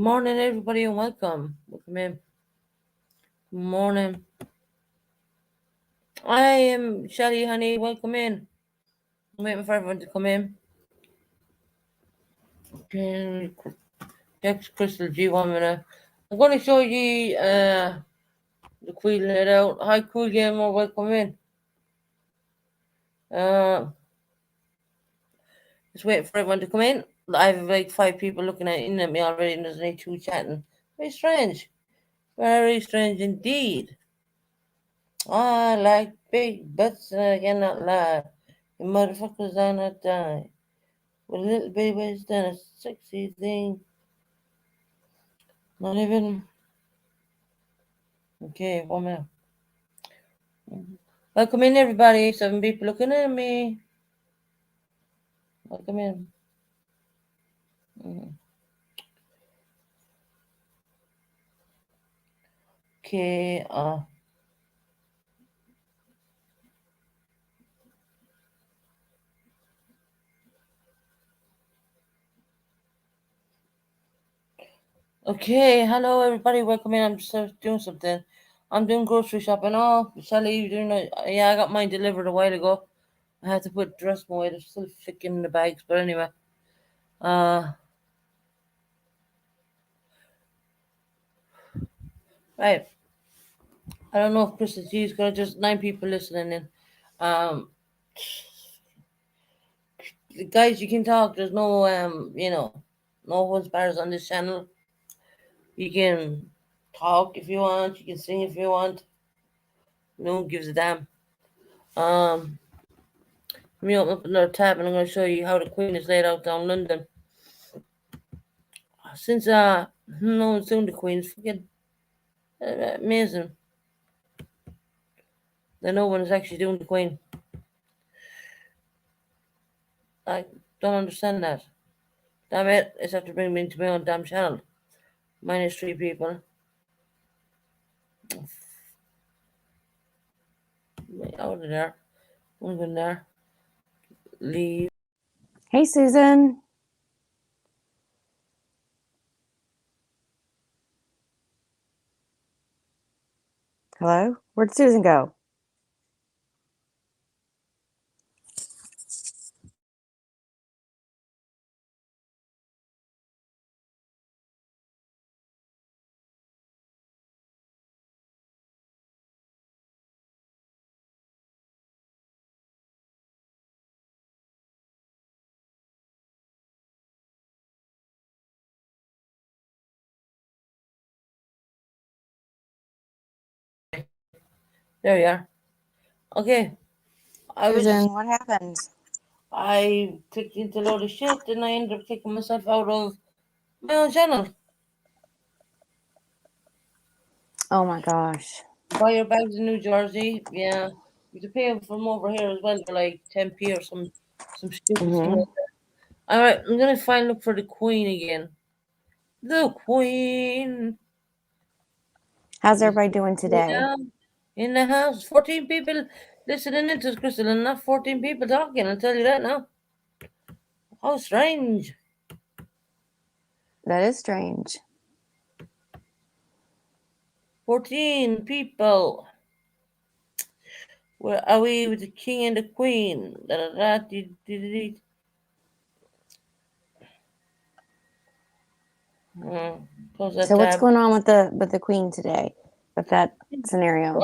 morning, everybody, and welcome. Welcome in. Good morning. I am Shelly, honey. Welcome in. I'm waiting for everyone to come in. Okay, text Crystal G 1 minute. I'm going to show you the Queen laid out. Hi, Cool Gamer. Welcome in. Uh, just waiting for everyone to come in. I have like 5 people looking at me already, and there's only 2 chatting. Very strange. Very strange indeed. I like big butts and I cannot lie. You motherfuckers are not die. With a little baby's done a sexy thing. Not even. Okay, 1 minute. Welcome in, everybody. 7 people looking at me. Welcome in. Okay, okay, hello everybody, welcome in. I'm just doing something. I'm doing grocery shopping. Oh, Sally, you doing it? Yeah, I got mine delivered a while ago. I had to put the rest away. They're still thick in the bags, but anyway. Right. I don't know if Chris is G's got just 9 people listening in. Um, guys, you can talk. There's no no holds bars on this channel. You can talk if you want. You can sing if you want. No one gives a damn. Let me open up another tab and I'm going to show you how the Queen is laid out down London. Since no one's doing the Queen, it's fucking amazing that no one is actually doing the Queen. I don't understand that. Damn it! It's have to bring me into my own damn channel. Minus 3 people. Out of there. I'm in there. Leave. Hey, Susan. Hello? Where'd Susan go? There you are. Okay. Susan, what happened? I clicked into a load of shit and I ended up kicking myself out of my own channel. Oh my gosh. Buy your bags in New Jersey. Yeah. You can pay them from over here as well. They're like 10p or some stupid stuff. All right, I'm gonna look for the Queen again. The Queen. How's everybody doing today? Yeah, in the house. 14 people listening into this, Crystal, and not 14 people talking. I'll tell you that now. How strange. That is strange. 14 people. Where are we with the King and the Queen? So what's going on with the Queen today? With that scenario?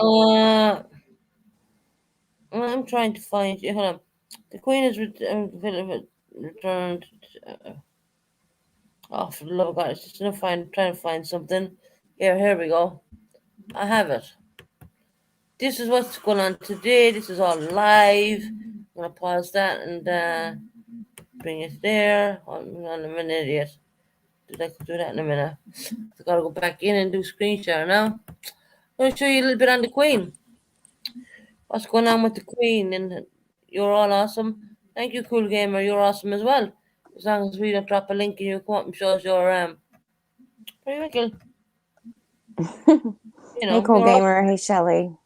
I'm trying to find you. Hold on. The Queen is returned. Oh, for the love of God, it's just trying to find something. Here we go. I have it. This is what's going on today. This is all live. I'm gonna pause that and bring it there. Hold on a minute, yes. Do that in a minute. I gotta go back in and do screen share now. I'm gonna show you a little bit on the Queen. What's going on with the Queen? And you're all awesome. Thank you, Cool Gamer. You're awesome as well. As long as we don't drop a link and you come up and show us your pretty Hey, Cool Gamer. Hey, Shelly.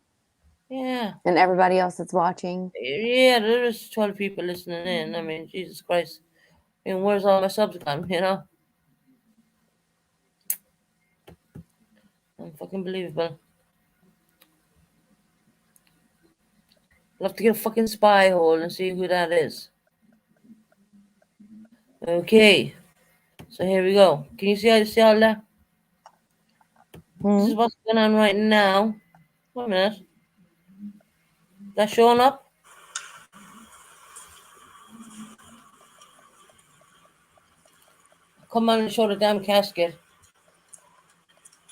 Yeah. And everybody else that's watching. Yeah, there's 12 people listening in. I mean, Jesus Christ. I mean, where's all my subs gone, you know? Unfucking believable. I'll have to get a fucking spy hole and see who that is. Okay, so here we go. Can you see all that? This Hmm. is what's going on right now. Wait a minute. That showing up? Come on and show the damn casket.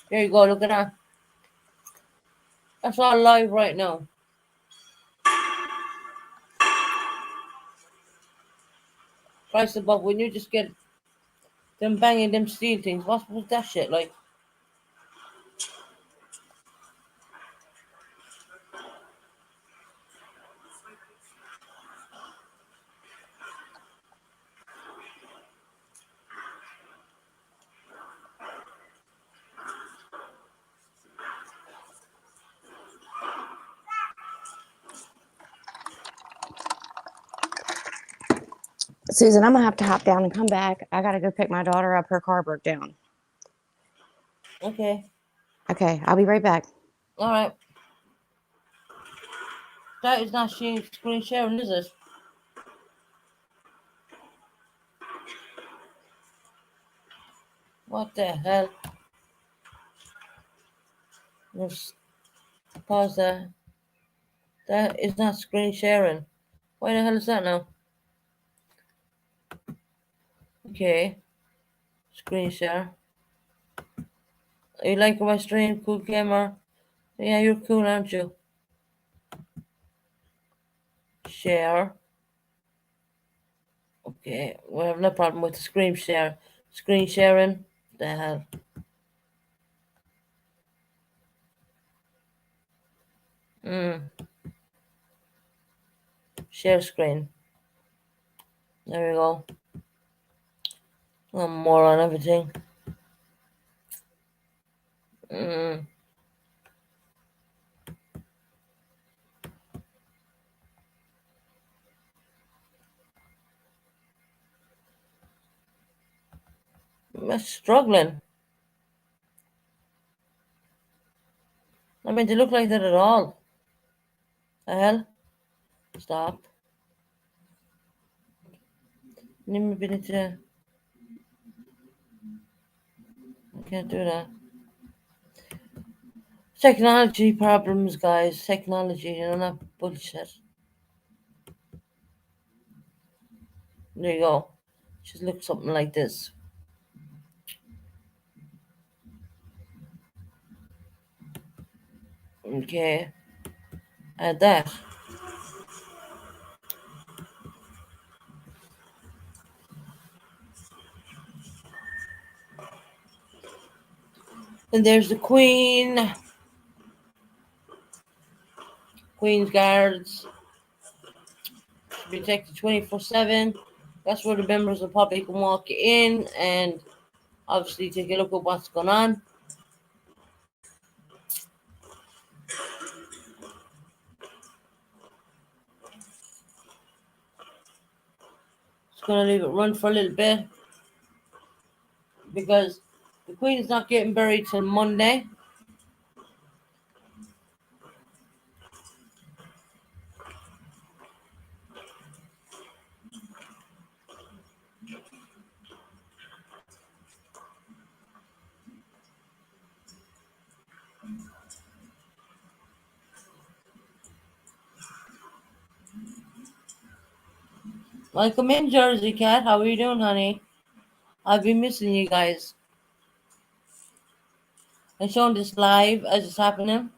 There you go, look at that. That's all live right now. Christ above, when you just get them banging them steel things, what was that shit like? Susan, I'm gonna have to hop down and come back. I gotta go pick my daughter up. Her car broke down. Okay, Okay, I'll be right back. alright. That is not screen sharing, is it? What the hell? Let's pause that. That is not screen sharing. Why the hell is that now? Okay, screen share. You like my stream? Cool camera? Yeah, you're cool, aren't you? Share. Okay, we have no problem with the screen share. Screen sharing. The hell. Mm. Share screen. There we go. More on everything. Mm. I'm struggling. I mean, they look like that at all. The hell? Stop. Maybe I can't do that. Technology problems, guys. Technology, not bullshit. There you go. Just look something like this. Okay. Add that. And there's the Queen. Queen's guards. Should be protected 24/7. That's where the members of the public can walk in and obviously take a look at what's going on. Just gonna leave it run for a little bit because the Queen is not getting buried till Monday. Welcome in, Jersey Cat. How are you doing, honey? I've been missing you guys. I'm showing this live as it's happening.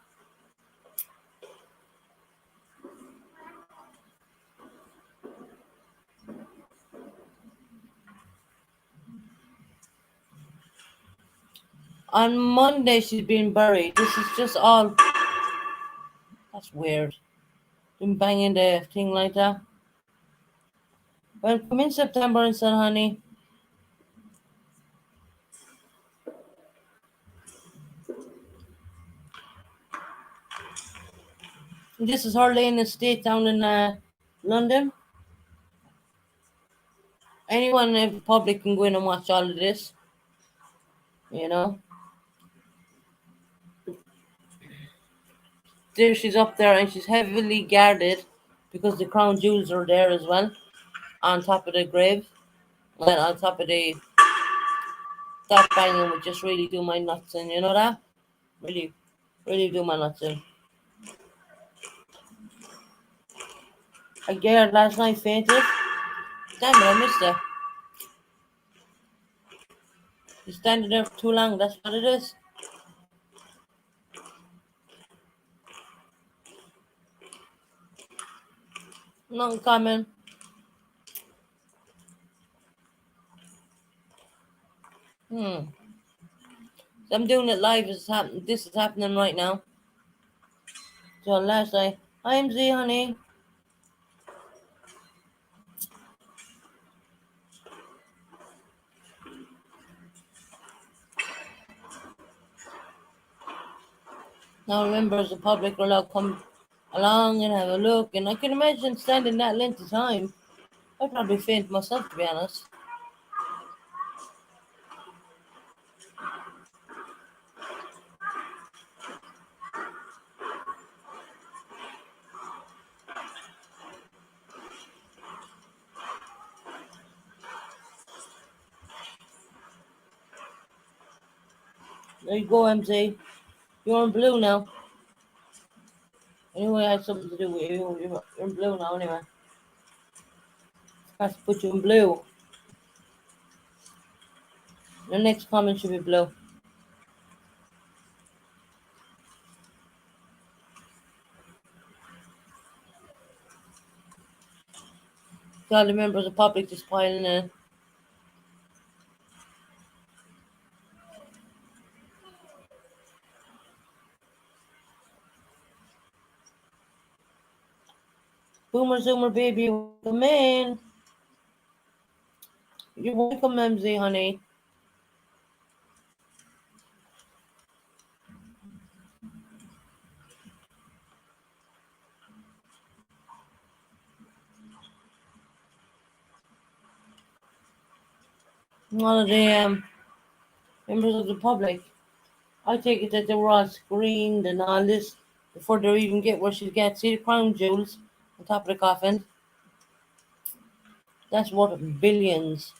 On Monday, she's being buried. This is just all. That's weird. Been banging the thing like that. Well, come in September and son, honey. This is her laying estate down in London. Anyone in the public can go in and watch all of this. You know. there she's up there and she's heavily guarded because the crown jewels are there as well on top of the grave. Well, on top of the that banging would just really do my nuts in. You know that? Really, really do my nuts in. I dared last night fainted. Damn it, I missed it. You're standing there for too long. That's what it is. Nothing coming. Hmm. So I'm doing it live. This is happening right now. So last night, I'm Z, honey. Now members of the public will now come along and have a look. And I can imagine standing that length of time. I'd probably faint myself, to be honest. There you go, MZ. You're in blue now. Anyway, I had something to do with you. You're in blue now, anyway. I have to put you in blue. The next comment should be blue. All the members of the public just piling in. Boomer Zoomer baby, welcome in. You're welcome, MZ, honey. All of the members of the public. I take it that they were all screened and all this before they even get where she gets. See the crown jewels on top of the coffin? That's worth billions.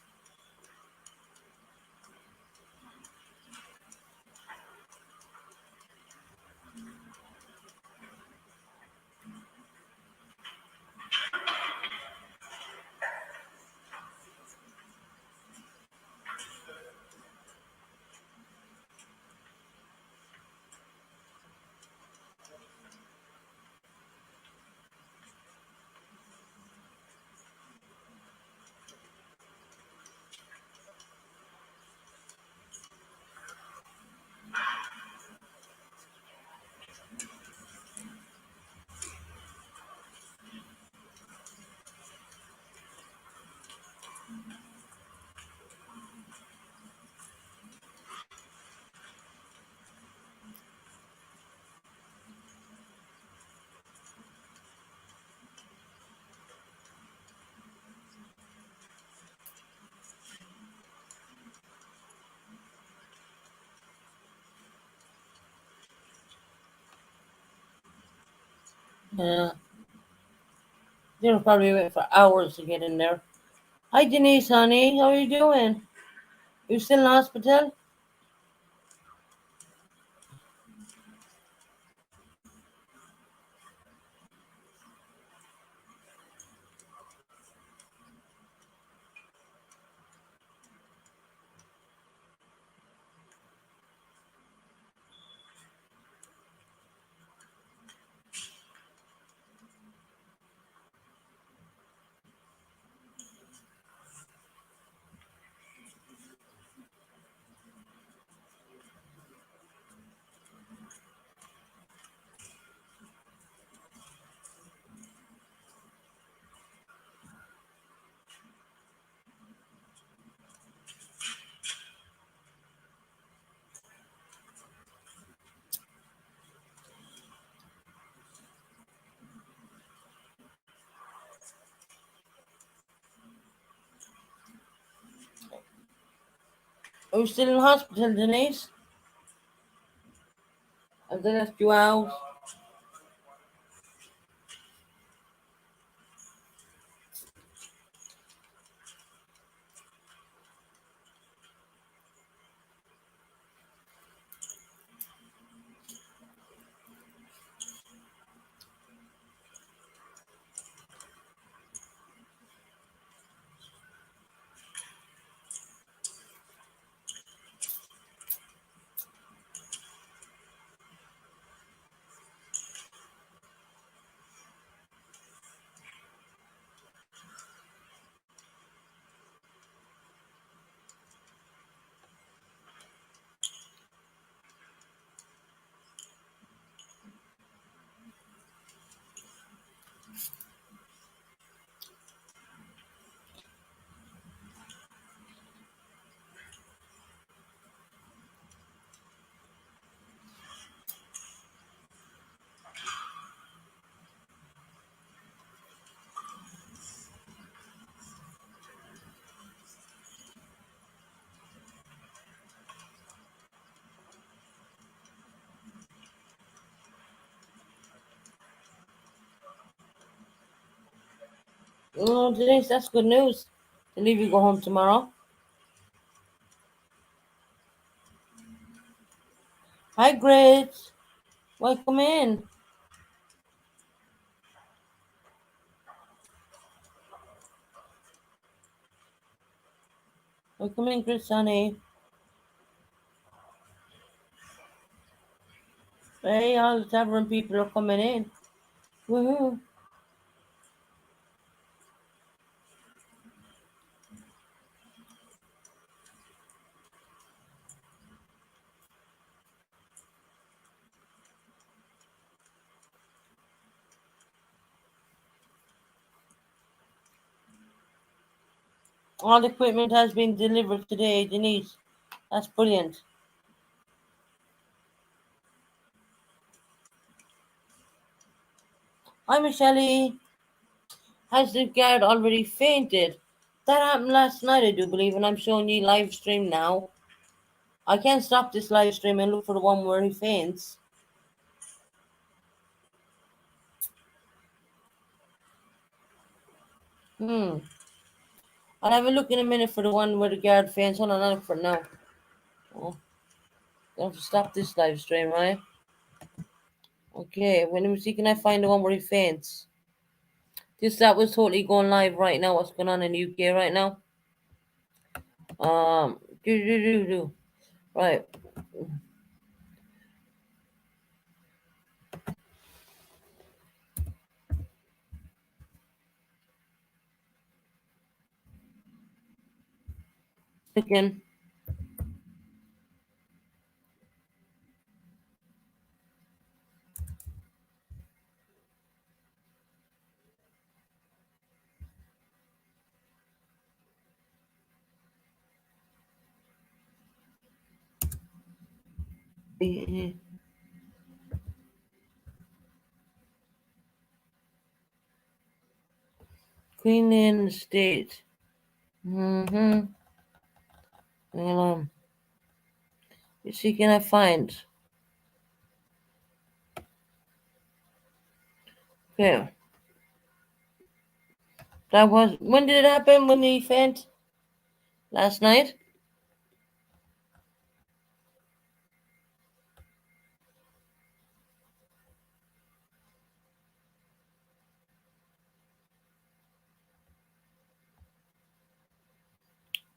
Yeah. They were probably waiting for hours to get in there. Hi, Denise, honey. How are you doing? You still in the hospital? Are you still in the hospital, Denise? Have they left you out? Oh, Denise, that's good news. To leave you go home tomorrow. Hi, Grace. Welcome in. Welcome in, Grace, honey. Hey, all the tavern people are coming in. Woohoo. All the equipment has been delivered today, Denise. That's brilliant. Hi, Michelle. Has the guard already fainted? That happened last night, I do believe, and I'm showing you live stream now. I can't stop this live stream and look for the one where he faints. Hmm. I'll have a look in a minute for the one where the guard faints. Hold on, I'll look for it now. Oh, don't have to stop this live stream, right? Okay, well, let me see. Can I find the one where he faints? That was totally going live right now. What's going on in the UK right now? Do. Right. Again. Queen in the state. Mm-hmm. Um, you see, can I find? Okay. That was when did it happen? When the event? Last night?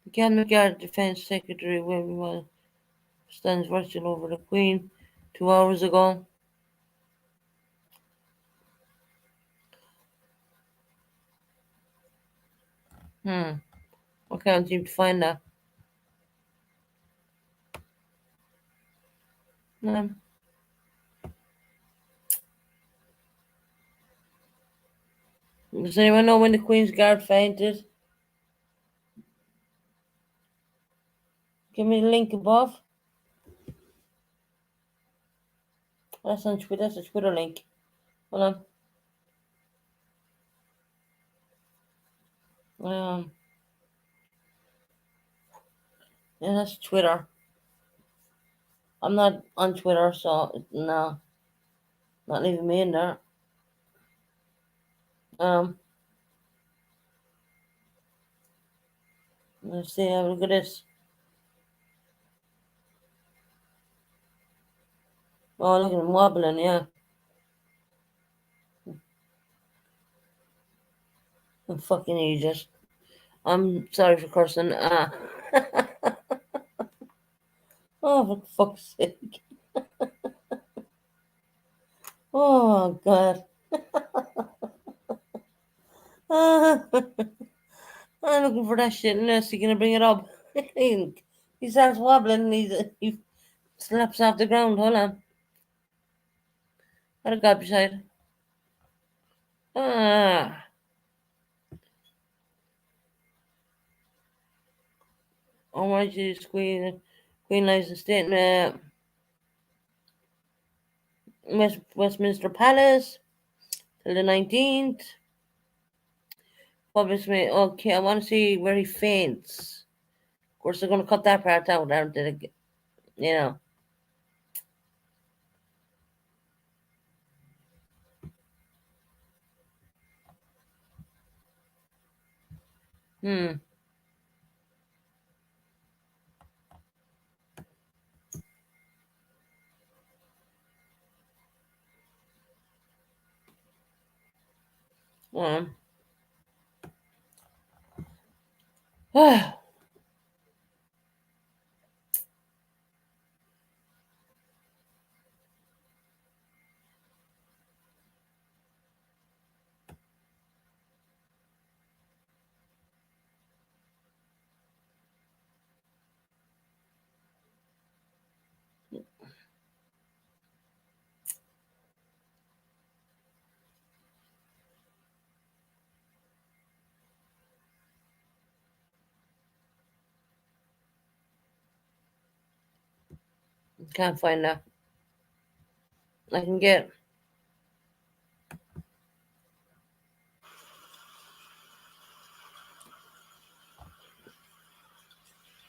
The Canada Defense Secretary William stands virtual over the Queen 2 hours ago. Hmm. I can't seem to find that. No. Does anyone know when the Queen's Guard fainted? Give me the link above. That's on Twitter. That's a Twitter link. Hold on. Um. Yeah, that's Twitter. I'm not on Twitter, so no, not leaving me in there. Um. Let's see. Have a look at this. Oh, look at him wobbling. Yeah. I'm fucking idiot. I'm sorry for cursing. Oh, for fuck's sake. Oh, God. I'm looking for that shit unless you're going to bring it up. He starts wobbling and he slaps off the ground. Hold on. What a God beside. Ah. Oh, my Jesus, Queen. Queen lies in state. Westminster Palace till the 19th. Obviously, okay, I want to see where he faints. Of course, they're going to cut that part out, aren't they? You know. Hmm. Well, can't find that. I can get.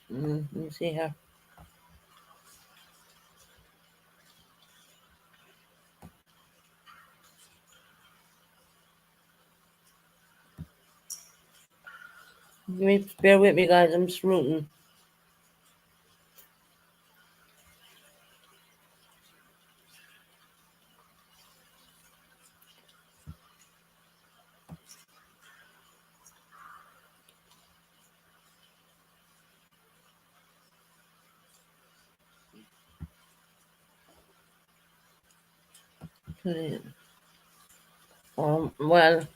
Let me see here. Bear with me, guys. I'm just rooting. Well,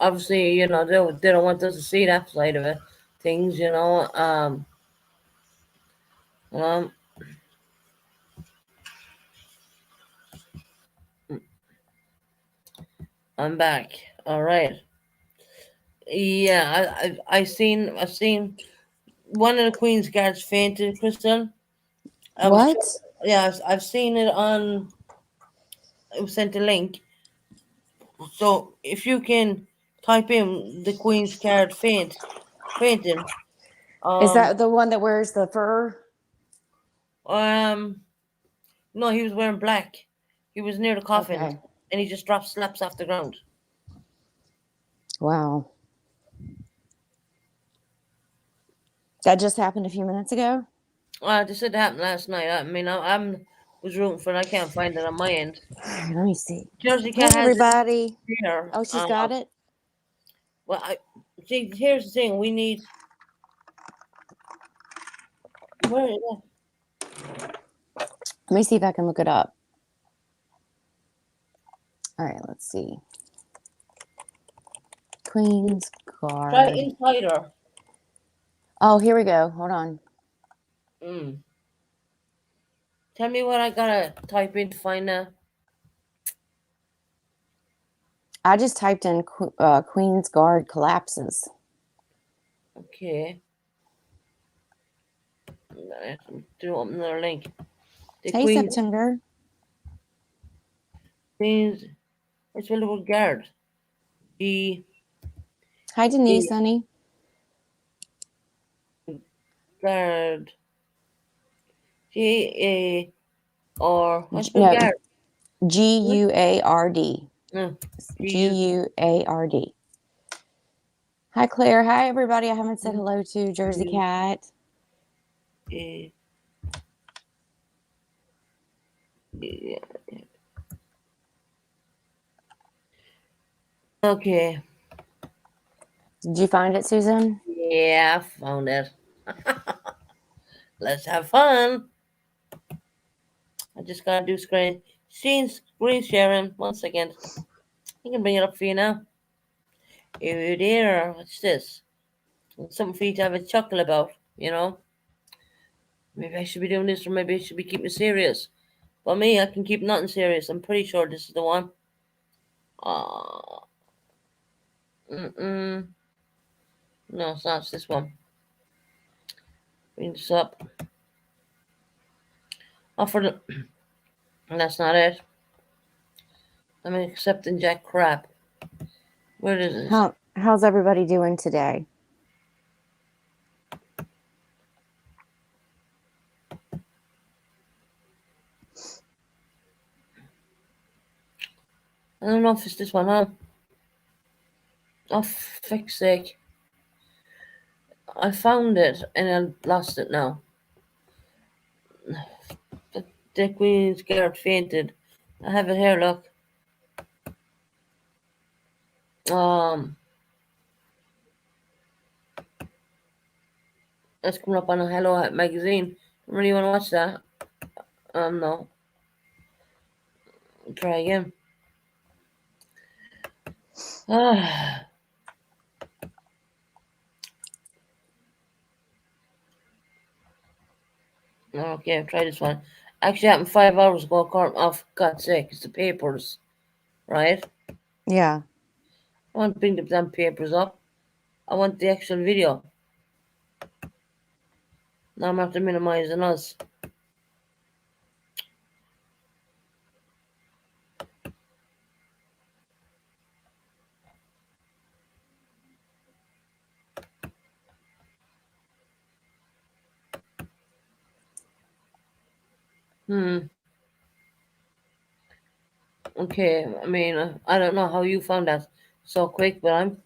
obviously, they don't want us to see that side of it. Things, um, I'm back. All right. Yeah, I've seen one of the Queen's guards fainted, Crystal. I was, What? yeah, I've seen it on. It was sent a link. So if you can type in the Queen's card fainting. Is Um, that the one that wears the fur? um, no, he was wearing black. He was near the coffin, Okay. and he just dropped slaps off the ground. Wow. That just happened a few minutes ago? This had happened last night. I mean, I'm was rooting for it. I can't find it on my end. Let me see. Jersey Hey, Cat has it everybody. here. Oh, she's got it? Well, see. Here's the thing. We need where is that? Let me see if I can look it up. All right, let's see. Queen's Try Guard. Insider. Oh, here we go. Hold on. Mm. Tell me what I gotta type in to find that. I just typed in Queen's Guard collapses. Okay. I have to open another link. The Hey, Queen September. Queen's. What's the little guard? The Hi, Denise, the honey. guard. G-A-R. What's the No, guard? What? Guard. No. G-U. Guard. Hi, Claire. Hi, everybody. I haven't said hello to Jersey U- Cat. A- yeah. Okay. Did you find it, Susan? Yeah, I found it. Let's have fun. I just gotta do screen sharing. 1 second. I can bring it up for you now. Here, there. What's this? Something for you to have a chuckle about, you know? Maybe I should be doing this, or maybe I should be keeping it serious. But me, I can keep nothing serious. I'm pretty sure this is the one. Uh, mm-mm. No, it's not. It's this one. Bring this up. Oh, for the. That's not it. I'm accepting jack crap. Where is this? How's everybody doing today? I don't know if it's this one, huh? Oh, fuck's sake. I found it and I lost it now. The, the Queen's Guard fainted. I have it here, look. Um, it's coming up on a Hello magazine. Really want to watch that? No. Try again. Ah, okay, try this one. Actually happened 5 hours ago. Oh, for God's sake, it's the papers, right? Yeah. I want to bring the damn papers up. I want the actual video. Now I'm after minimizing us. Hmm. Okay. I mean, I don't know how you found that so quick, but I'm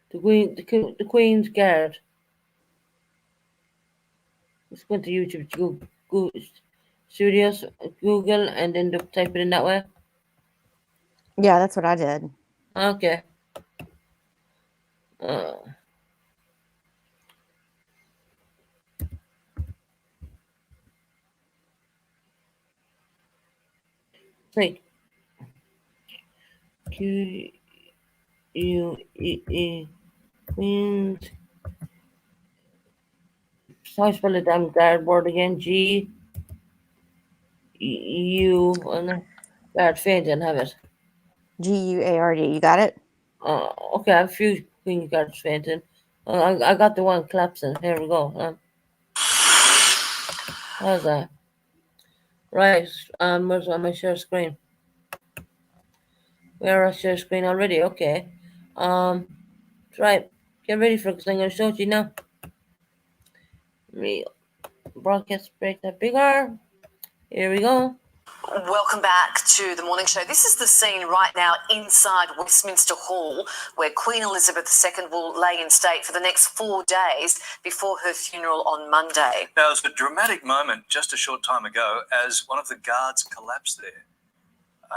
the Queen's Guard. Let's go to YouTube, Google Studios, Google, and then type it in that way. Yeah, that's what I did. Okay. Uh, like Q U E Queen's. So I spell the damn guard word again. G U and guard faint and have it. Guard. You got it? Okay, I have a few Queen's guards fainting. I got the one collapsing. Here we go. How's that? Right. Where's on my share screen? We're on share screen already. Okay. Um. Right. Get ready for it because I'm going to show it to you now. Real broadcast break that bigger. Here we go. Welcome back to the morning show. This is the scene right now inside Westminster Hall, where Queen Elizabeth II will lay in state for the next 4 days before her funeral on Monday. Now, it was a dramatic moment just a short time ago as one of the guards collapsed there.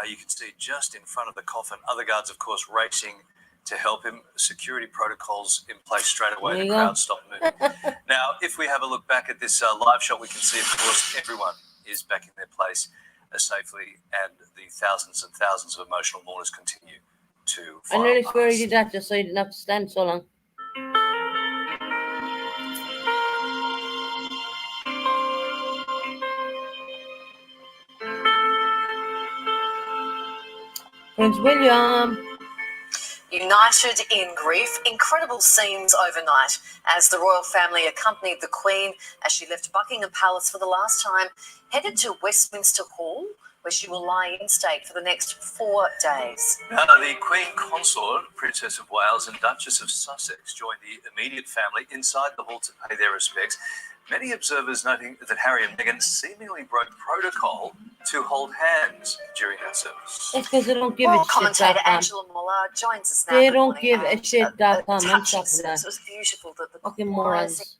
You can see just in front of the coffin, other guards, of course, racing to help him. Security protocols in place straight away. The crowd stopped moving. Now, if we have a look back at this live shot, we can see, of course, everyone is back in their place safely, and the thousands and thousands of emotional mourners continue to I file nearly swear he past. did that just so he didn't have to stand so long. Prince William. United in grief, incredible scenes overnight as the royal family accompanied the Queen as she left Buckingham Palace for the last time, headed to Westminster Hall, where she will lie in state for the next 4 days. Now, the Queen Consort, Princess of Wales and Duchess of Sussex joined the immediate family inside the hall to pay their respects. Many observers noting that Harry and Meghan seemingly broke protocol to hold hands during that service. That's because they don't give Royal a commentator shit.com. Angela Muller joins us now. They Good don't morning, give a and shit.com. I'm touching stopping that. It was beautiful that the Fucking choir morons.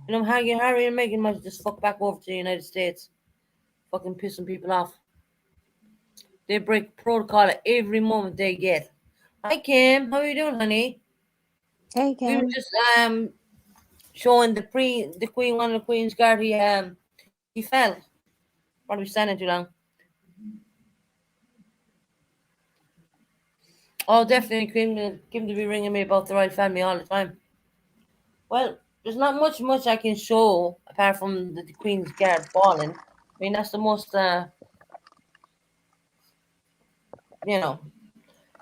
You know, Harry and Meghan might just fuck back over to the United States. Fucking pissing people off. They break protocol at every moment they get. Hi Kim, how are you doing, honey? Hey, We were Kim. just showing the Queen, one of the Queen's Guard. He fell. Probably standing too long. Oh, definitely Kim to be ringing me about the royal family all the time. Well, there's not much I can show apart from the Queen's Guard falling. I mean, that's the most you know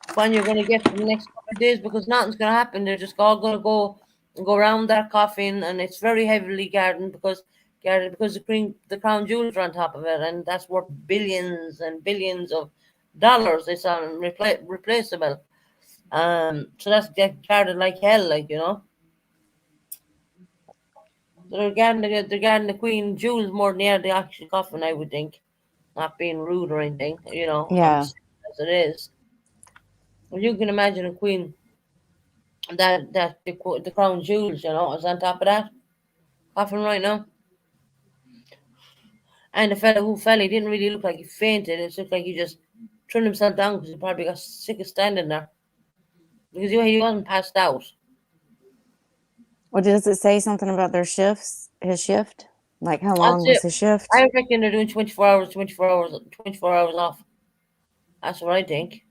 fun you're gonna get for the next couple of days because nothing's gonna happen. They're just all gonna go around that coffin, and it's very heavily guarded because the crown jewels are on top of it, and that's worth billions and billions of dollars. It's replaceable. So that's guarded like hell, like you know. So they're guarding the queen jewels more than the actual coffin, I would think. Not being rude or anything, you know. I'm Yeah. as it is. Well, you can imagine a queen. that the crown jewels, is on top of that coffin right now. And the fella who fell, he didn't really look like he fainted. It looked like he just turned himself down because he probably got sick of standing there because he wasn't passed out. Well, does it say something about their shifts? His shift? Like how That's long was it. his shift? I reckon they're doing 24 hours, 24 hours, 24 hours off. That's what I think.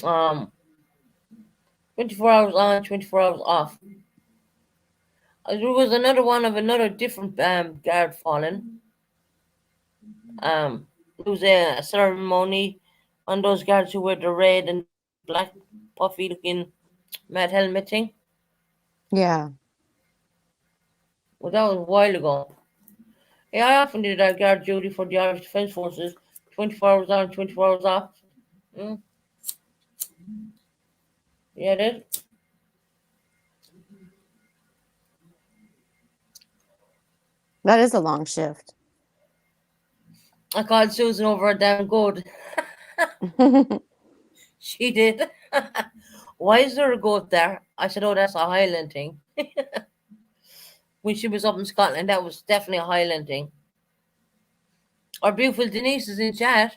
Um, 24 hours on, 24 hours off. There was another one of another different guard fallen. There was a ceremony on those guards who wear the red and black puffy looking mad helmet thing. Yeah. Well, that was a while ago. Yeah, I often did that guard duty for the Irish Defence Forces. 24 hours on, 24 hours off. Mm, yeah, it is. That is a long shift. I called Susan over a damn goat. She did. Why is there a goat there? I said, oh, that's a Highland thing. When she was up in Scotland, that was definitely a Highland thing. Our beautiful Denise is in chat.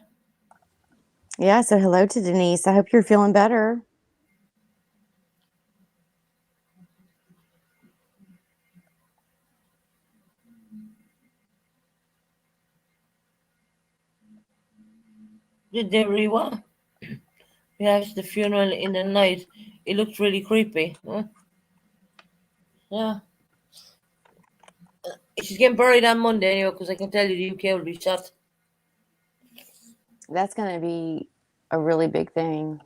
Yeah, so hello to Denise. I hope you're feeling better. Did they really what? Yes, the funeral in the night. It looked really creepy. Huh? Yeah. She's getting buried on Monday anyway, because I can tell you the UK will be shut. That's going to be a really big thing.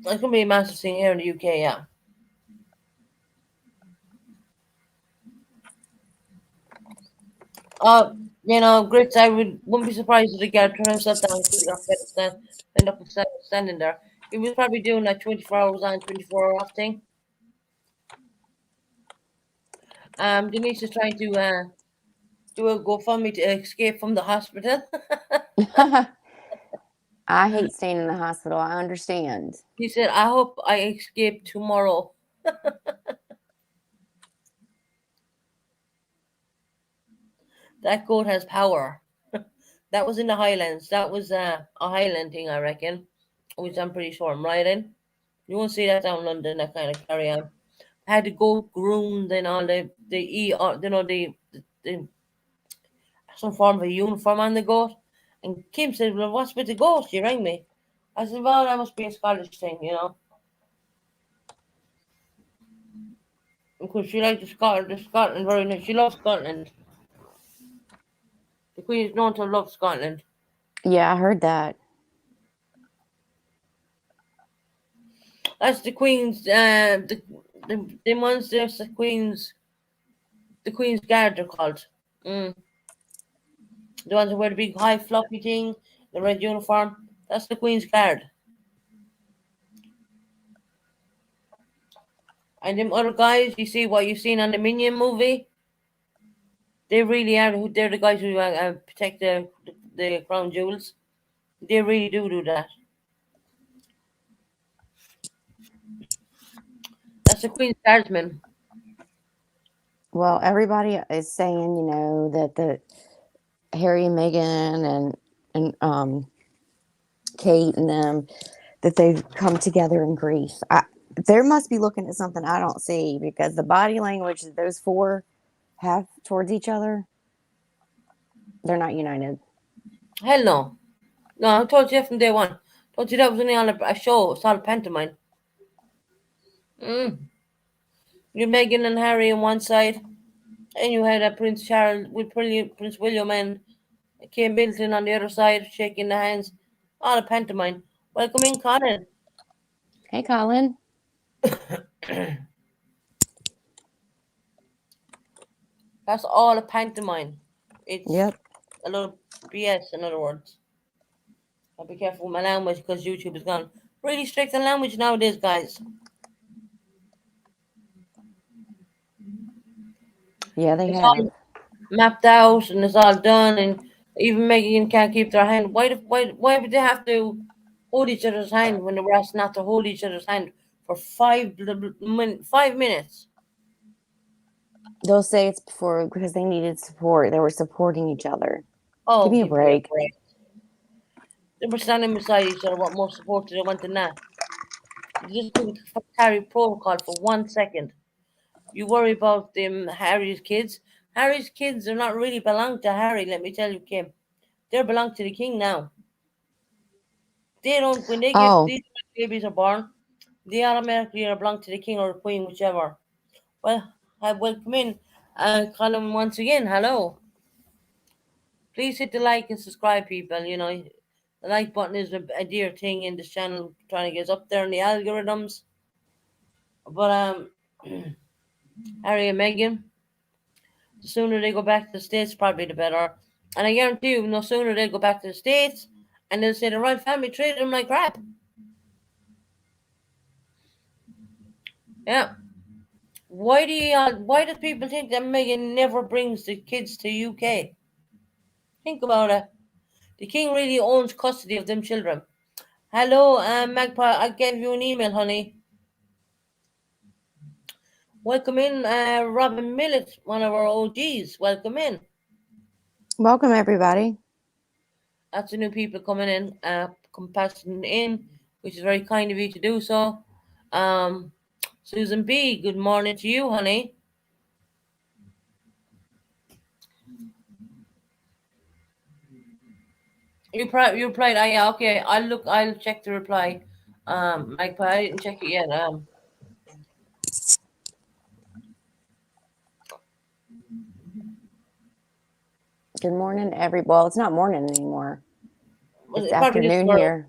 It's going to be a massive thing here in the UK, yeah. Grits, wouldn't be surprised if the guy turned himself down because he got fed up end up standing there. He was probably doing like 24 hours on, 24 hour off thing. Denise is trying to do a GoFundMe to escape from the hospital. I hate staying in the hospital. I understand. He said, I hope I escape tomorrow. That goat has power. That was in the Highlands. That was a Highland thing, I reckon, which I'm pretty sure I'm right in. You won't see that down in London, that kind of carry on. I had to go groomed and all the some form of a uniform on the goat. And Kim said, well, what's with the goat? She rang me. I said, well, that must be a Scottish thing. Because she liked the Scotland very much. She loves Scotland. The Queen is known to love Scotland. Yeah, I heard that. That's the Queen's the ones there's the Queen's Guard they're called. Mm. The ones who wear the big high fluffy thing, the red uniform. That's the Queen's Guard. And them other guys, you see what you've seen on the Minion movie. They really are. They're the guys who protect the crown jewels. They really do that. That's the Queen's Guardsmen. Well, everybody is saying, that the Harry and Meghan and Kate and them, that they've come together in grief. They must be looking at something I don't see, because the body language that those four have towards each other, they're not united. Hell no. No, I told you from day one. Told you that was only on a show. It's all a pantomime. You Meghan and Harry on one side, and you had Prince Charles with Prince William and Kate Middleton on the other side, shaking the hands. All a pantomime. Welcome in, Colin. Hey, Colin. That's all a pantomime. It's Yep. a little BS, in other words. I'll be careful with my language because YouTube is gone really strict on language nowadays, guys. Yeah, they It's have. all mapped out and it's all done, and even Megan can't keep their hand. Why would they have to hold each other's hand when they were asked not to hold each other's hand for 5 minutes. They'll say it's before because they needed support. They were supporting each other. Give Oh, me a give me a break. break. They were standing beside each other. What more support do they want than that? You just couldn't carry protocol for 1 second. You worry about them Harry's kids. Harry's kids are not really belong to Harry. Let me tell you, Kim. They belong to the king now. They don't. When they get Oh, these babies are born, they automatically are belong to the king or the queen, whichever. Well, I welcome in, Colin once again. Hello. Please hit the like and subscribe, people. The like button is a dear thing in this channel, trying to get up there in the algorithms. But Harry and Meghan, the sooner they go back to the States, probably the better. And I guarantee you, no sooner they go back to the States, and they'll say the royal family treated them like crap. Yeah. Why do people think that Meghan never brings the kids to UK? Think about it. The king really owns custody of them children. Hello, Magpie. I gave you an email, honey. Welcome in, Robin Millet, one of our OGs. Welcome in. welcome everybody. That's the new people coming in, passing in, which is very kind of you to do so. Susan B, good morning to you, honey. You replied. Ah, yeah, okay. I'll look. I'll check the reply. Magpie, I didn't check it yet. Good morning, well, it's not morning anymore. It's Probably this afternoon girl. here.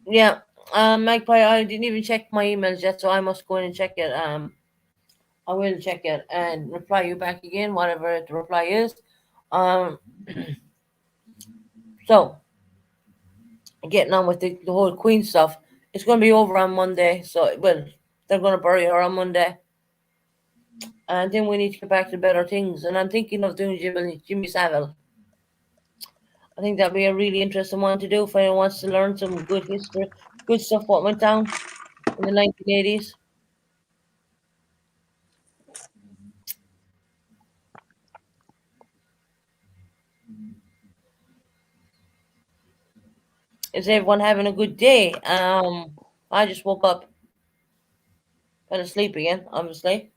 Yeah. Magpie, I didn't even check my emails yet, so I must go in and check it. I will check it and reply you back again, whatever the reply is. Um, so getting on with the whole Queen stuff. It's going to be over on Monday, so well, they're going to bury her on Monday, and then we need to get back to better things. And I'm thinking of doing Jimmy Savile. I think that'd be a really interesting one to do if anyone wants to learn some good history, good stuff what went down in the 1980s. Is everyone having a good day? I just woke up, fell asleep again, obviously.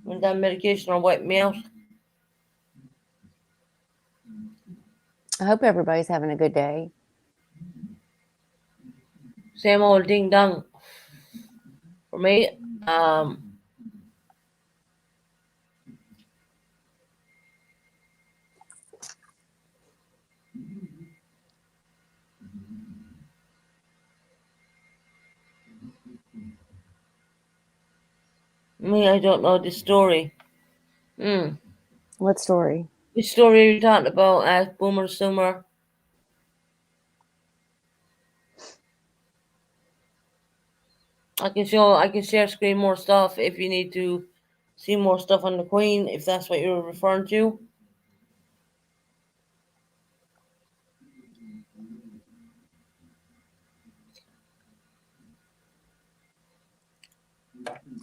And that medication will wipe me out. I hope everybody's having a good day. Same old ding dong for me. Um, Me, I don't know this story. Hmm. What story? Which story are you talking about? Boomer Soomer. I can share screen more stuff if you need to see more stuff on the Queen, if that's what you're referring to.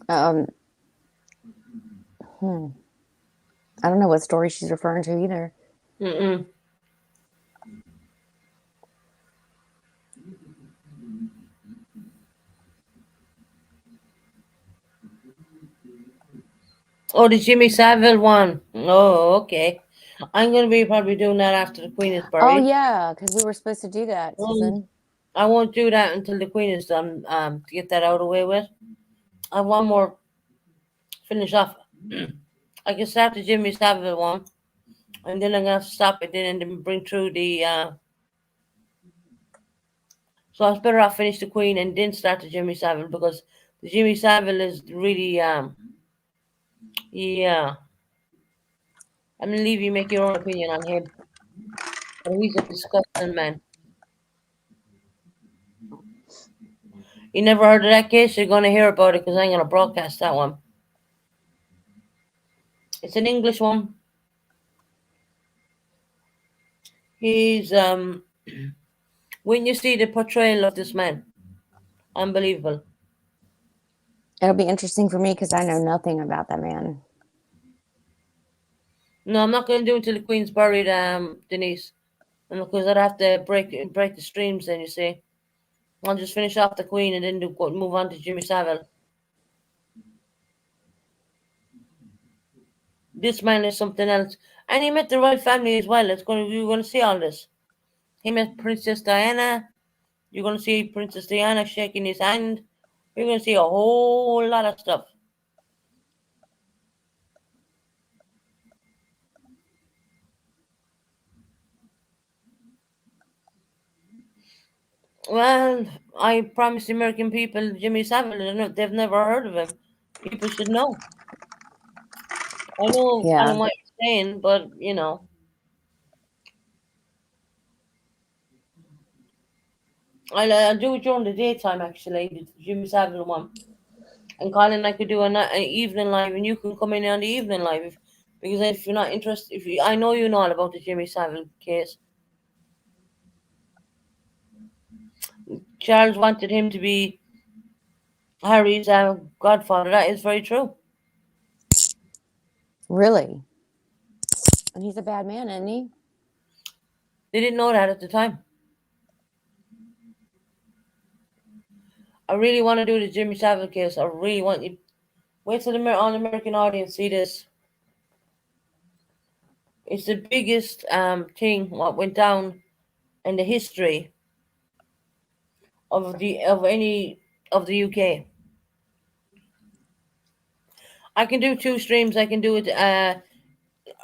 Um, I don't know what story she's referring to either. Mm-mm. Oh, the Jimmy Savile one. Oh, okay. I'm going to be probably doing that after the Queen is Oh buried. yeah, because we were supposed to do that, Um, Susan. I won't do that until the Queen is done, to get that out of the way with. I have one more finish off. I can start the Jimmy Savile one, and then I'm gonna have to stop it then and then bring through the. So I was better off finish the Queen and then start the Jimmy Savile because the Jimmy Savile is really yeah. I'm gonna leave you make your own opinion on him, but he's a disgusting man. You never heard of that case? You're gonna hear about it because I'm gonna broadcast that one. It's an English one. He's when you see the portrayal of this man. Unbelievable. It'll be interesting for me because I know nothing about that man. No, I'm not going to do it until the Queen's buried, Denise. And because I'd have to break the streams then, you see. I'll just finish off the Queen and then move on to Jimmy Savile. This man is something else. And he met the royal family as well. You're going to see all this. He met Princess Diana. You're going to see Princess Diana shaking his hand. You're going to see a whole lot of stuff. Well, I promised the American people Jimmy Savile. They've never heard of him. People should know. I know kind of Yeah. what you're saying, but I'll do it during the daytime actually, the Jimmy Savile one. And Colin, I could do an evening live, and you can come in on the evening live because if you're not interested, I know you know all about the Jimmy Savile case. Charles wanted him to be Harry's godfather. That is very true. Really? And he's a bad man, isn't he? They didn't know that at the time. I really want to do the Jimmy Savile case. I really want you. Wait till the all American audience see this. It's the biggest thing what went down in the history of any of the UK. I can do two streams. I can do it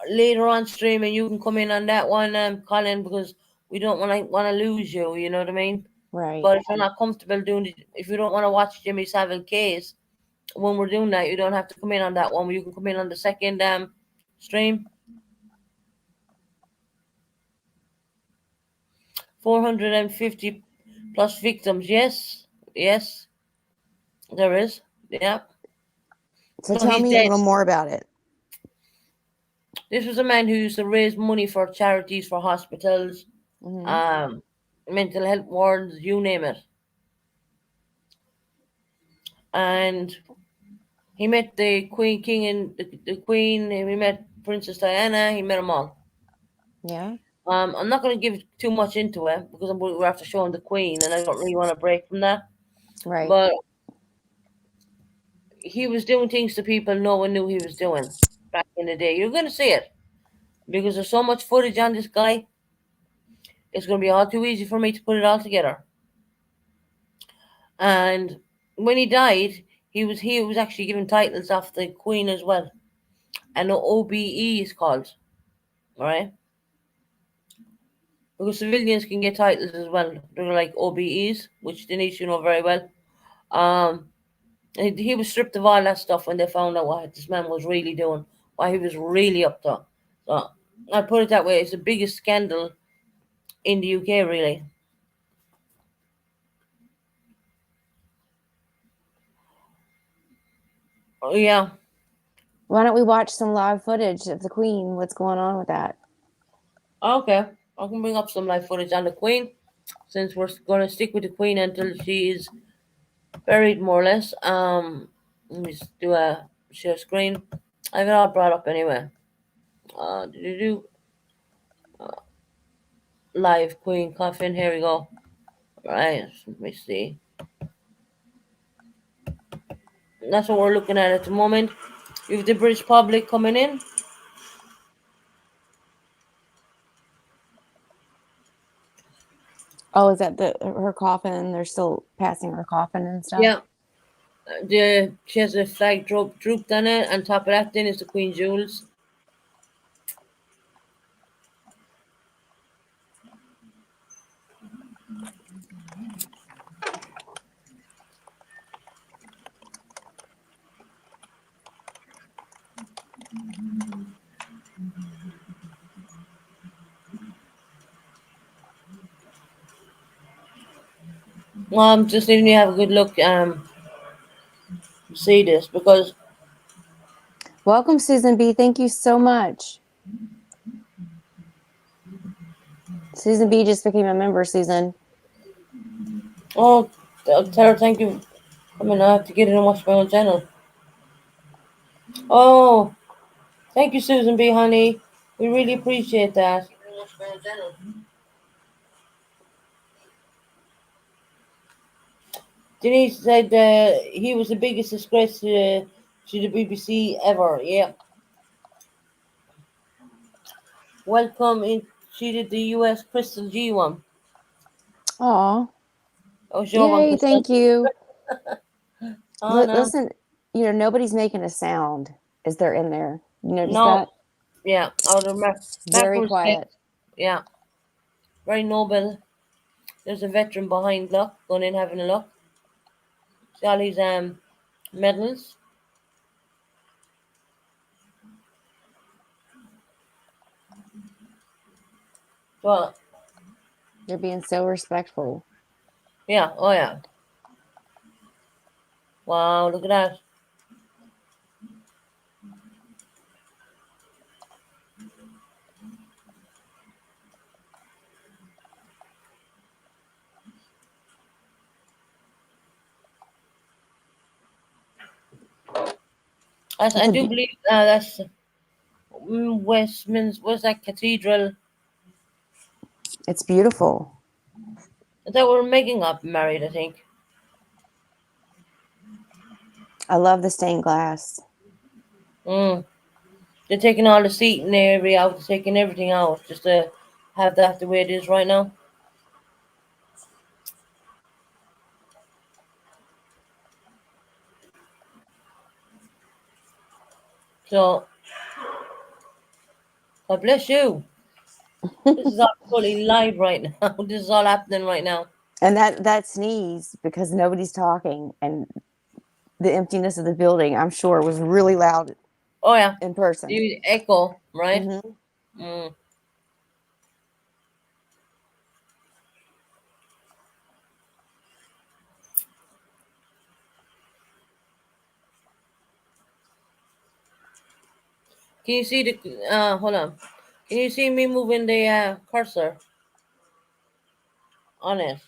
later on stream, and you can come in on that one, Colin, because we don't want to lose you. You know what I mean? Right. But if you're not comfortable doing it, if you don't want to watch Jimmy Savile case when we're doing that, you don't have to come in on that one. You can come in on the second stream. 450 plus victims. Yes, yes, there is. Yeah. So So tell he's me a dead. little more about it. This was a man who used to raise money for charities, for hospitals, Hmm. um, mental health wards, you name it. And he met the Queen, King, and the Queen. He met Princess Diana. He met them all. Yeah. I'm not going to give too much into it because we're after showing the Queen, and I don't really want to break from that. Right. But he was doing things to people no one knew he was doing back in the day. You're going to see it because there's so much footage on this guy. It's going to be all too easy for me to put it all together. And when he died, he was actually given titles off the Queen as well, and the OBE is called. All right, because civilians can get titles as well. They're like OBEs, which Denise you know very well. Um, he was stripped of all that stuff when they found out what this man was really doing, what he was really up to. So I put it that way. It's the biggest scandal in the UK, really. Oh yeah. Why don't we watch some live footage of the Queen? What's going on with that? Okay. I can bring up some live footage on the Queen, since we're going to stick with the Queen until she is buried, more or less. Let me just do a share screen. I have it all brought up anyway. Do live Queen coffin. Here we go. Right. Let me see. That's what we're looking at the moment. We have the British public coming in. Oh, is that her coffin? They're still passing her coffin and stuff. Yeah. She has a flag drooped on it. On top of that, then is the Queen jewels. Just letting you have a good look. See this because Welcome, Susan B. Thank you so much. Susan B. just became a member. Susan. oh, Tell her thank you. I mean, I have to get in and watch my own channel. Oh, thank you, Susan B. Honey. We really appreciate that. Denise said he was the biggest disgrace to the BBC ever. Yeah. Welcome in. She did the US Crystal G one. Aw. That was your one, Yay, Crystal. thank you. Oh, no. Listen, nobody's making a sound as they're in there. You notice No. that? Yeah. Out of Very macro quiet. respect. Yeah. Very noble. There's a veteran behind. Look. Going in having a look. See all these medals. Well, They're being so respectful. yeah. Oh, yeah. Wow. Look at that. I It's a do believe that's Westminster. What's that cathedral? it's beautiful. That we're making up married, I think. I love the stained glass. Mm. They're taking all the seating area out, taking everything out just to have that the way it is right now. So, God bless you. This is all fully live right now. This is all happening right now. And that sneeze, because nobody's talking and the emptiness of the building, I'm sure, was really loud Oh, yeah. in person. You echo, right? Hmm. Mm. Can you see the, hold on. Can you see me moving the cursor on it?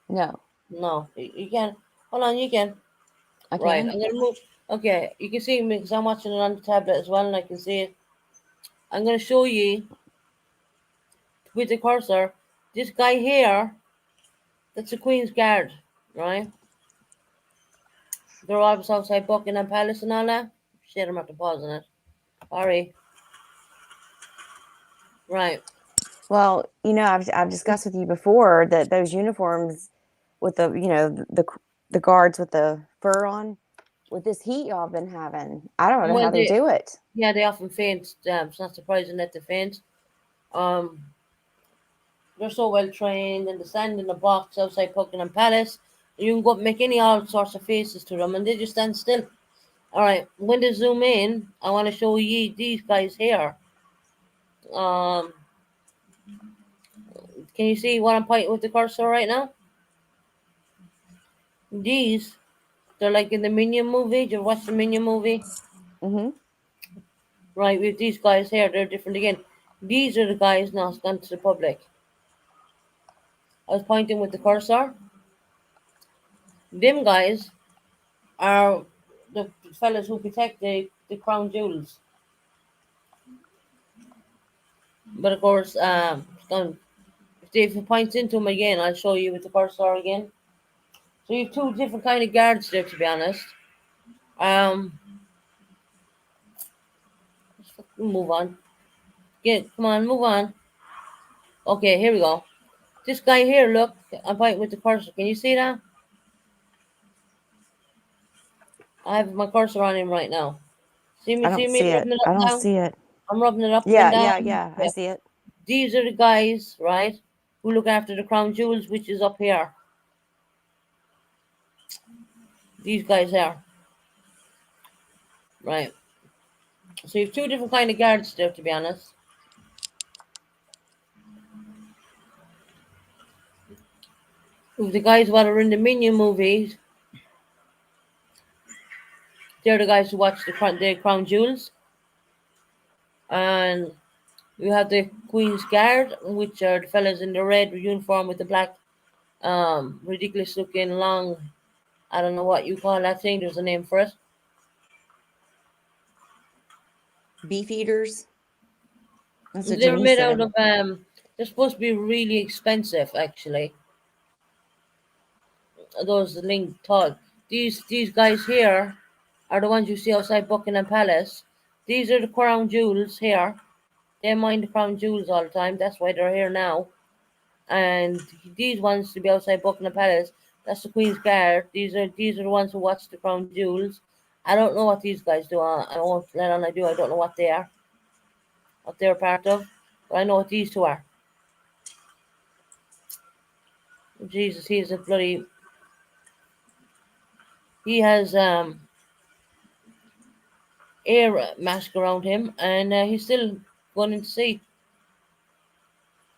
No, No, you can. Hold on, you can. I Right, can. I'm gonna move. Okay, you can see me because I'm watching it on the tablet as well, and I can see it. I'm gonna show you with the cursor. This guy here, that's the Queen's Guard, right? They're always outside Buckingham Palace and all that. Shit, I'm after pausing it. Sorry. Right. Well, I've discussed with you before that those uniforms with the guards with the fur on, with this heat y'all been having, I don't know Well, how they do it. yeah, they often faint. It's not surprising that they faint. Um, they're so well trained and they stand in the box outside Buckingham Palace. You can go up and make any all sorts of faces to them and they just stand still. All right, when they zoom in, I want to show you these guys here. Um, can you see what I'm pointing with the cursor right now? These, they're like in the Minion movie. Did you watch the Minion movie? Hmm. Right, with these guys here, they're different again. These are the guys not gone to the public. I was pointing with the cursor. Them guys are the fellas who protect the crown jewels. But of course, if you point into them again, I'll show you with the cursor again. So you have two different kind of guards there, to be honest. Um, let's fucking move on. Come on, move on. Okay, here we go. This guy here, look, I'm pointing with the cursor. Can you see that? I have my cursor on him right now. I See don't me see it. rubbing it I up don't now? see it. I'm rubbing it up and Yeah, down. yeah. I Yeah. see it. These are the guys, right, who look after the crown jewels, which is up here. These guys are right. So you have two different kind of guards there, to be honest. The guys what are in the Minion movies, they're the guys who watch the crown jewels, and you have the Queen's Guard, which are the fellas in the red uniform with the black ridiculous looking long. I don't know what you call that thing. There's a name for it. Beef eaters. That's what They're Janice made out said. of They're supposed to be really expensive actually. Those linked tall. These guys here are the ones you see outside Buckingham Palace. These are the crown jewels here. They mind the crown jewels all the time. That's why they're here now. And these ones to be outside Buckingham Palace. That's the Queen's Guard. These are the ones who watch the crown jewels. I don't know what these guys do. I won't let on I do. I don't know what they are, what they're part of. But I know what these two are. Jesus, he's a bloody. He has air mask around him, and he's still going into sea.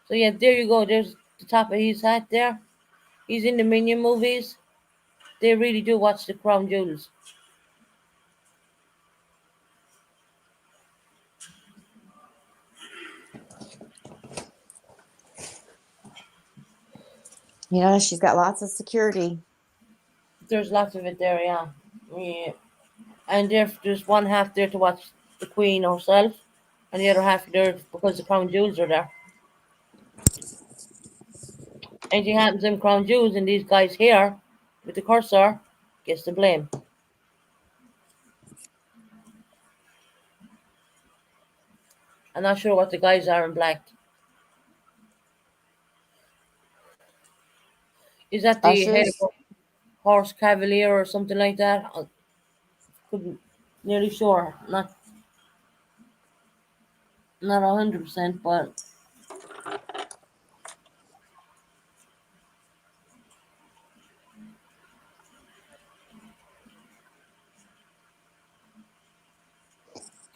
So yeah, there you go. There's the top of his hat there. He's in the Minion movies. They really do watch the crown jewels. Yeah, she's got lots of security. There's lots of it there, yeah. Yeah. And there's one half there to watch the Queen herself, and the other half there because the crown jewels are there. Anything happens to them crown jewels, and these guys here with the cursor gets the blame. I'm not sure what the guys are in black. Is that the head of Ushers. a horse cavalier or something like that? I couldn't nearly sure. Not 100%, but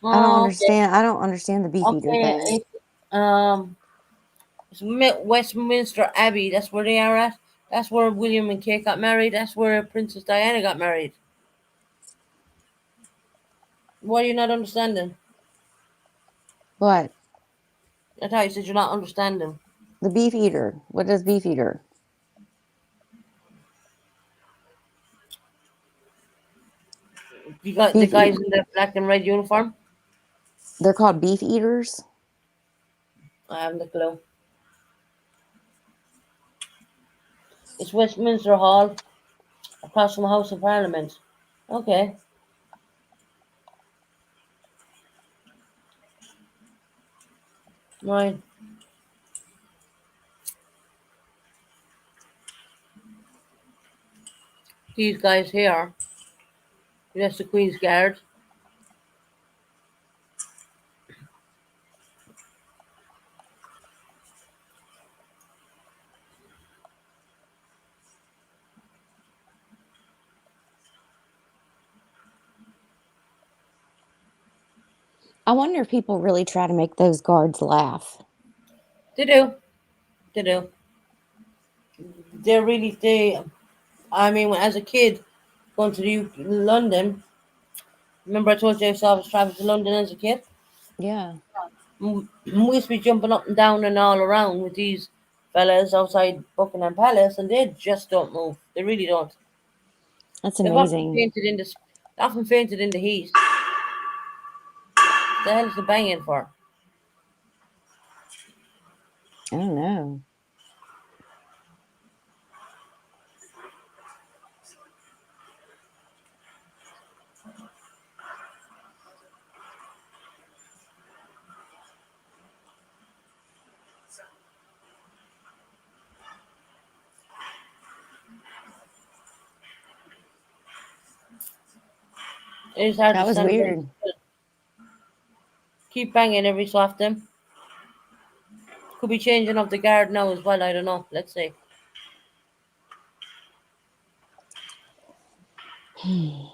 I don't okay, understand. I don't understand the beef eater okay. thing. It's Westminster Abbey. That's where they are at. That's where William and Kate got married. That's where Princess Diana got married. What are you not understanding? What? I thought you said you're not understanding. The beef eater. What does beef eater? You got the Beef guys eat. in the black and red uniform. They're called beef eaters. I haven't a clue. It's Westminster Hall, across from the House of Parliament. Okay, right. These guys here. That's the Queen's Guard. I wonder if people really try to make those guards laugh. They do. They do. They're really they. I mean, as a kid, going to London. Remember I told you I was traveling to London as a kid? Yeah, We used to be jumping up and down and all around with these fellas outside Buckingham Palace, and they just don't move. They really don't. that's They've often amazing. fainted in the heat. The hell is the banging for? I don't know. It's hard to That was stand there. weird. Keep banging every so often. Could be changing of the guard now as well. I don't know. Let's see. You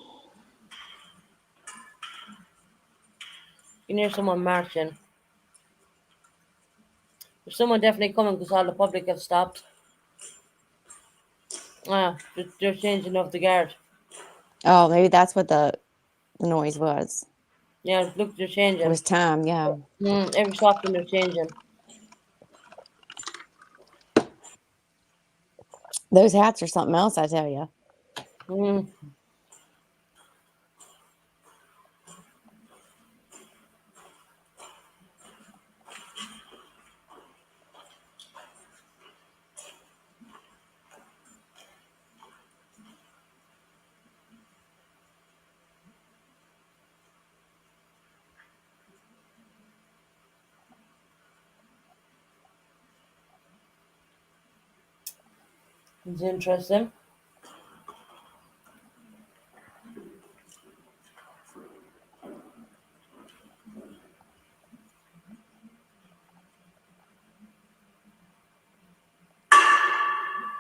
can hear someone marching. There's someone definitely coming because all the public have stopped. They're changing of the guard. Oh, maybe that's what the noise was. Yeah, look, they're It changing. was time. Yeah. Every so often they're changing. Those hats are something else, I tell you. Mm. It's interesting.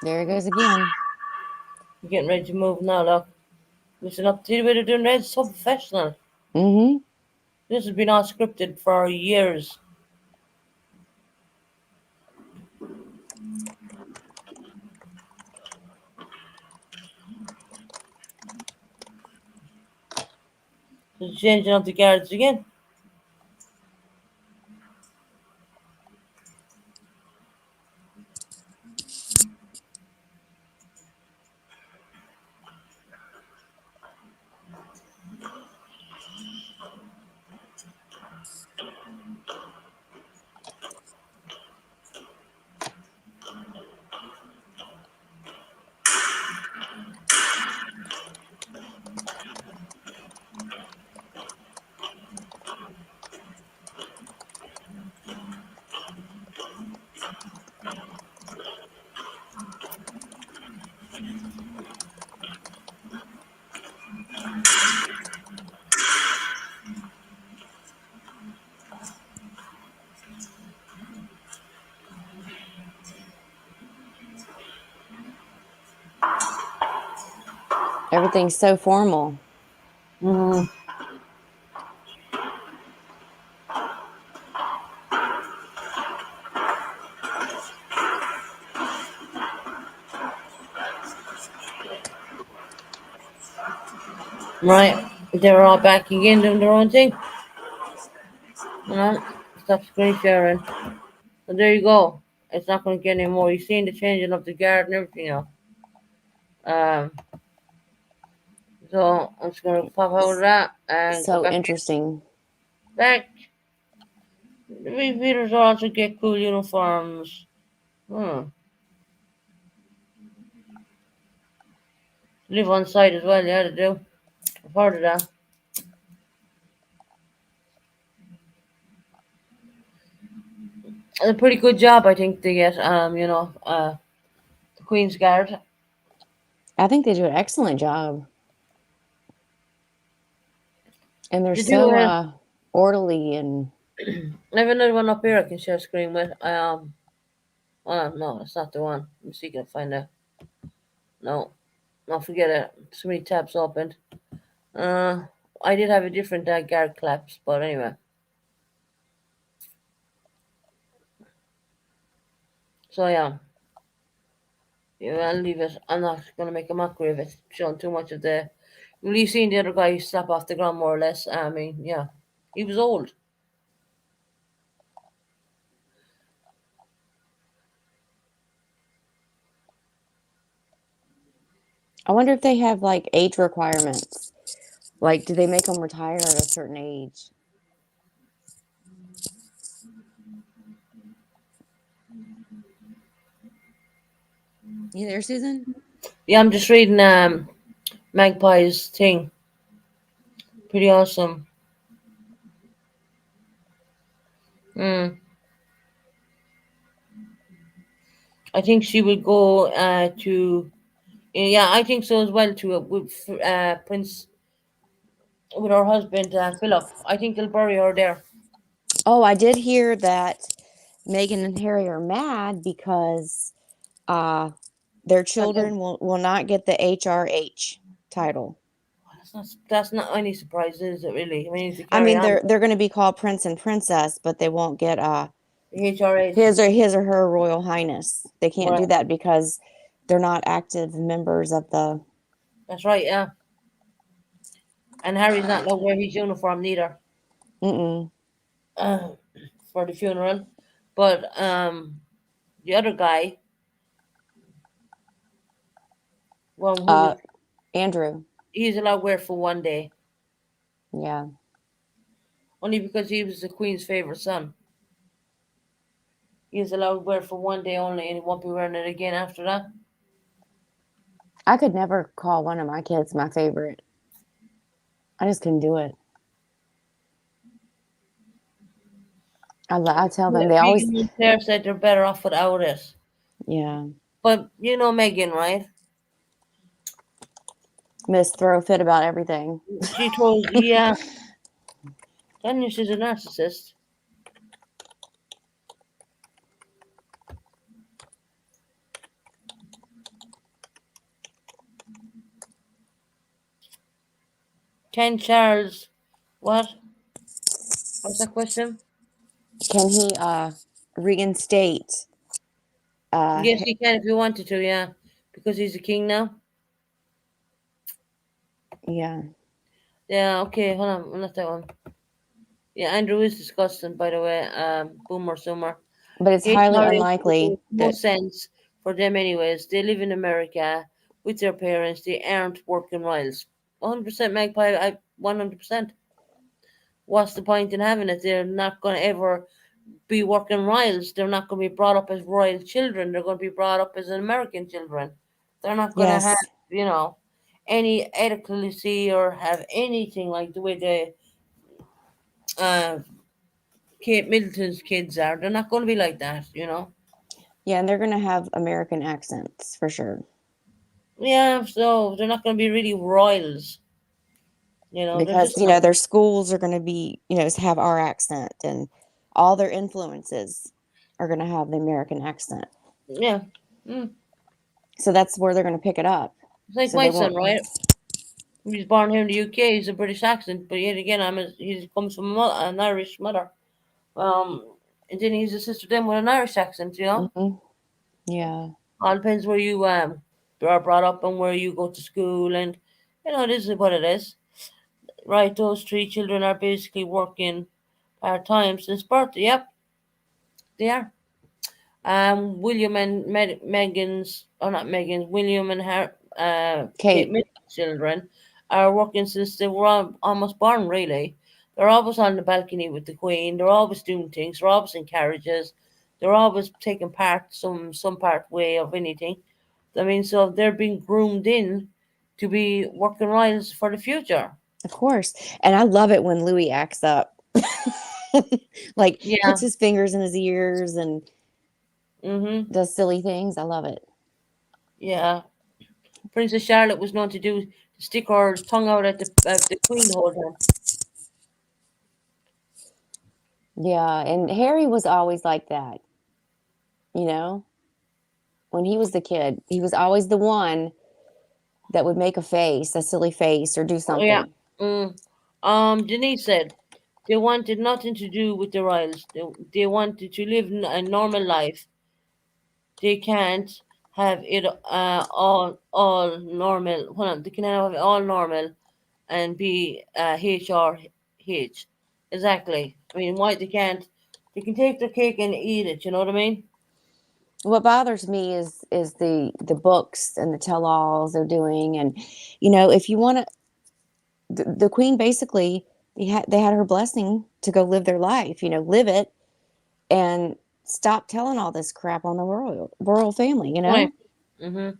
There it goes again. We're getting ready to move now, look. Listen up to the way they're doing it. It's so professional. Mm-hmm. This has been all scripted for years. They're changing up the guards again. Everything's so formal. Mm-hmm. Right. They're all back again doing their own thing. No, stop screen sharing. So there you go. It's not going to get any more. You've seen the changing of the guard and everything now. Um, so I'm just going to pop out of that and go So back. interesting. Back. The repeaters also get cool uniforms. Hmm. Live on site as well, yeah, they do. I've heard of that. A pretty good job, I think, they get, the Queen's Guard. I think they do an excellent job. And they're They do, so orderly and I have another one up here I can share screen with. Oh, no, that's not the one. Let me see if I can find that. No, no, forget it. So many tabs opened. Uh, I did have a different guard collapse, but anyway. So yeah, yeah, I'll leave it. I'm not gonna make a mockery of it, showing too much of the. Well, you seen the other guy slap off the ground more or less. I mean, yeah, he was old. I wonder if they have like age requirements. Like, do they make them retire at a certain age? You there, Susan? Yeah, I'm just reading Magpie's thing. Pretty awesome. Mm. I think she will go to. Yeah, I think so as well. To with Prince with her husband Philip. I think they'll bury her there. Oh, I did hear that Meghan and Harry are mad because uh, their children will not get the HRH title. That's not any surprise, is it? Really? I mean, to I carry mean, on. they're going to be called Prince and Princess, but they won't get HRH. his or her Royal Highness. They can't Right. do that because they're not active members of the. That's right. Yeah. And Harry's not going to wear his uniform neither Mm-mm. uh, for the funeral. But the other guy, Well, who Uh, was Andrew. he's allowed to wear for one day, Yeah. only because he was the Queen's favorite son. He's allowed to wear for one day only, and he won't be wearing it again after that. I could never call one of my kids my favorite. I just couldn't do it. I tell them they always, Megan and Claire said they're better off without it. yeah, But you know Megan, right? miss throw a fit about everything. She told, yeah, Tanya, she's a narcissist. 10 Charles, what? What's that question? Can he reinstate? Yes, he can if he wanted to, yeah. Because he's a king now. Yeah, Yeah, okay, hold on, not that one. Yeah, Andrew is disgusting, by the way. Boomer Soomer. but it's highly HR makes unlikely no that, sense for them, anyways. They live in America with their parents. They aren't working whiles. 100% Magpie. 100%. What's the point in having it? They're not going to ever be working royals. They're not going to be brought up as royal children. They're going to be brought up as American children. They're not going to have, yes, you know, any adequacy or have anything like the way the uh, Kate Middleton's kids are. They're not going to be like that, you know. yeah, and they're gonna have American accents for sure Yeah, so they're not going to be really royals. You know, they're because just not. their schools are gonna be have our accent, and all their influences are gonna have the American accent. Yeah. Mm. So that's where they're gonna pick it up. It's like So my they son, won't. right? He was born here in the UK. He's a British accent, but yet again, he comes from an Irish mother. And then he's a sister then with an Irish accent. You know, Hmm. Yeah, all depends where you are brought up and where you go to school, and you know, this is what it is. Right, those three children are basically working part time since birth. Yep, they are. William and Megan's, or not Megan's, William and Kate Kate. Middleton's children are working since they were almost born, really. They're always on the balcony with the Queen. They're always doing things. They're always in carriages. They're always taking part, some part way of anything. I mean, so they're being groomed in to be working royals for the future. Of course. And I love it when Louis acts up. Like Yeah. puts his fingers in his ears and Mhm. does silly things. I love it. Yeah. Princess Charlotte was known to stick her tongue out at the Queen the whole time. Yeah. And Harry was always like that, you know? When he was the kid, he was always the one that would make a face, a silly face, or do Oh, yeah. something. Mm. Denise said they wanted nothing to do with the royals. They wanted to live a normal life. They can't have it all normal. Hold on, they can have it all normal and be HRH. Exactly. I mean, why they can't? They can take their cake and eat it. You know what I mean? What bothers me is the books and the tell-alls they're doing, and if you want to, the queen basically they had her blessing to go live their life, live it, and stop telling all this crap on the royal family, Right. Mhm.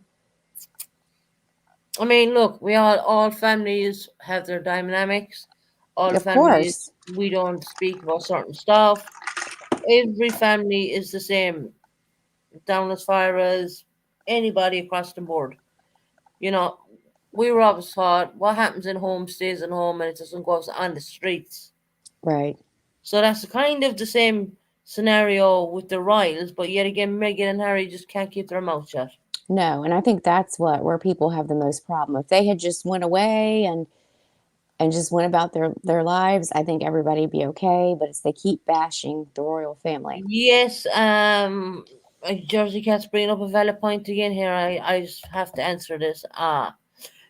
I mean, look, we all families have their dynamics. All Of families course. we don't speak about certain stuff. Every family is the same, down as far as anybody across the board. You know, we were always taught what happens in home stays in home, and it doesn't go on the streets. Right. So that's kind of the same scenario with the royals, but yet again, Meghan and Harry just can't keep their mouth shut. No, and I think that's where people have the most problem. If they had just went away and just went about their lives, I think everybody'd be okay. But it's they keep bashing the royal family. Yes, Jersey Cat's bringing up a valid point again here. I just have to answer this.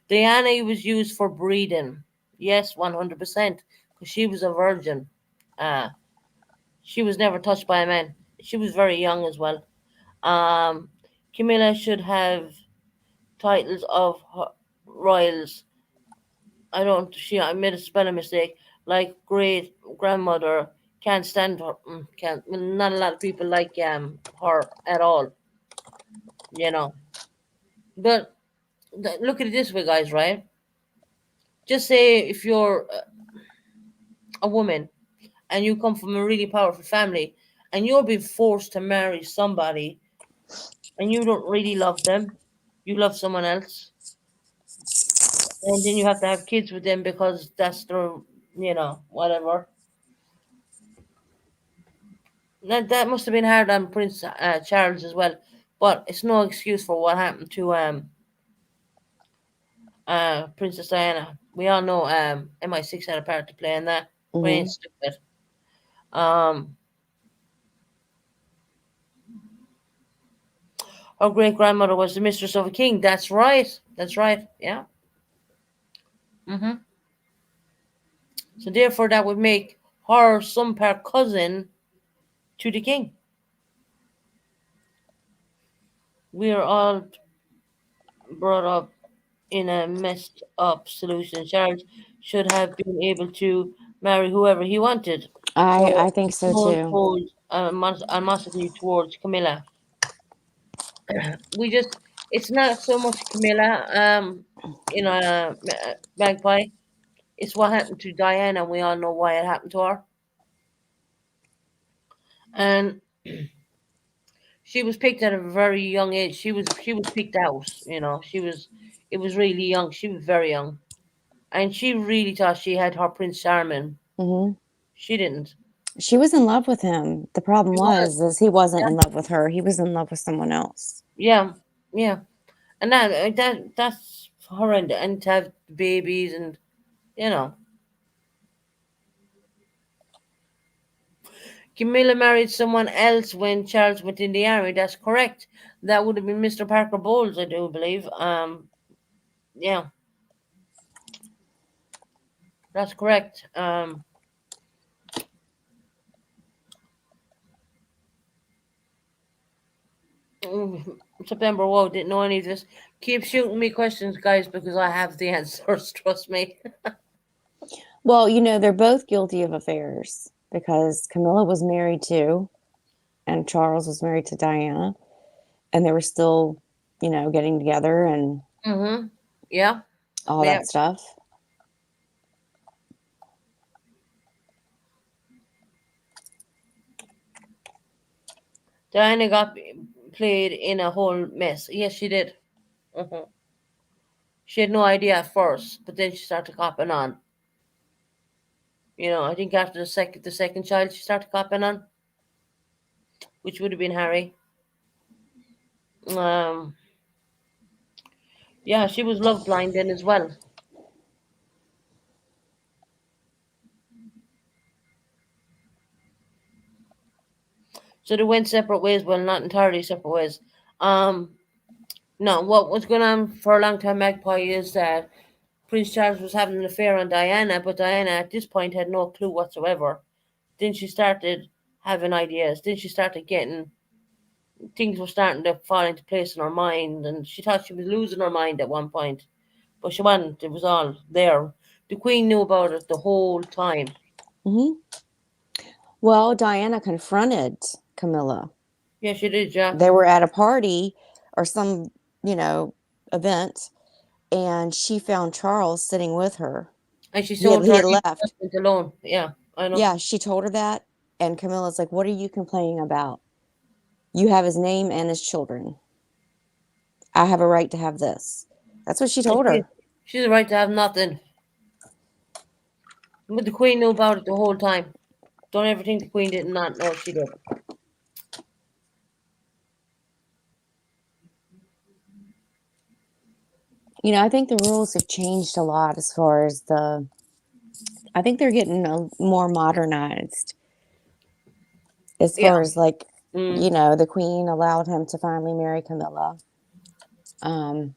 Diana was used for breeding. Yes, 100%. Because she was a virgin. Uh, she was never touched by a man. She was very young as well. Um, Camilla should have titles of royals. I made a spelling mistake. Like great grandmother can't stand her. Can't. Well, not a lot of people like her at all. You know. But look at it this way, guys. Right? Just say if you're a woman and you come from a really powerful family and you're being forced to marry somebody and you don't really love them, you love someone else, and then you have to have kids with them because that's their, whatever. That must have been hard on Prince Charles as well, but it's no excuse for what happened to Princess Diana. We all know MI6 had a part to play in that. We ain't Hmm. stupid. Um, her great grandmother was the mistress of a king. That's right. That's right. Yeah. Hmm. So therefore, that would make her some part cousin to the king. We are all brought up in a messed up solution. Charles should have been able to marry whoever he wanted. I So think so no one too. told animosity towards Camilla. We just, it's not so much Camilla, Magpie. It's what happened to Diana. We all know why it happened to her. And she was picked at a very young age. She was picked out. It was really young. She was very young, and she really thought she had her Prince Charming. Hmm. She didn't. She was in love with him. The problem She was. was, is he wasn't Yeah, in love with her. He was in love with someone else. yeah, yeah. And that's horrendous. And to have babies, and you know, Camilla married someone else when Charles went in the army. That's correct. That would have been Mr. Parker Bowles, I do believe. Yeah, that's correct. September. Whoa, didn't know any of this. Keep shooting me questions, guys, because I have the answers. Trust me. Well, they're both guilty of affairs because Camilla was married too, and Charles was married to Diana, and they were still, getting together and Mm-hmm. Yeah. all Yeah. that stuff. Diana got played in a whole mess. Yes, she did. Hmm. She had no idea at first, but then she started copping on. I think after the second child, she started copping on, which would have been Harry. Um, yeah, she was love blind then as well. So they went separate ways. Well, not entirely separate ways. Um, no, what was going on for a long time, Magpie, is that Prince Charles was having an affair on Diana, but Diana at this point had no clue whatsoever. Then she started having ideas. Then she started getting things were starting to fall into place in her mind, and she thought she was losing her mind at one point, but she wasn't. It was all there. The Queen knew about it the whole time. Hmm. Well, Diana confronted Camilla. Yeah, she did, yeah. They were at a party or some, you know, event, and she found Charles sitting with her. And she He had, told he her, had leave my left. husband alone. Yeah, I know. Yeah, she told her that. And Camilla's like, "What are you complaining about? You have his name and his children. I have a right to have this." That's what she And told she, her. she's the right to have nothing. But the Queen knew about it the whole time. Don't ever think the Queen did not know she did. I think the rules have changed a lot as far as I think they're getting more modernized as Yeah. far as like, Mm. the Queen allowed him to finally marry Camilla. Um,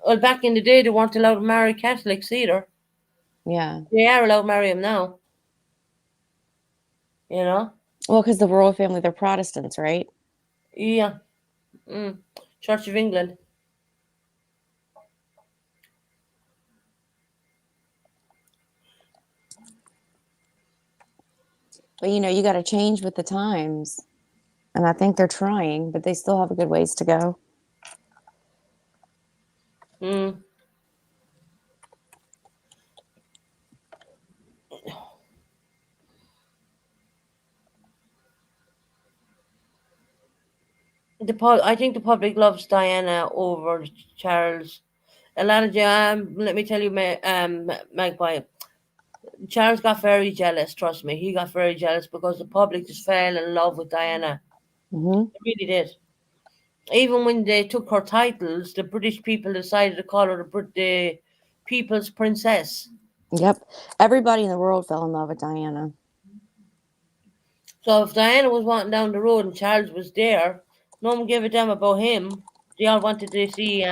Well, back in the day, they weren't allowed to marry Catholics either. yeah. They are allowed to marry him now, you know? Well, because the royal family, they're Protestants, right? Yeah. Mm. Church of England. But you got to change with the times. And I think they're trying, but they still have a good ways to go. Mm. I think the public loves Diana over Charles. A lot of let me tell you, Magpie. Charles got very jealous. Trust me, he got very jealous because the public just fell in love with Diana. Hmm. They really did. Even when they took her titles, the British people decided to call her the People's Princess. Yep. Everybody in the world fell in love with Diana. So if Diana was walking down the road and Charles was there, no one gave a damn about him. They all wanted to see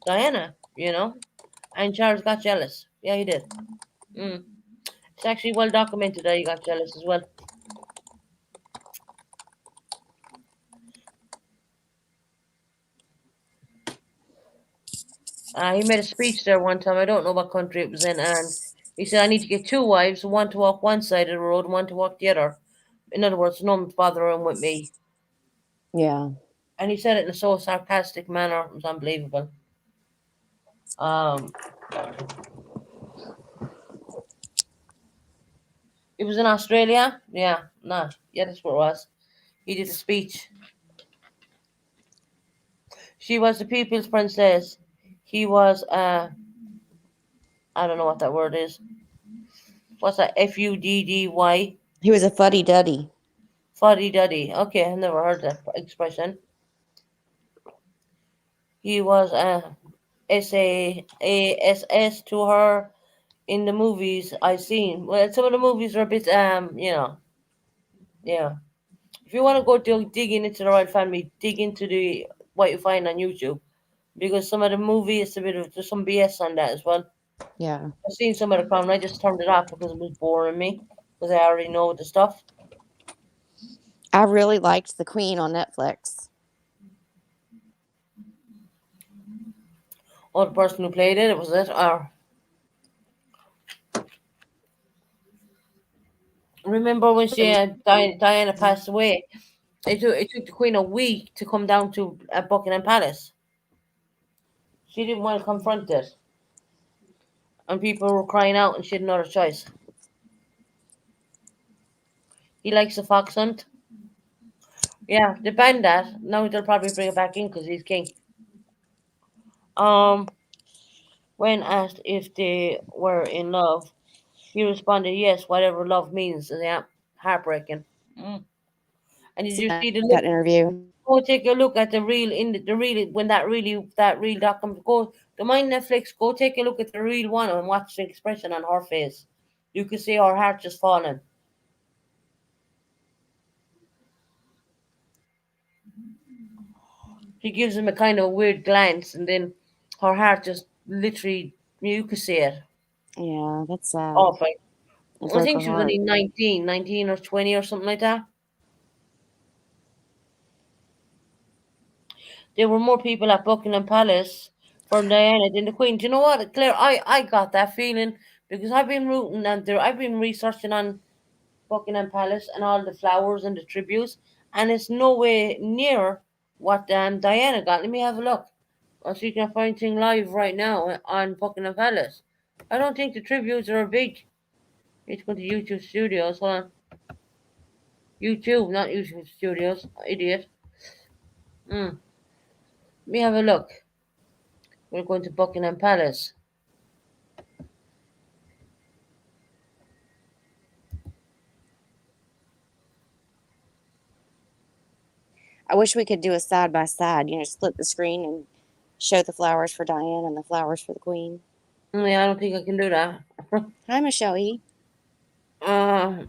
Diana, and Charles got jealous. Yeah, he did. Mm. It's actually well documented that he got jealous as well. He made a speech there one time. I don't know what country it was in, and he said, "I need to get two wives, one to walk one side of the road, and one to walk the other." In other words, no one's bothering with me. Yeah. And he said it in a so sarcastic manner. It was unbelievable. Um, it was in Australia. Yeah, nah, yeah, that's what it was. He did a speech. She was the people's princess. He was I don't know what that word is. What's that? Fuddy? He was a fuddy duddy. Fuddy duddy. Okay, I never heard that expression. He was SAASS to her in the movies I seen. Well, some of the movies are a bit yeah. If you want to go digging into the royal family, dig into the what you find on YouTube because some of the movies a bit of there's some BS on that as well. Yeah. I've seen some of the Crown. I just turned it off because it was boring me because I already know the stuff. I really liked The Queen on Netflix. Or the person who played it was it. Or remember when Diana passed away? It took the Queen a week to come down to Buckingham Palace. She didn't want to confront it, and people were crying out, and she had another choice. He likes the fox hunt. Yeah, they banned that. Now they'll probably bring it back in because he's king. Um, when asked if they were in love, he responded, "Yes, whatever love means." And yeah, heartbreaking. Mm. And did See you see the that look? interview. Go take a look at the real in the real when that real document. Go the mind Netflix. Go take a look at the real one and watch the expression on her face. You can see her heart just falling. She gives him a kind of weird glance, and then her heart just literally you could see it. Yeah, that's sad. Awful. It I broke think her she was only heart. 19 or 20 or something like that. There were more people at Buckingham Palace for Diana than the Queen. Do you know what, Claire? I got that feeling because I've been rooting and there. I've been researching on Buckingham Palace and all the flowers and the tributes, and it's nowhere near what Diana got. Let me have a look. I'll see if I can find thing live right now on Buckingham Palace. I don't think the tributes are big. Let's go to YouTube Studios. Hold on. YouTube, not YouTube Studios. Idiot. Let me have a look. We're going to Buckingham Palace. I wish we could do a side by side, split the screen and show the flowers for Diane and the flowers for the Queen. Yeah, I don't think I can do that. Hi, Michelle E. uh,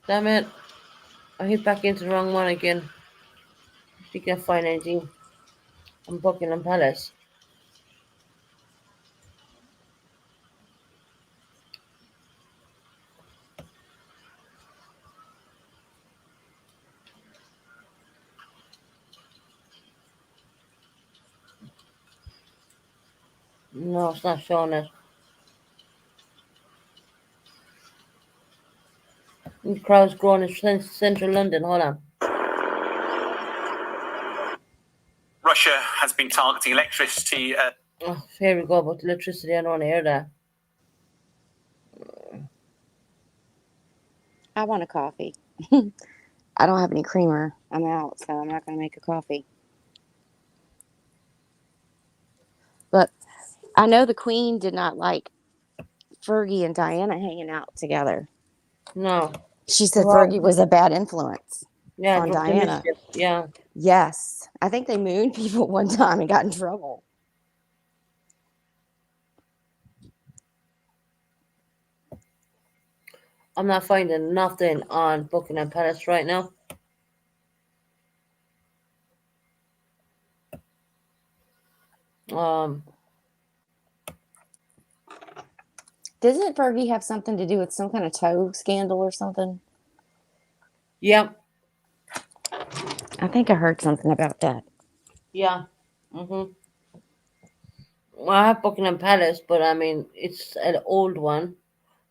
damn it. I hit back into the wrong one again. If you can find anything on Buckingham Palace. No, it's not showing it. Crowds growing in central London. Hold on. Russia has been targeting electricity. Oh, here we go about electricity. I don't want to hear that. I want a coffee. I don't have any creamer. I'm out, so I'm not going to make a coffee. But I know the Queen did not like Fergie and Diana hanging out together. No. She said Fergie was a bad influence Yeah, on drop the Diana. mischief. Yeah. Yes. I think they mooned people one time and got in trouble. I'm not finding nothing on Buckingham Palace right now. Um, Doesn't Fergie have something to do with some kind of toe scandal or something? yeah, I think I heard something about that. yeah. Well, I have Buckingham Palace, but I mean, it's an old one,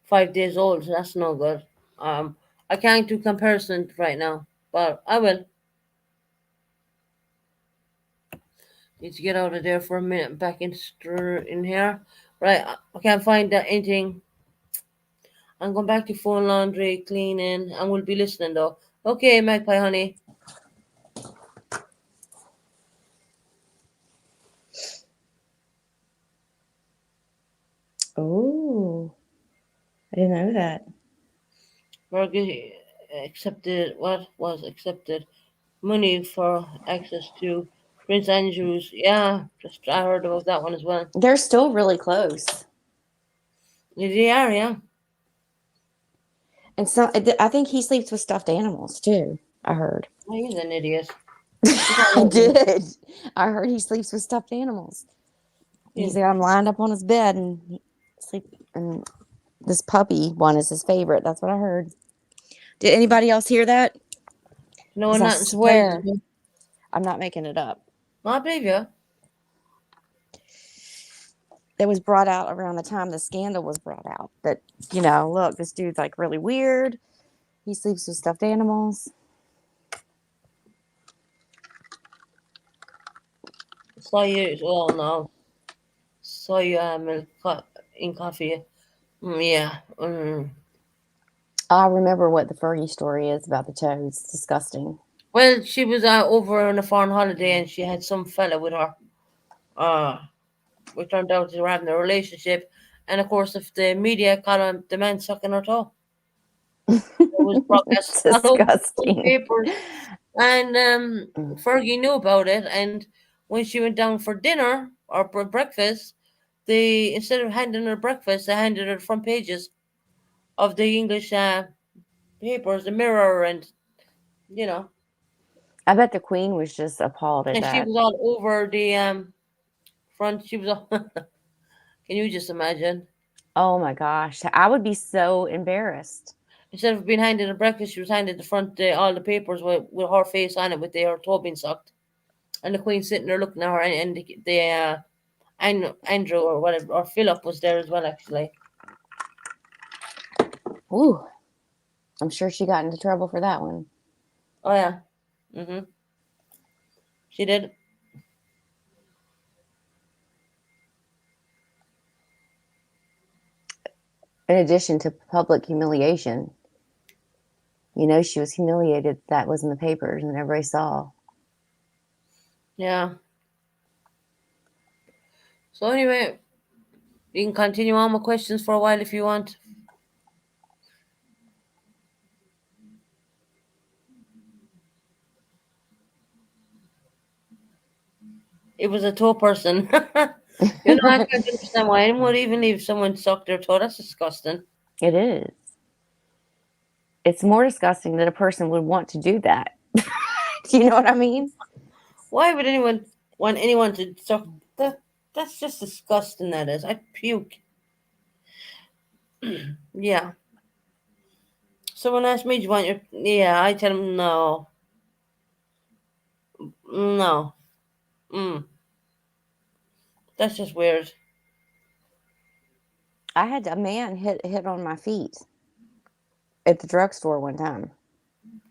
5 days old, so that's no good. I can't do comparison right now, but I will. Need to get out of there for a minute, back in here. Right, I can't find anything. I'm going back to phone laundry, cleaning, and we'll be listening though. Okay, Magpie honey. Oh, I didn't know that. Fergie accepted what was accepted money for access to Prince Andrew's. Yeah, just I heard about that one as well. They're still really close. They are, yeah. And so I think he sleeps with stuffed animals too. I heard. Oh, he's an idiot. I did. I heard he sleeps with stuffed animals. He's got them lined up on his bed and he sleep. And this puppy one is his favorite. That's what I heard. Did anybody else hear that? No, Because I nothing surprises swear me. I'm not making it up. I believe you. That was brought out around the time the scandal was brought out. That, look, this dude's like really weird. He sleeps with stuffed animals. Saw you. Oh no. Saw you in coffee. Yeah. I remember what the Fergie story is about the toads. It's disgusting. Well, she was over on a foreign holiday and she had some fella with her. Uh, we turned out they were having a relationship, and of course, if the media caught on the man sucking her toe, it was broadcast all over the Disgusting. papers. And Fergie knew about it, and when she went down for dinner or for breakfast, they instead of handing her breakfast, they handed her the front pages of the English papers, the Mirror, and you know, I bet the Queen was just appalled at and she that. was all over the front. She was all. Can you just imagine? Oh my gosh. I would be so embarrassed. Instead of being handed a breakfast, she was handed the front all the papers with her face on it, with her toe being sucked, and the Queen sitting there looking at her, and and Andrew or whatever or Philip was there as well actually. Ooh. I'm sure she got into trouble for that one. Oh yeah, mhm, she did. In addition to public humiliation, she was humiliated. That was in the papers and everybody saw. Yeah. So anyway, you can continue on with questions for a while if you want. It was a toe person. I can't understand why anyone would even leave someone suck their toe. That's disgusting. It is. It's more disgusting that a person would want to do that. Do you know what I mean? Why would anyone want anyone to suck that? That's just disgusting. That is. I puke. Yeah. Someone asked me, "Do you want your?" Yeah, I tell them no, no. Mm, that's just weird. I had a man hit on my feet. at the drugstore one time.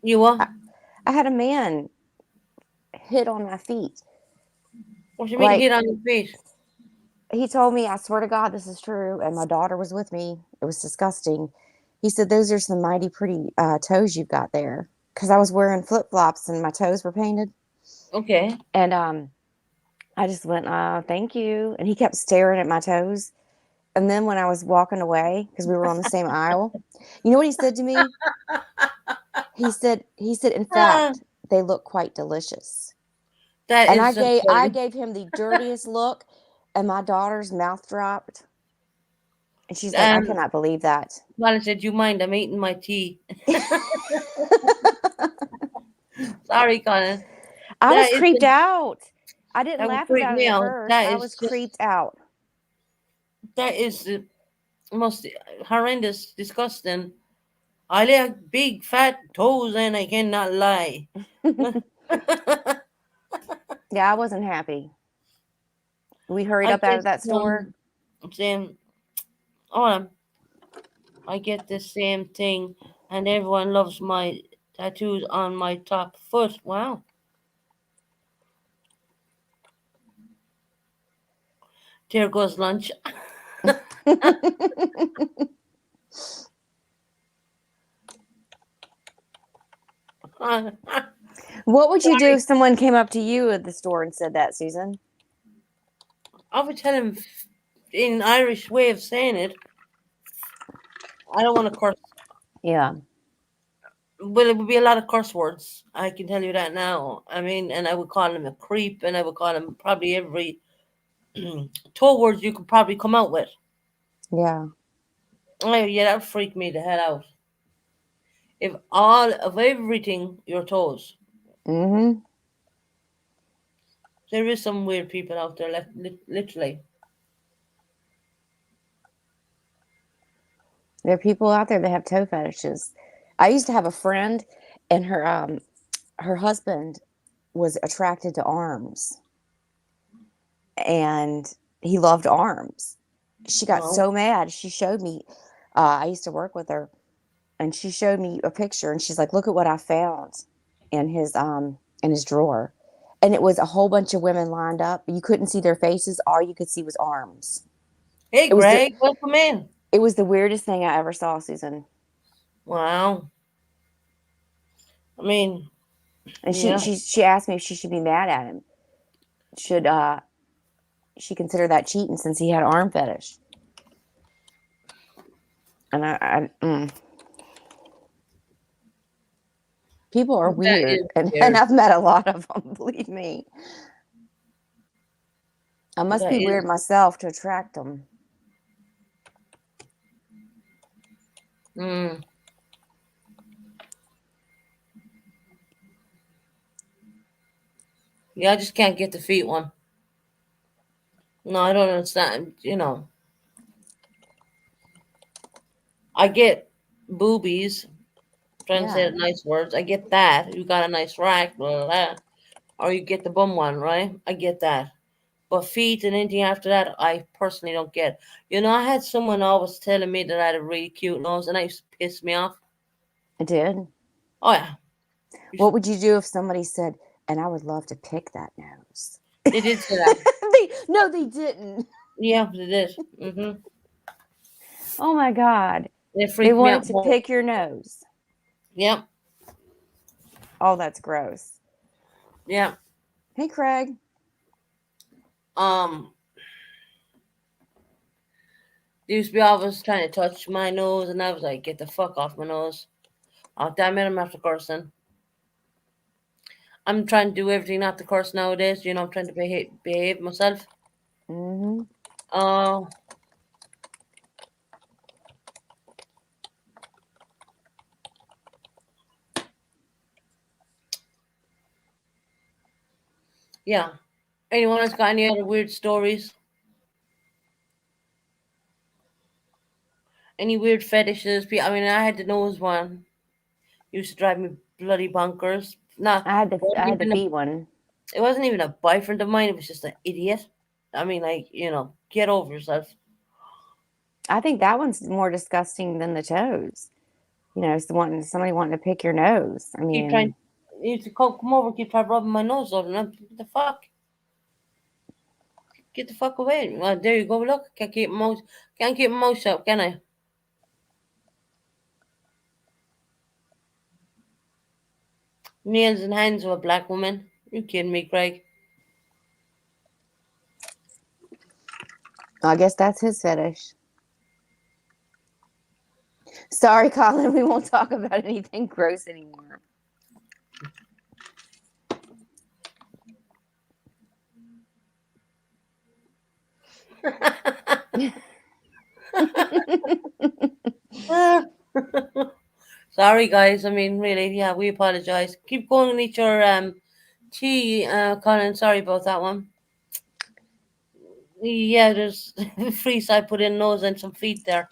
You what? I had a man hit on my feet. What you mean Like, hit on your feet? he told me, I swear to God, this is true. And my daughter was with me. It was disgusting. He said, those are some mighty pretty toes you've got there. Because I was wearing flip flops and my toes were painted. Okay. And I just went, thank you. And he kept staring at my toes. And then when I was walking away, because we were on the same aisle, you know what he said to me? He said, in Ah, fact, they look quite delicious. that And I is just gave I funny. gave him the dirtiest look, and my daughter's mouth dropped. And she's like, I Um, cannot believe that. Colin said, "You mind? I'm eating my tea." Sorry, Colin. I was That is creeped out. I didn't that would laugh freak about it me at out. first. That I is was just creeped out. that is the most horrendous, disgusting. I like big fat toes, and I cannot lie. Yeah, I wasn't happy. We hurried I up out get of that store. same. Oh, I get the same thing, and everyone loves my tattoos on my top foot. Wow. There goes lunch. Sorry. What would you do if someone came up to you at the store and said that, Susan? I would tell him in Irish way of saying it. I don't want to curse. Yeah, Well, it would be a lot of curse words. I can tell you that now. I mean, and I would call him a creep, and I would call him probably every two words you could probably come out with. yeah. Oh, yeah, that would freak me the hell out. If all of everything your toes, Mm-hmm. there is some weird people out there, literally. There are people out there that have toe fetishes. I used to have a friend, and her husband was attracted to arms, and he loved arms. She got Well, so mad. She showed me. I used to work with her, and she showed me a picture, and she's like, "Look at what I found in his drawer." And it was a whole bunch of women lined up. You couldn't see their faces. All you could see was arms. hey, It was the Greg, welcome in. it was the weirdest thing I ever saw, Susan. Wow. I mean, And she yeah, she she asked me if she should be mad at him. Should she consider that cheating since he had an arm fetish? And people are that weird, is and weird. I've met a lot of them. Believe me, I must That be weird is. myself to attract them. Mm, yeah, I just can't get the feet one. No, I don't understand. I get boobies, trying to say Yeah, the nice words. I get that. You got a nice rack, blah, blah, blah. Or you get the bum one, right? I get that. But feet and anything after that, I personally don't get. I had someone always telling me that I had a really cute nose, and that used to piss me off. I did. Oh, yeah. What would you do if somebody said, "And I would love to pick that nose"? They did say that. No, they didn't. Yeah, they did. Oh my God. They They freaked me wanted out to more. pick your nose. Yeah, Oh, that's gross. yeah. Hey, Craig. Um, they used to be always trying to touch my nose, and I was like, get the fuck off my nose. Oh, damn it, I'm after cursing. I'm trying to do everything not to curse nowadays. I'm trying to behave myself. Mm-hmm. Uh, yeah. Anyone else got any other weird stories? Any weird fetishes? I mean, I had the nose one. Used to drive me bloody bonkers. Not, I had the feet one. it wasn't even a boyfriend of mine. It was just an idiot. I mean, like, get over yourself. I think that one's more disgusting than the toes. somebody wanting to pick your nose. I Keep trying. mean, You used to come over, keep trying rubbing my nose out, and I'm what the fuck? Get the fuck away! Well, there you go. Look, can't keep my mouth shut, can I? Nails and hands of a black woman. You kidding me, Craig? I guess that's his fetish. Sorry, Colin, we won't talk about anything gross anymore. Sorry, guys. I mean, really, yeah, we apologize. Keep going and eat your tea, Colin. Sorry about that one. Yeah, there's freeze. I put in nose and some feet there.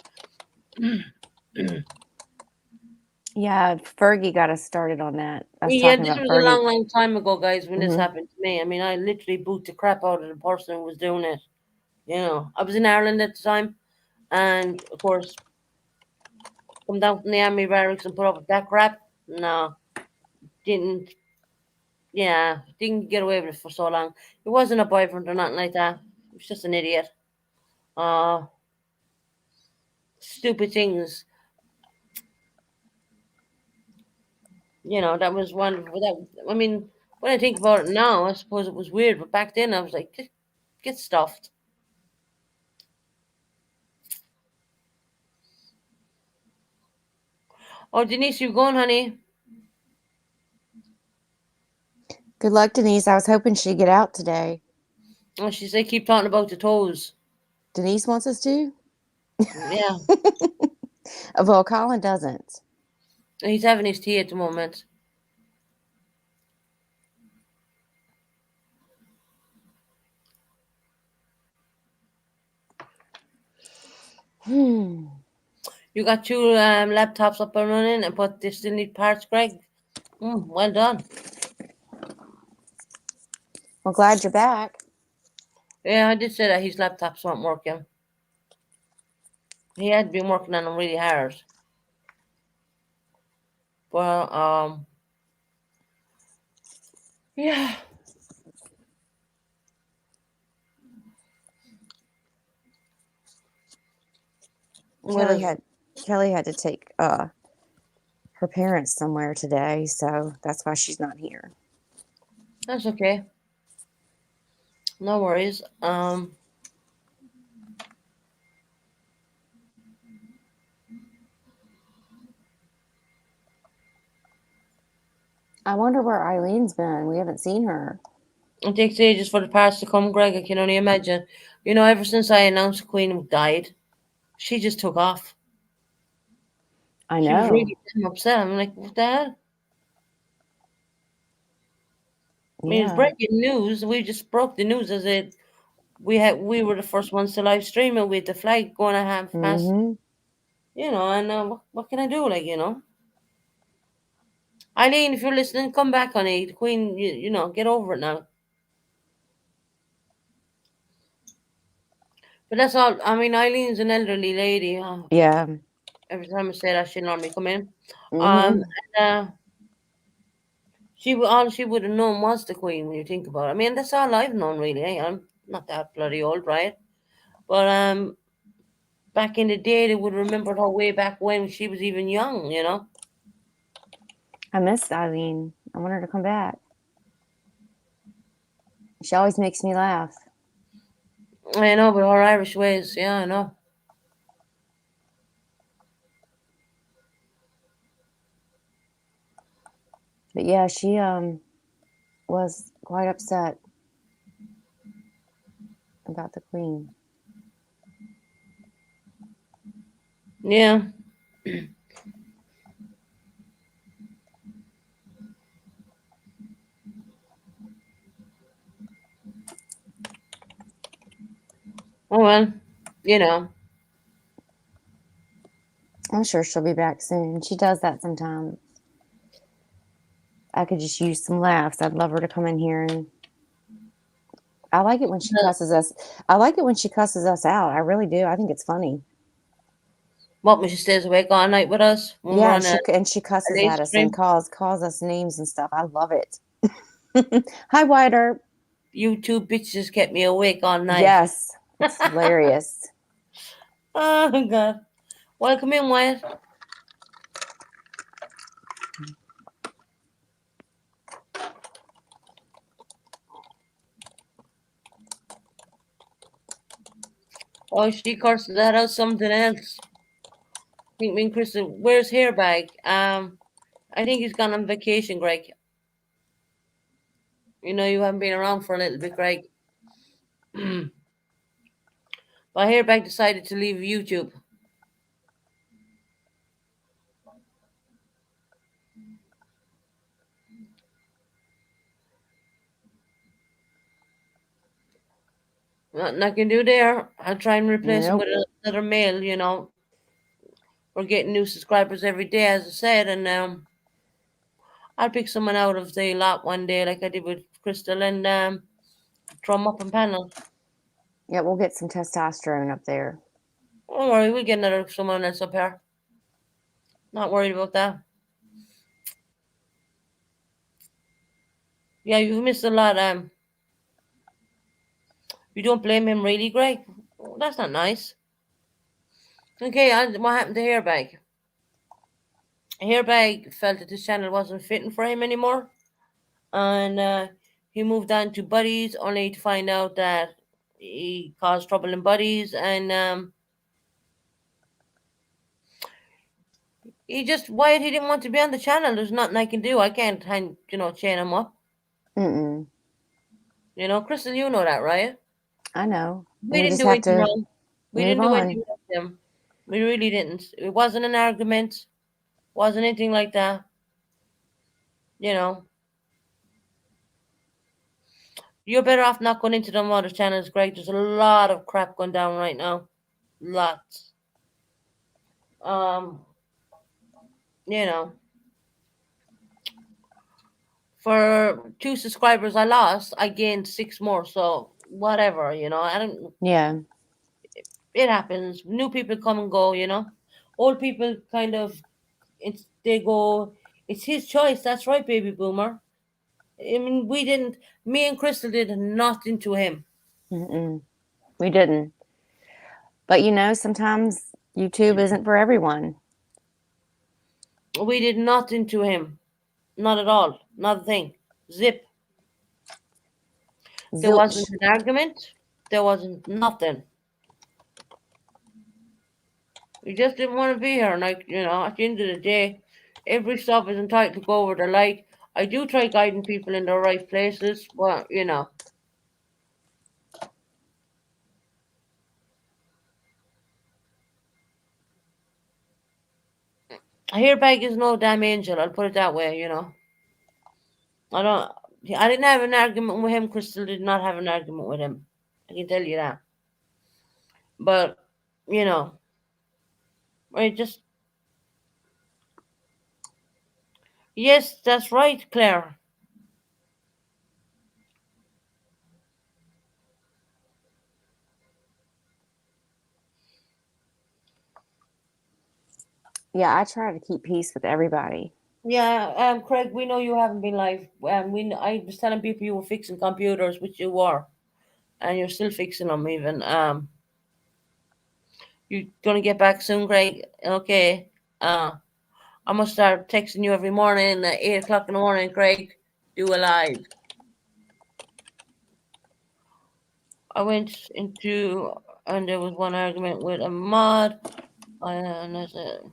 Yeah, Fergie got us started on that. I was Yeah, talking this about was a Fergie. long, long time ago, guys, when this Hmm. happened to me. I mean, I literally boot the crap out of the person who was doing it. You know, I was in Ireland at the time, and of course, come down from the army barracks and put up with that crap. No, didn't. Yeah, didn't get away with it for so long. It wasn't a boyfriend or nothing like that. He was just an idiot. Uh, Stupid things. You know, that was one. That I mean, when I think about it now, I suppose it was weird, but back then I was like, get stuffed. Oh, Denise, you going, honey? Good luck, Denise. I was hoping she'd get out today. Oh, she said keep talking about the toes. Denise wants us to? Yeah, Well, Colin doesn't. he's having his tea at the moment. Hmm. You got two laptops up and running, and but they still need parts, Greg. Well done. Well, glad you're back. Yeah, I did say that his laptops weren't working. He had been working on them really hard. Well, yeah. What Kelly is? had Kelly had to take her parents somewhere today, so that's why she's not here. That's okay. No worries. I wonder where Eileen's been. We haven't seen her. It takes ages for the parts to come, Greg. I can only imagine. You know, ever since I announced Queen died, she just took off. I She was know. really damn upset. I'm like, what the hell? I mean, it's Yeah. breaking news. We just broke the news as it we were the first ones to live stream it with the flag going at half past. Mm-hmm. You know, and what can I do? Like, Eileen, if you're listening, come back, honey. The Queen, get over it now. But that's all. I mean, Eileen's an elderly lady. Yeah. Every time I say that, she normally come in. Mm-hmm. And all she would have known was the Queen when you think about it. I mean, that's all I've known really. I'm not that bloody old, right? But back in the day, they would remember her way back when she was even young. I miss Eileen. I want her to come back. She always makes me laugh. I know, but her Irish ways, yeah, I know. But yeah, she was quite upset about the Queen. Yeah. Oh well, you know. I'm sure she'll be back soon. She does that sometimes. I could just use some laughs. I'd love her to come in here and I like it when she cusses us. I like it when she cusses us out. I really do. I think it's funny. What when she stays awake all night with us when we're Yeah, on and she a cusses late at us and stream? calls us names and stuff. I love it. Hi, White Earp. You two bitches kept me awake all night. Yes, it's hilarious. Oh God. Welcome in, Wyatt. Oh, she curses that out something else. I think me and Kristen, where's Hairbag? I think he's gone on vacation, Greg. You know you haven't been around for a little bit, Greg. But Hairbag decided to leave YouTube. Nothing I can do there. I'll try and replace him with Nope. another male, you know. We're getting new subscribers every day, as I said, and I'll pick someone out of the lot one day, like I did with Crystal, and throw them up on panel. Yeah, we'll get some testosterone up there. Don't worry, we'll get another someone else up here. Not worried about that. Yeah, you missed a lot. You don't blame him, really, Greg. Oh, that's not nice. Okay, what happened to Hairbag? Hairbag felt that this channel wasn't fitting for him anymore, and he moved on to Buddies, only to find out that he caused trouble in Buddies, and he just Wyatt. He didn't want to be on the channel. There's nothing I can do. I can't, chain him up. Mm-mm. You know, Crystal, you know that, right? I know. We We didn't just do have anything to wrong. We move didn't do on. anything wrong with him. We really didn't. It wasn't an argument. Wasn't anything like that. You know, you're better off not going into them other channels, Greg. There's a lot of crap going down right now. Lots. Um, you know, for 2 subscribers I lost, I gained 6 more. So whatever, I don't. Yeah. It happens. New people come and go. Old people kind of they go. It's his choice. That's right, baby boomer. I mean, we didn't. Me and Crystal did nothing to him. Mm-mm. We didn't. But sometimes YouTube isn't for everyone. We did nothing to him. Not at all. Not a thing. Zip. There wasn't Zilch. an argument. There wasn't nothing. We just didn't want to be here. And at the end of the day, every stuff is entitled to go where they like. I do try guiding people in the right places, but Hairbag is no damn angel. I'll put it that way. I don't. I didn't have an argument with him. Crystal did not have an argument with him. I can tell you that. But you know, I just yes, that's right, Claire. Yeah, I try to keep peace with everybody. Yeah, Craig, we know you haven't been live. I was telling people you were fixing computers, which you were, and you're still fixing them. Even you're gonna get back soon, Craig. Okay. I'm gonna start texting you every morning at 8 o'clock in the morning, Craig. Do a live. I went into and there was one argument with a mod, and I said,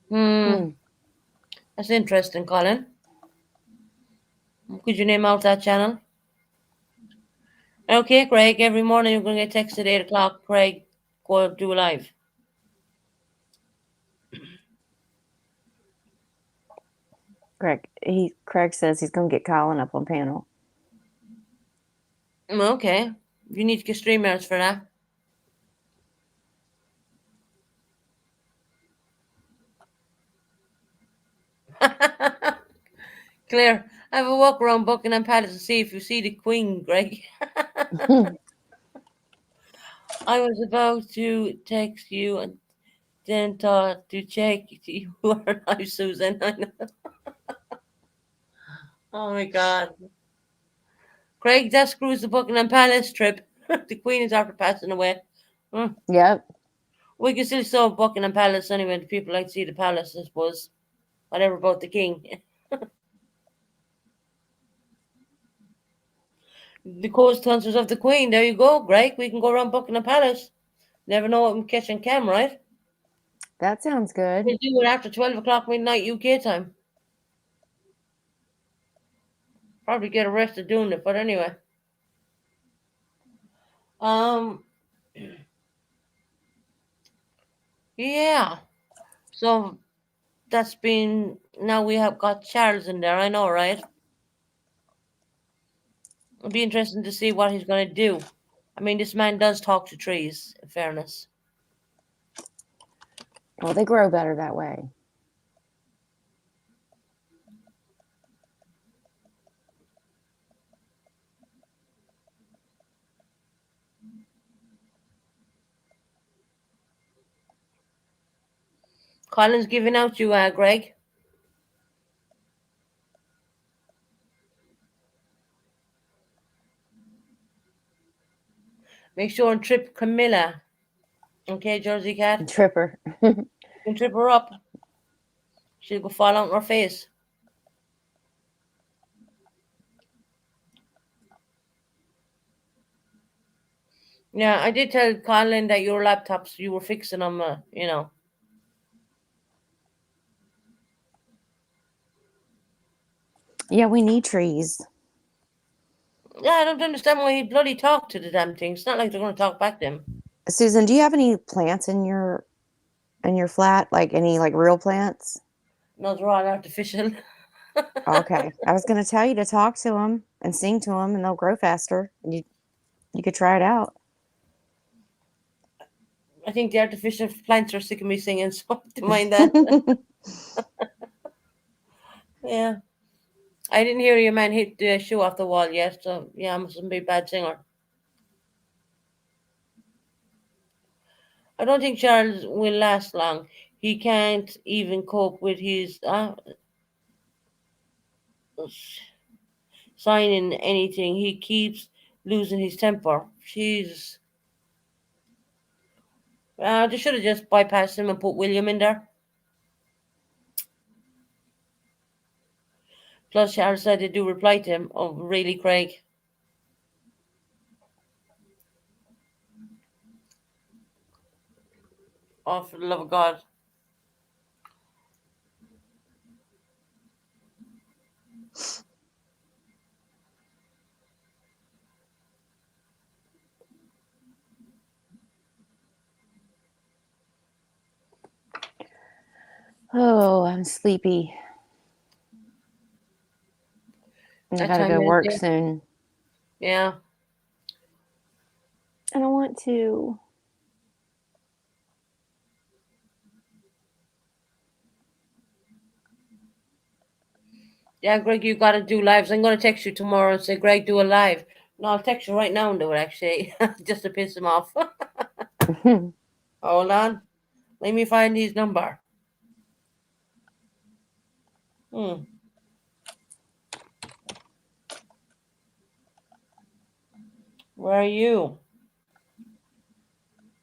"Hmm, Hmm. that's interesting, Colin. Could you name out that channel?" Okay, Craig. Every morning you're gonna get texted 8 o'clock. Craig, go do a live. Craig says he's gonna get Colin up on panel. Okay, you need to get streamers for that. Claire, have a walk around Buckingham Palace and see if you see the Queen, Greg. I was about to text you and then thought to check you are alive, Susan. I know. Oh my God. Craig, that screws the Buckingham Palace trip. The Queen is after passing away. Hmm. Yep. We can still saw Buckingham Palace anyway. The people like to see the palace, I suppose. Whatever about the king. The Coast Hunters of the Queen. There you go, Greg. We can go around Buckingham Palace. Never know what we catch on cam, right? That sounds good. We'll do it after 12 o'clock midnight UK time. Probably get arrested doing it, but anyway. Um, yeah. So that's been, now we have got Charles in there, I know, right? It'll be interesting to see what he's going to do. I mean, this man does talk to trees, in fairness. Well, they grow better that way. Colin's giving out you, Greg. Make sure and trip Camilla. Okay, Jersey Cat? Tripper. You can trip her up. She'll go fall out on her face. Yeah, I did tell Colin that your laptops, you were fixing them, you know. Yeah, we need trees. Yeah, I don't understand why he bloody talked to the damn thing. It's not like they're going to talk back to him. Susan, do you have any plants in your flat? Like any like real plants? No, they're all artificial. Okay. I was going to tell you to talk to them and sing to them and they'll grow faster. You could try it out. I think the artificial plants are sick of me singing, so I have to mind that. Yeah. I didn't hear your man hit the shoe off the wall yet, so yeah, I mustn't be a bad singer. I don't think Charles will last long. He can't even cope with his signing anything. He keeps losing his temper. Jeez. They should have just bypassed him and put William in there. Plus, Charles said they do reply to him. Oh, really, Craig? Oh, for the love of God. Oh, I'm sleepy. And I That got to time go of the work day. soon. Yeah. And I want to. Yeah, Greg, you got to do lives. I'm going to text you tomorrow and say, Greg, do a live. No, I'll text you right now and do it, actually, just to piss him off. Hold on. Let me find his number. Hmm. Where are you?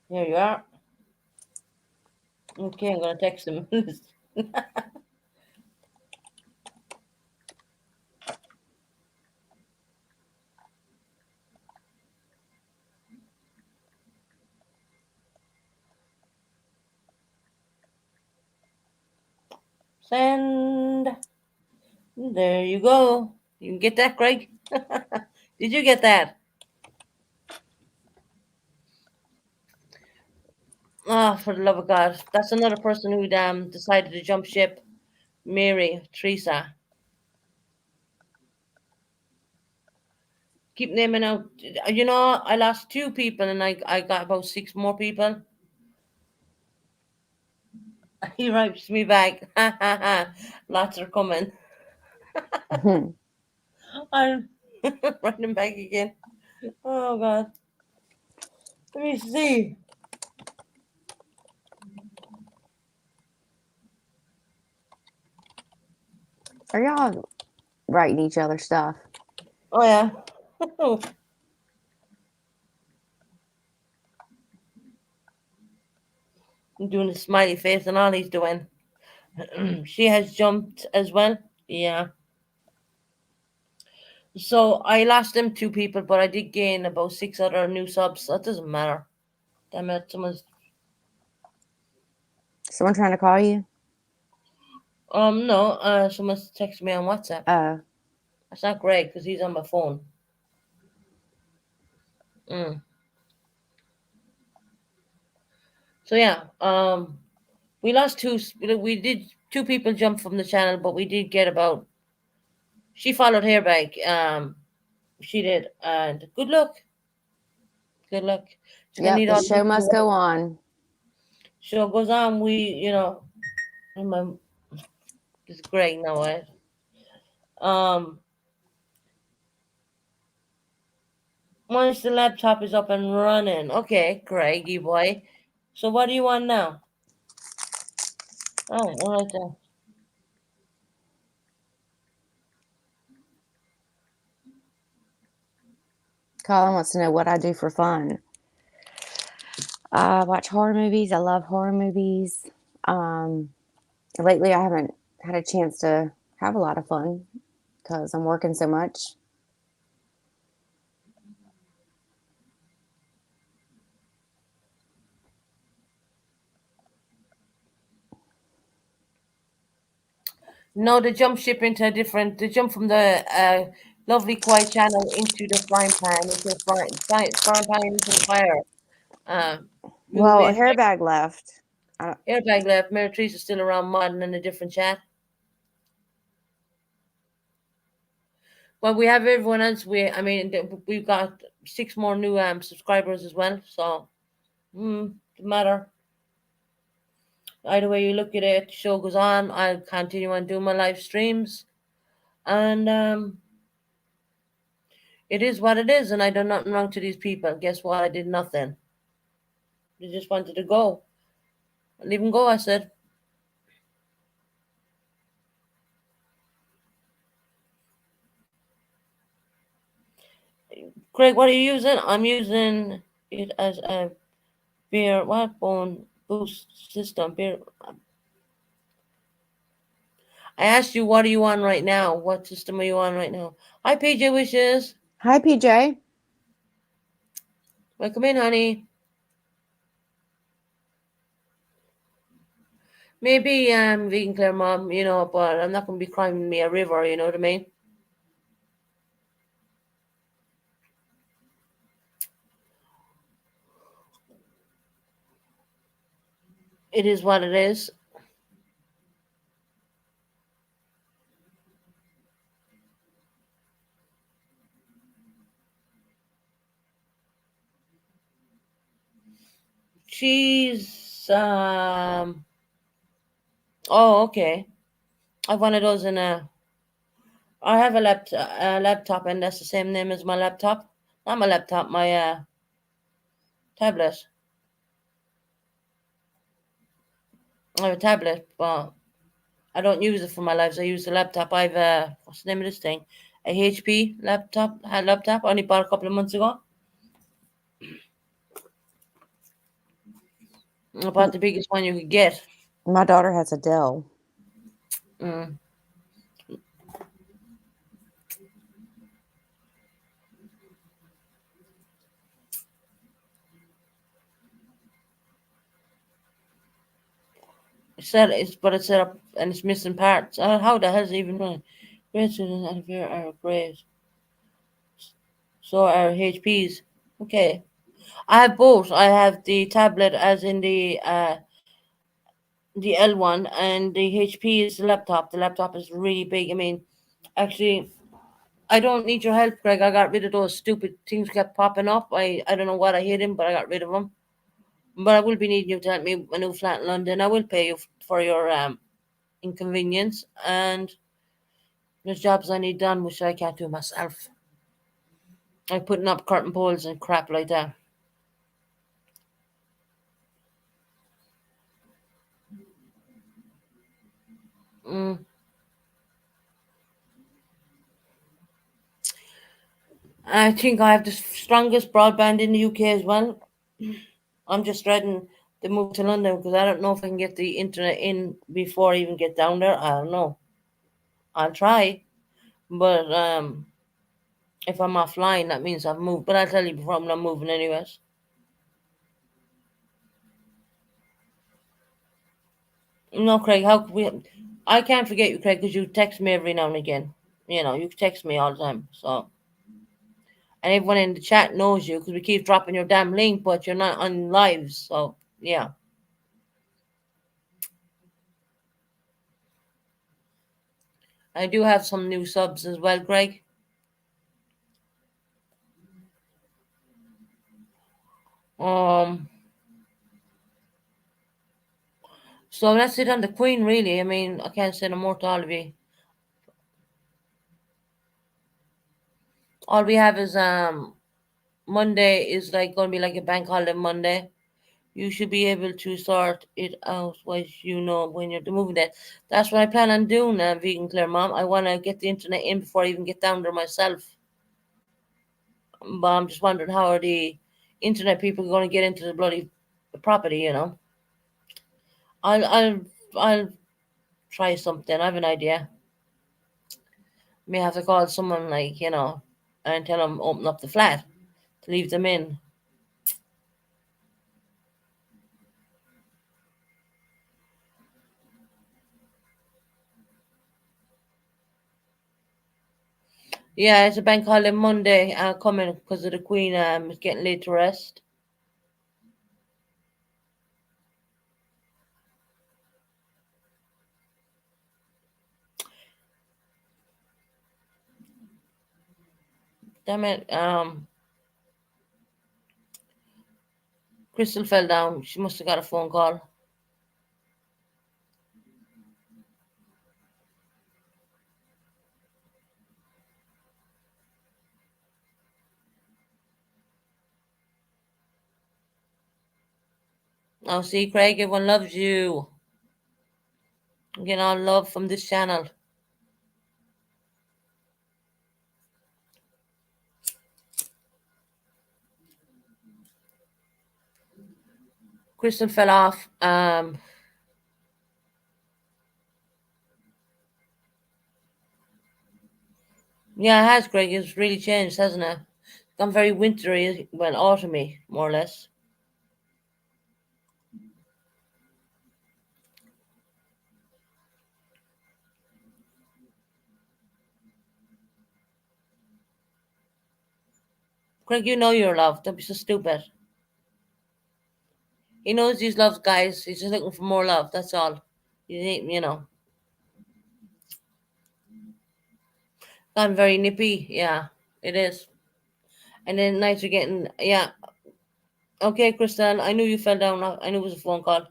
Here you are. Okay, I'm going to text him. Send. There you go. You can get that, Greg? Did you get that? Oh, for the love of God. That's another person who decided to jump ship. Mary, Teresa. Keep naming out. You know, I lost two people and I got about six more people. He writes me back. Ha ha ha. Lots are coming. I'm running back again. Oh God. Let me see. Are y'all writing each other stuff? Oh yeah. I'm doing a smiley face and all he's doing. She has jumped as well. Yeah. So I lost them two people, but I did gain about six other new subs. So that doesn't matter. Damn it, someone's Someone trying to call you? no, someone's texted me on WhatsApp. Oh, That's not Greg because he's on my phone. Mm. So yeah, we lost two. We did two people jump from the channel, but we did get about. She followed her back. She did, and good luck. Good luck. She's gonna yep. need The all the show help in the must go world. on. Show goes on. My, it's Greg now. Right? Um, once the laptop is up and running, okay, Greggy boy. So what do you want now? Oh, all right then. Colin wants to know what I do for fun. I watch horror movies. I love horror movies. Um, lately, I haven't had a chance to have a lot of fun because I'm working so much. No, the jump ship into a different. The jump from the lovely quiet channel into the frying pan, into the frying pan into the fire. Uh, Well, a movement. hair bag left. I, Airbag left. Meritrice is still around modding in a different chat. Well, we have everyone else. We've got six more new subscribers as well. So, doesn't matter. Either way you look at it, the show goes on. I'll continue on doing my live streams, and it is what it is. And I done nothing wrong to these people. Guess what? I did nothing. They just wanted to go. Leave them go. I said. Craig, what are you using? I'm using it as a beer what bone boost system. Beer. I asked you, what are you on right now? What system are you on right now? Hi, PJ Wishes. Hi, PJ. Welcome in, honey. Maybe vegan Claire mom, but I'm not gonna be crying me a river, you know what I mean? It is what it is. She's oh, okay. I have one of those in a I have a laptop and that's the same name as my laptop. Not my laptop, my tablet. I have a tablet, but I don't use it for my lives. I use the laptop. I've what's the name of this thing? A HP laptop. Laptop. I only bought a couple of months ago. I bought the biggest one you could get. My daughter has a Dell. Mm. It's set up and it's missing parts. How the hell's it even running? Great students and here are great. So are HPs. Okay. I have both. I have the tablet as in the L1 and the HP is the laptop. The laptop is really big. I mean, actually I don't need your help, Greg. I got rid of those stupid things kept popping up. I don't know what I hid in, but I got rid of them. But I will be needing you to help me with my new flat in London. I will pay you for your inconvenience, and There's jobs I need done which I can't do myself. Like putting up curtain poles and crap like that. Mm. I think I have the strongest broadband in the UK as well. I'm just dreading the move to London because I don't know if I can get the internet in before I even get down there. I don't know. I'll try, but if I'm offline, that means I've moved. But I'll tell you before I'm not moving anyways. No, Craig, how could we? I can't forget you, Craig, because you text me every now and again. You know, you text me all the time. So, and everyone in the chat knows you because we keep dropping your damn link, but you're not on lives. So, yeah, I do have some new subs as well, Greg. Um, so that's it on the Queen, really. I mean, I can't say no more to all of you. All we have is Monday is like going to be like a bank holiday Monday. You should be able to sort it out once you know when you're moving that. That's what I plan on doing, Vegan Claire Mom. I want to get the internet in before I even get down there myself. But I'm just wondering how are the internet people going to get into the bloody property, you know? I'll try something. I have an idea. May have to call someone like, you know, and tell them open up the flat to leave them in. Yeah, it's a bank holiday Monday coming because of the Queen is getting laid to rest. Damn it. Crystal fell down. She must have got a phone call. Oh, see, Craig, everyone loves you. I'm getting all love from this channel. Crystal fell off. Yeah, it has, Craig. It's really changed, hasn't it? It's gone very wintry, well, autumny, more or less. Craig, you know you're loved. Don't be so stupid. He knows he's loved, guys. He's just looking for more love. That's all. You know. Gone very nippy. Yeah, it is. And then nights are getting, yeah. Okay, Crystal, I knew you fell down. I knew it was a phone call.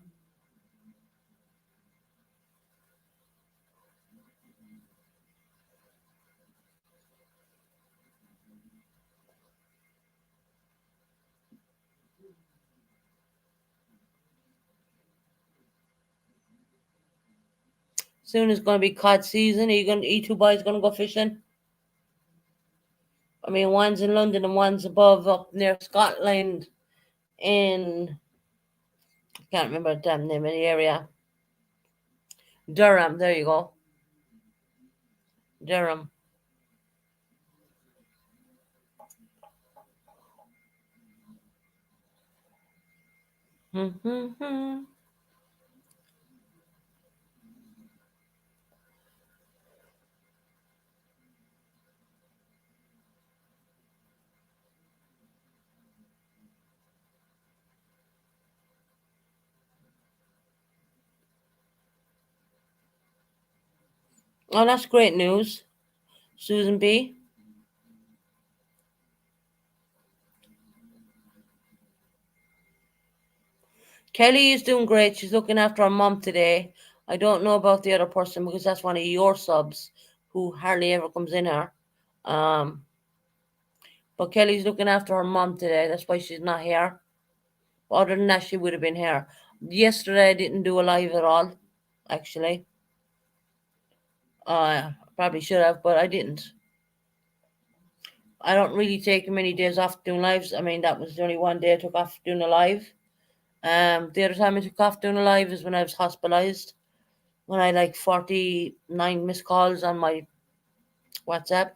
Soon it's going to be cod season. Are you two boys going to go fishing? I mean, one's in London and one's above up near Scotland in, I can't remember the damn name of the area. Durham, there you go. Durham. Mm-hmm. Oh, that's great news, Susan B. Kelly is doing great. She's looking after her mom today. I don't know about the other person because that's one of your subs. who hardly ever comes in here. Um, but Kelly's looking after her mom today. That's why she's not here. But other than that, she would have been here. Yesterday, I didn't do a live at all, actually. Probably should have, but I didn't. I don't really take many days off doing lives. I mean, that was the only one day I took off doing a live. The other time I took off doing a live is when I was hospitalized. When I had like 49 missed calls on my WhatsApp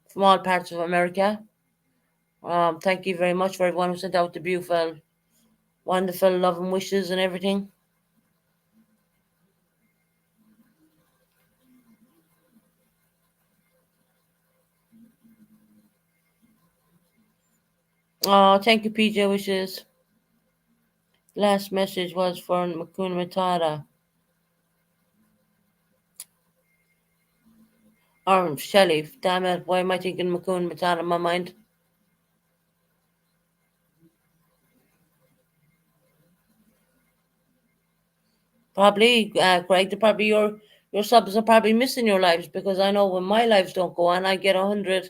from all parts of America. Thank you very much for everyone who sent out the beautiful, wonderful love and wishes and everything. Oh, thank you, PJ Wishes. Last message was for Makuna Matata. Or Shelley. Damn it, why am I thinking Makuna Matata in my mind? Probably, Craig, your subs are probably missing your lives because I know when my lives don't go on, I get 100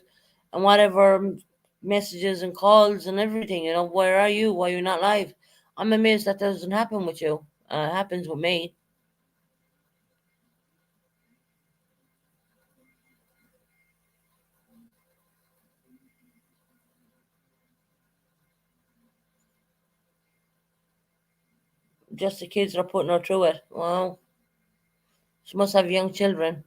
and whatever messages and calls and everything. You know, where are you? Why are you not live? I'm amazed that doesn't happen with you. It happens with me. Just the kids are putting her through it. Well, she must have young children.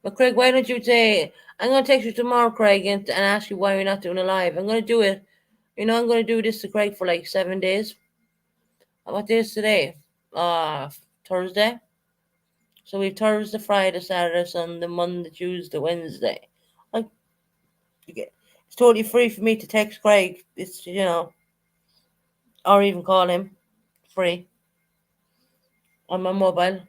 But Craig, why don't you say, I'm going to text you tomorrow, Craig, and ask you why you're not doing a live. I'm going to do it. You know, I'm going to do this to Craig for like 7 days. What day is today? Thursday. So we've Thursday, Friday, Saturday, Sunday, Monday, Tuesday, Wednesday. Like, it's totally free for me to text Craig. It's, or even call him free on my mobile.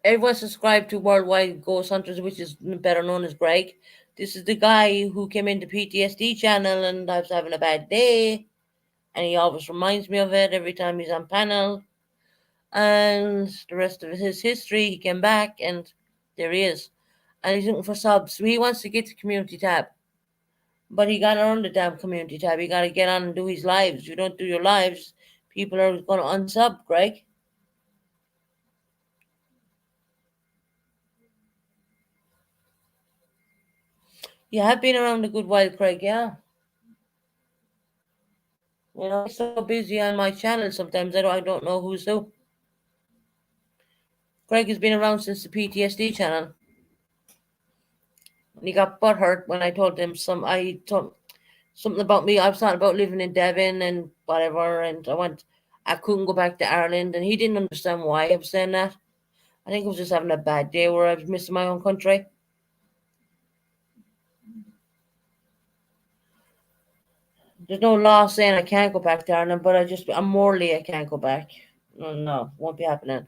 Everyone subscribed to Worldwide Ghost Hunters, which is better known as Greg. This is the guy who came into PTSD channel and I was having a bad day. And he always reminds me of it every time he's on panel. And the rest of his history, he came back and there he is. And he's looking for subs. So he wants to get to community tab. But he got to earn the damn community tab. He got to get on and do his lives. If you don't do your lives, people are going to unsub, Greg. You have been around a good while, Craig, yeah. You know, I'm so busy on my channel sometimes I don't know who's who. Craig has been around since the PTSD channel. And he got butthurt when I told him I told something about me. I was talking about living in Devon and whatever, and I couldn't go back to Ireland, and he didn't understand why I was saying that. I think I was just having a bad day where I was missing my own country. There's no law saying I can't go back to Ireland, but I'm morally I can't go back. No, no, won't be happening.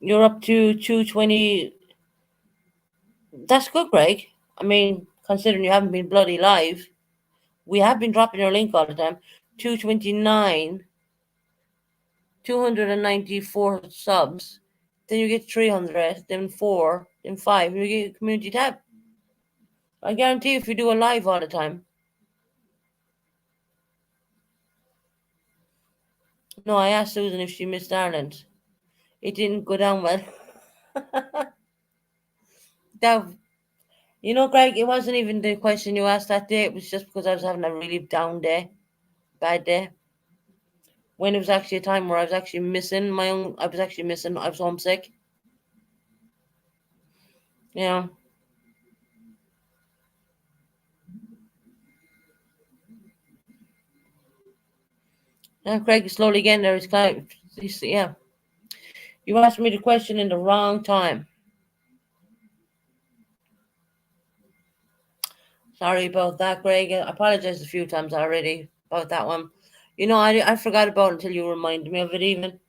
You're up to 220. That's good, Greg. I mean, considering you haven't been bloody live, we have been dropping your link all the time. 229, 294 subs. Then you get 300, then 4, then 5, and you get a community tab. I guarantee if you do a live all the time. No, I asked Susan if she missed Ireland. It didn't go down well. that Greg, it wasn't even the question you asked that day. It was just because I was having a really down day, bad day. When it was actually a time where I was actually missing I was homesick. Yeah. Craig is slowly getting there. Yeah. You asked me the question in the wrong time. Sorry about that, Craig. I apologized a few times already about that one. I forgot about it until you reminded me of it even.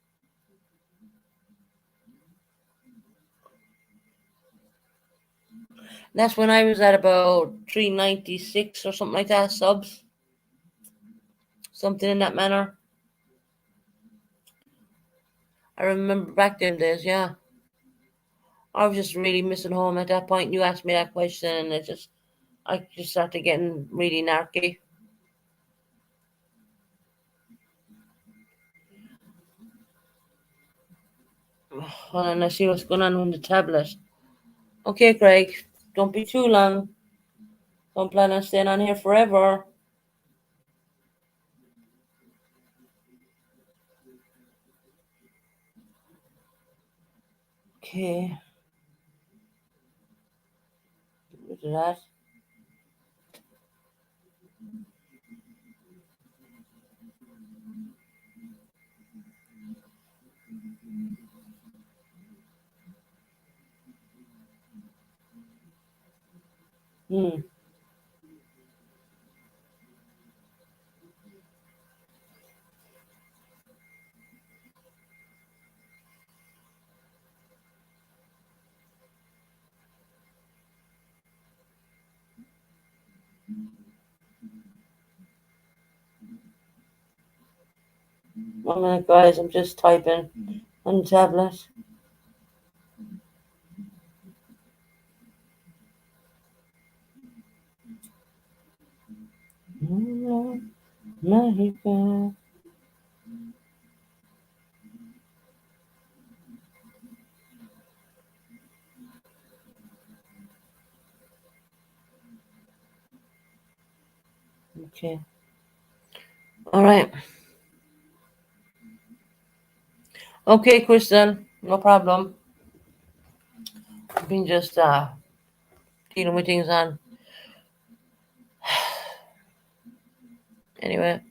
That's when I was at about 396 or something like that, subs. Something in that manner. I remember back them days, yeah. I was just really missing home at that point. You asked me that question, and I just started getting really narky. Hold on, I see what's going on the tablet. Okay, Craig, don't be too long. Don't plan on staying on here forever. Okay. Look at that. Hmm. One minute, guys. I'm just typing on the tablet. Mexico. Okay. All right. Okay, Crystal. No problem. I've been just dealing with things on. Anyway.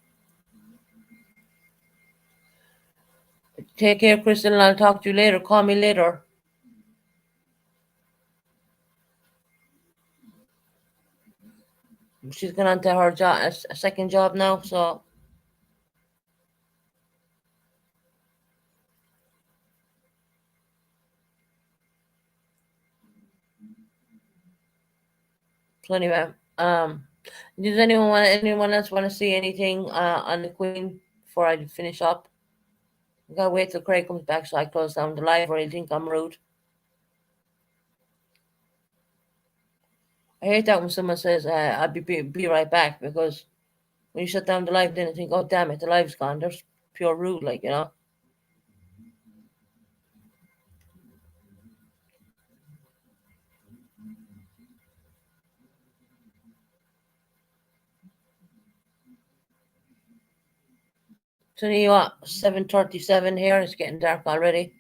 Take care, Crystal, and I'll talk to you later. Call me later. She's going on to her job, a second job now, so. So anyway, does anyone else want to see anything on the Queen before I finish up? I gotta wait till Craig comes back so I close down the live, or he'll think I'm rude. I hate that when someone says I'll be right back, because when you shut down the live, then I think, oh damn it, the live's gone. That's pure rude, like, you know. So you what? 7:37 here. It's getting dark already.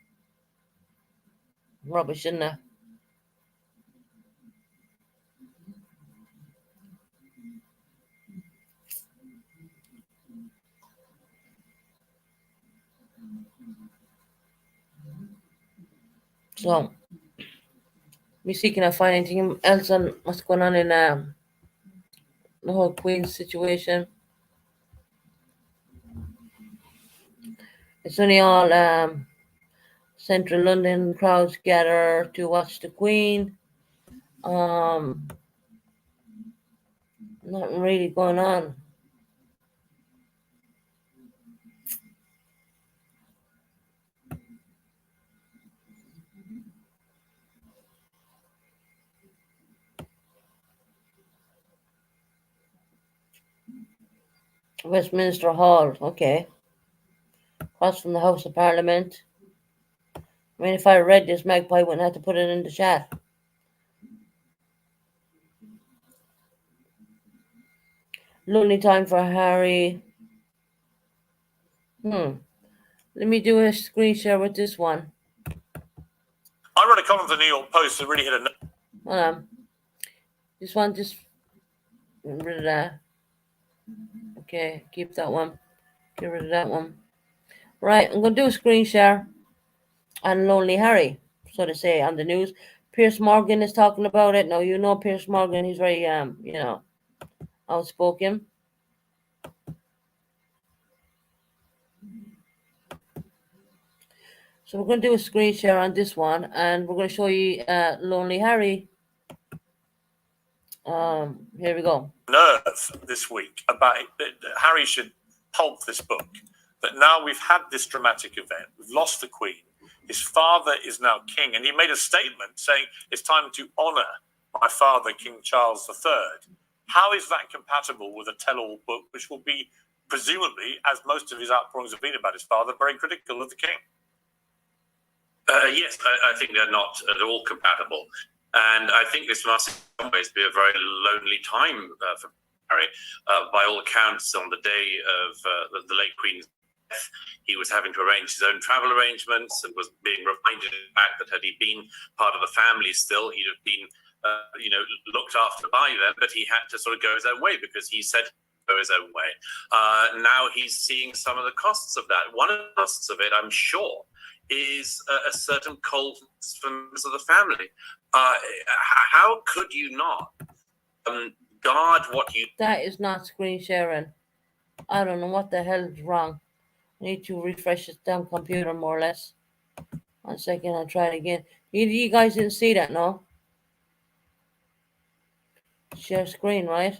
Rubbish, isn't it? So, let me see, can I find anything else on what's going on in the whole Queen situation? It's only all central London crowds gather to watch the Queen. Nothing really going on. Westminster Hall, okay. Across from the House of Parliament. I mean, if I read this, Magpie wouldn't have to put it in the chat. Lonely time for Harry. Let me do a screen share with this one. I read a column for the New York Post that really hit a. Hold on. This one just rid of that. Okay, keep that one. Get rid of that one. Right, I'm going to do a screen share on Lonely Harry, so to say, on the news. Piers Morgan is talking about it. Now, you know Piers Morgan, he's very, outspoken. So we're going to do a screen share on this one, and we're going to show you Lonely Harry. Here we go. Nerve this week about it. Harry should pulp this book. That now we've had this dramatic event, we've lost the Queen. His father is now king, and he made a statement saying it's time to honour my father, King Charles III. How is that compatible with a tell-all book, which will be presumably, as most of his outpourings have been about his father, very critical of the king? Yes, I think they're not at all compatible. And I think this must in some ways be a very lonely time for Harry. By all accounts, on the day of the late Queen's death, he was having to arrange his own travel arrangements and was being reminded of the fact that had he been part of the family still, he'd have been looked after by them, but he had to sort of go his own way because he said go his own way. Now he's seeing some of the costs of that. One of the costs of it, I'm sure, is a certain coldness from members of the family. How could you not guard what you... That is not screen sharing. I don't know what the hell is wrong. I need to refresh this damn computer more or less. 1 second, I'll try it again. You guys didn't see that, no? Share screen, right?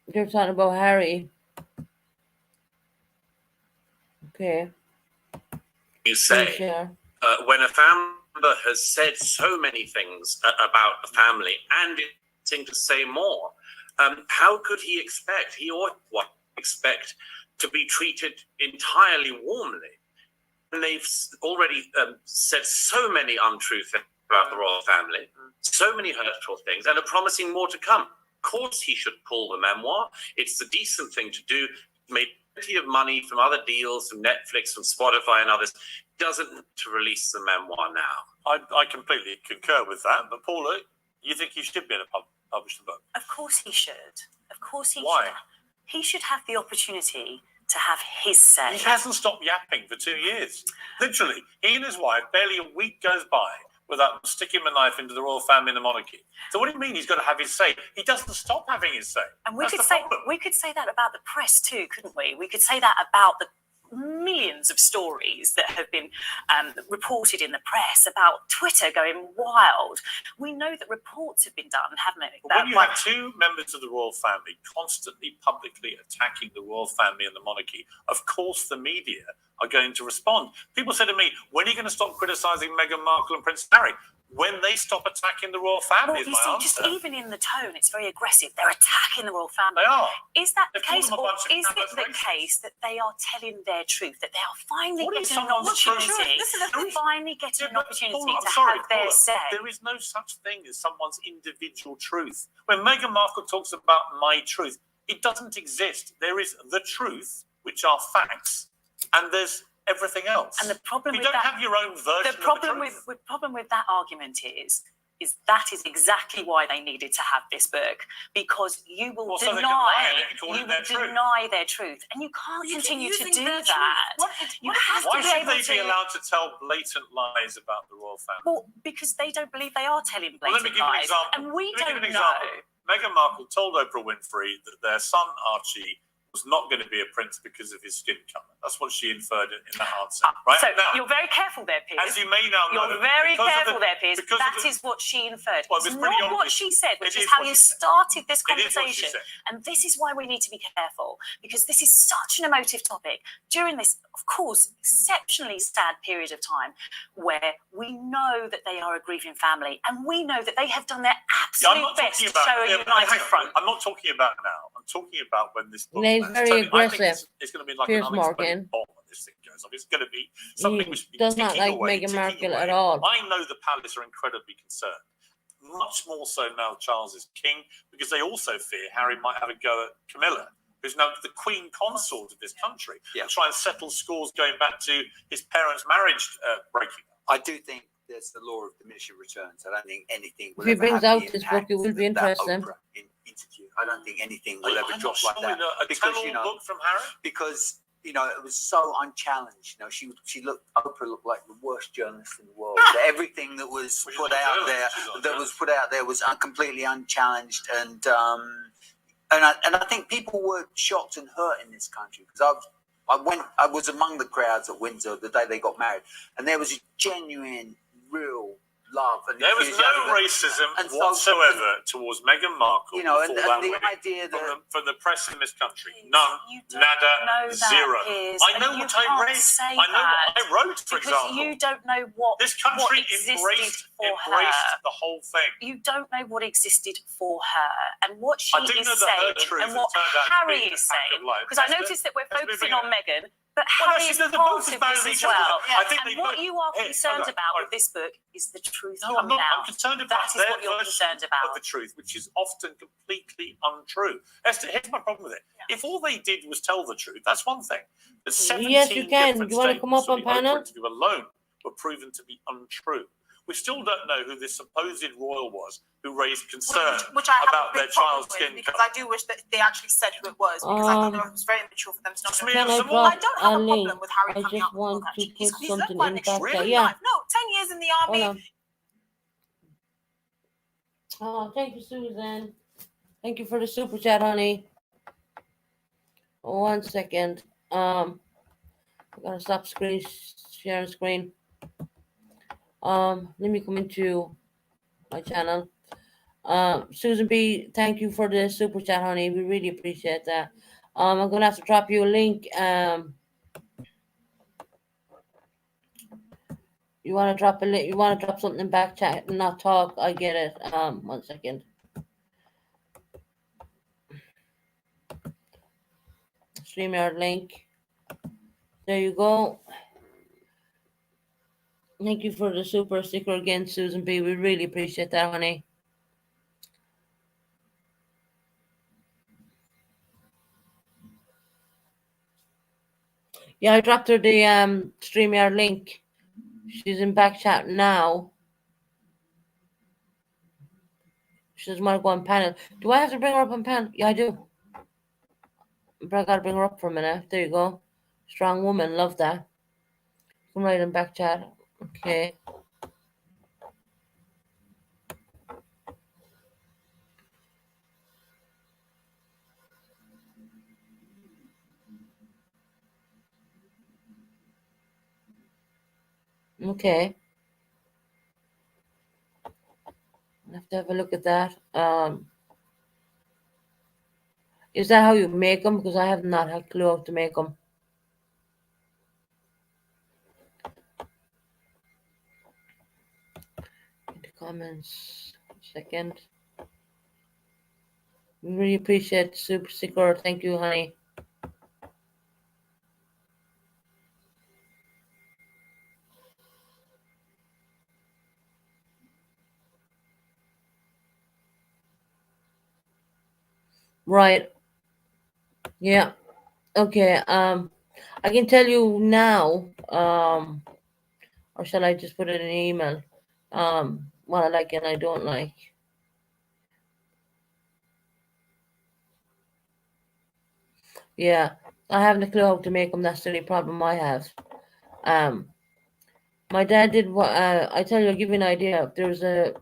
They're talking about Harry. Okay. You say, Share. when a family member has said so many things about the family and seem to say more, how could he expect, he ought to expect to be treated entirely warmly? And they've already said so many untrue things about the royal family, so many hurtful things, and are promising more to come. Of course he should pull the memoir. It's the decent thing to do. He made plenty of money from other deals, from Netflix, from Spotify and others. Doesn't need to release the memoir now. I completely concur with that. But Paula, you think he should be able to publish the book? Of course he should. Of course he Why? should. He should have the opportunity to have his say. He hasn't stopped yapping for 2 years. Literally, he and his wife, barely a week goes by without sticking a knife into the royal family and the monarchy. So what do you mean he's got to have his say? He doesn't stop having his say. And we That's could the say problem. we could say that about the press too, couldn't we? We could say that about the millions of stories that have been reported in the press about Twitter going wild. We know that reports have been done, haven't they? But when you have two members of the royal family constantly publicly attacking the royal family and the monarchy, of course the media are going to respond. People say to me, when are you going to stop criticising Meghan Markle and Prince Harry? When they stop attacking the royal family, Well, is you my see, answer. just even in the tone, it's very aggressive. They're attacking the royal family. They are. Is that the They've called case, them a or bunch of is it the racists. case that they are telling their truth, that they are finally What is getting an someone's truth? opportunity, Listen, there is- finally getting an Paula, opportunity I'm to sorry, have their Paula, say? There is no such thing as someone's individual truth. When Meghan Markle talks about my truth, it doesn't exist. There is the truth, which are facts, and there's everything else. And the problem you with don't that, have your own version the problem of the truth. with problem with that argument is that is exactly why they needed to have this book, because you will Well, so they can lie deny it and call it you their will truth. deny their truth, and you can't You keep continue to using do their that. truth. You have Why to be should able they be to. allowed to tell blatant lies about the royal family? Well, because they don't believe they are telling Well, let me blatant give you an lies, example. and we Let me give don't you an know. example. Meghan Markle told Oprah Winfrey that their son Archie was not going to be a prince because of his skin colour. That's what she inferred in that answer. Right So now, you're very careful there, Piers. as you may now know, You're very because of careful there, Piers. because of That the- is what she inferred. Well, It's it's pretty not what obvious. she said, which It is is how what you she said. started this It is what she conversation. said. And this is why we need to be careful, because this is such an emotive topic during this, of course, exceptionally sad period of time where we know that they are a grieving family, and we know that they have done their Yeah, I'm absolute not best talking to about. show a yeah, united hang on. front. I'm not talking about now. I'm talking about when this book. Yeah, he's lands. very Tony, I think aggressive. it's going to be like Piers an unexploded Morgan. bomb when this thing goes off. It's going to be something He which will be does not ticking like away, Meghan ticking Markle away. at all. I know the palace are incredibly concerned. Much more so now Charles is king, because they also fear Harry might have a go at Camilla, who's now the queen consort of this country, and try and settle scores going back to his parents' marriage breaking up. I do think there's the law of diminishing returns. I don't think anything will If he ever brings have out the this book, impact it will be that interesting. Oprah interview. I don't think anything will I'm ever not drop sure like that. a Because, tell-all book from Harry? Because it was so unchallenged. She looked, Oprah looked like the worst journalist in the world. Everything that was put out there was completely unchallenged, and I think people were shocked and hurt in this country because I was among the crowds at Windsor the day they got married, and there was a genuine, real love. And there was no racism whatsoever towards Meghan Markle. And the idea that from the press in this country, none, nada, zero. I know what I read. I know what I wrote, for example. You don't know what this country embraced the whole thing. You don't know what existed for her and what she is saying and what Harry is saying. Because I noticed that we're focusing on Meghan, but Harry is part of this as well. And what you are concerned about with this book is the truth coming out. I'm concerned about that is what you're concerned about. Of the truth, which is often completely untrue. Esther, here's my problem with it. If all they did was tell the truth, that's one thing. But 17 yes, you can. different You want to come up on statements panel? interview alone were proven to be untrue. We still don't know who this supposed royal was who raised concern which I about their child's skin because colour. I do wish that they actually said who it was, because I think it was very immature for them to not know. Can I I drop don't a have a link? problem with Harry I coming just out with want the book, to actually. put He's led something by in an back there. extremely Yeah. life. No, 10 years in the Hold army. on. Oh, thank you, Susan. Thank you for the super chat, honey. 1 second. I'm gonna stop sharing screen. Let me come into my channel. Susan B, thank you for the super chat, honey. We really appreciate that. I'm gonna have to drop you a link. You wanna drop a link? You wanna drop something in back chat and not talk? I get it. 1 second. StreamYard link. There you go. Thank you for the super sticker again, Susan B. We really appreciate that, honey. Yeah, I dropped her the StreamYard link. She's in back chat now. She doesn't want to go on panel. Do I have to bring her up on panel? Yeah, I do. But I gotta bring her up for a minute. There you go. Strong woman. Love that. Come right in back chat. Okay. Okay. I have to have a look at that. Is that how you make them? Because I have not had a clue how to make them. In the comments. 1 second. We really appreciate super sticker. Thank you, honey. Right. Yeah. Okay. I can tell you now. Or shall I just put it in an email? What I like and I don't like. Yeah. I haven't a clue how to make them. That's the only problem I have. My dad did what I tell you. I'll give you an idea. There's a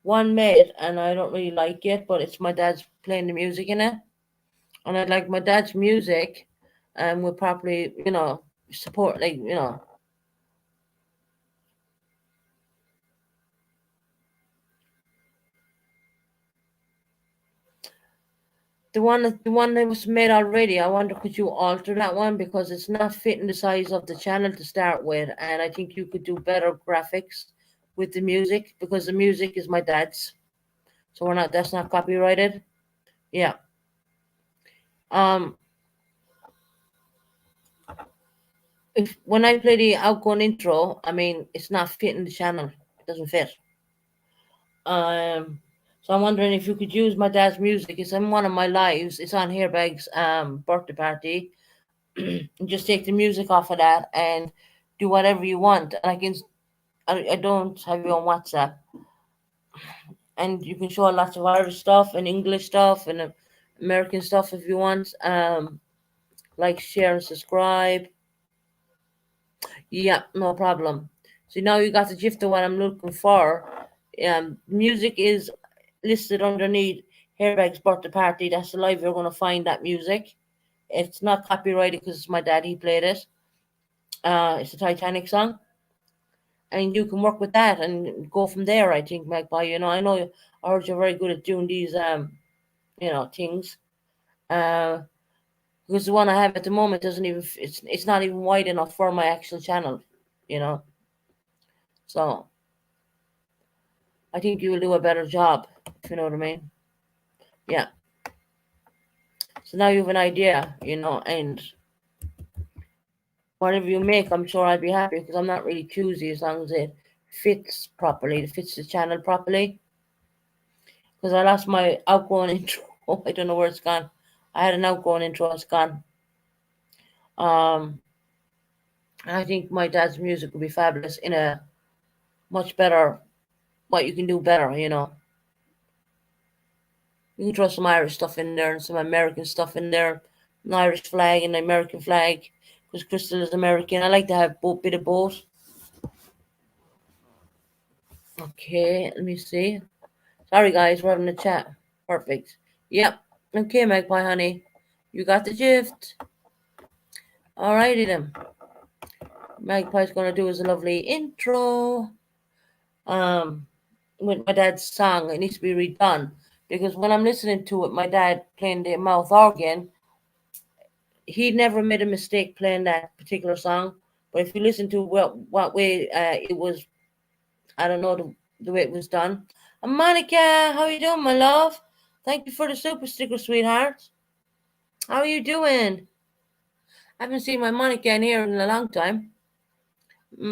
one made, and I don't really like it, but it's my dad's playing the music in it, and I'd like my dad's music, and would probably support the one that was made already. I wonder could you alter that one because it's not fitting the size of the channel to start with, and I think you could do better graphics with the music because the music is my dad's, so that's not copyrighted. Yeah. If when I play the outgoing intro, I mean it's not fitting the channel. It doesn't fit. So I'm wondering if you could use my dad's music. It's in one of my lives. It's on Airbag's birthday party. And just take the music off of that and do whatever you want. And I don't have you on WhatsApp. and you can show lots of Irish stuff and English stuff and American stuff if you want. Like, share, and subscribe. Yeah, no problem. So now you got the gist of what I'm looking for. Music is listed underneath Hairbags Birthday Party. That's the live you're going to find that music. It's not copyrighted because it's my dad. He played it. It's a Titanic song, and you can work with that and go from there. I think, Magpie. I know I heard you're very good at doing these things. Uh, because the one I have at the moment doesn't even it's not even wide enough for my actual channel. You know, so I think you will do a better job. If you know what I mean. Yeah. So now you have an idea, and whatever you make, I'm sure I'd be happy because I'm not really choosy as long as it fits properly, it fits the channel properly. Because I lost my outgoing intro. I don't know where it's gone. I had an outgoing intro, it's gone. Um, and I think my dad's music would be fabulous in a much better, what you can do better. You can throw some Irish stuff in there and some American stuff in there, an Irish flag and an American flag, because Crystal is American. I like to have both bit of both. Okay, let me see. Sorry guys, we're having a chat. Perfect. Yep. Okay, Magpie honey. You got the gift. Alrighty then. Magpie's gonna do his lovely intro. Um with my dad's song. It needs to be redone. Because when I'm listening to it, my dad playing the mouth organ, he never made a mistake playing that particular song. But if you listen to what way it was, I don't know the way it was done. Monica, how you doing, my love? Thank you for the super sticker, sweetheart. How are you doing? I haven't seen my Monica in here in a long time.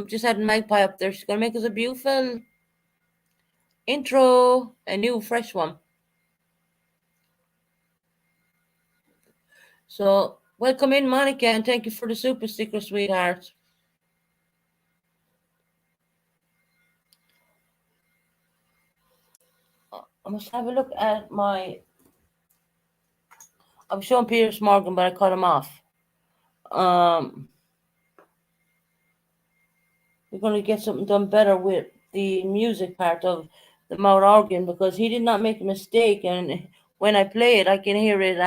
Just had a Magpie up there. She's gonna make us a beautiful intro, a new fresh one. So welcome in, Monica, and thank you for the super sticker, sweetheart. I must have a look at my. I'm showing Piers Morgan, but I cut him off. We're going to get something done better with the music part of the mouth organ because he did not make a mistake. And when I play it, I can hear it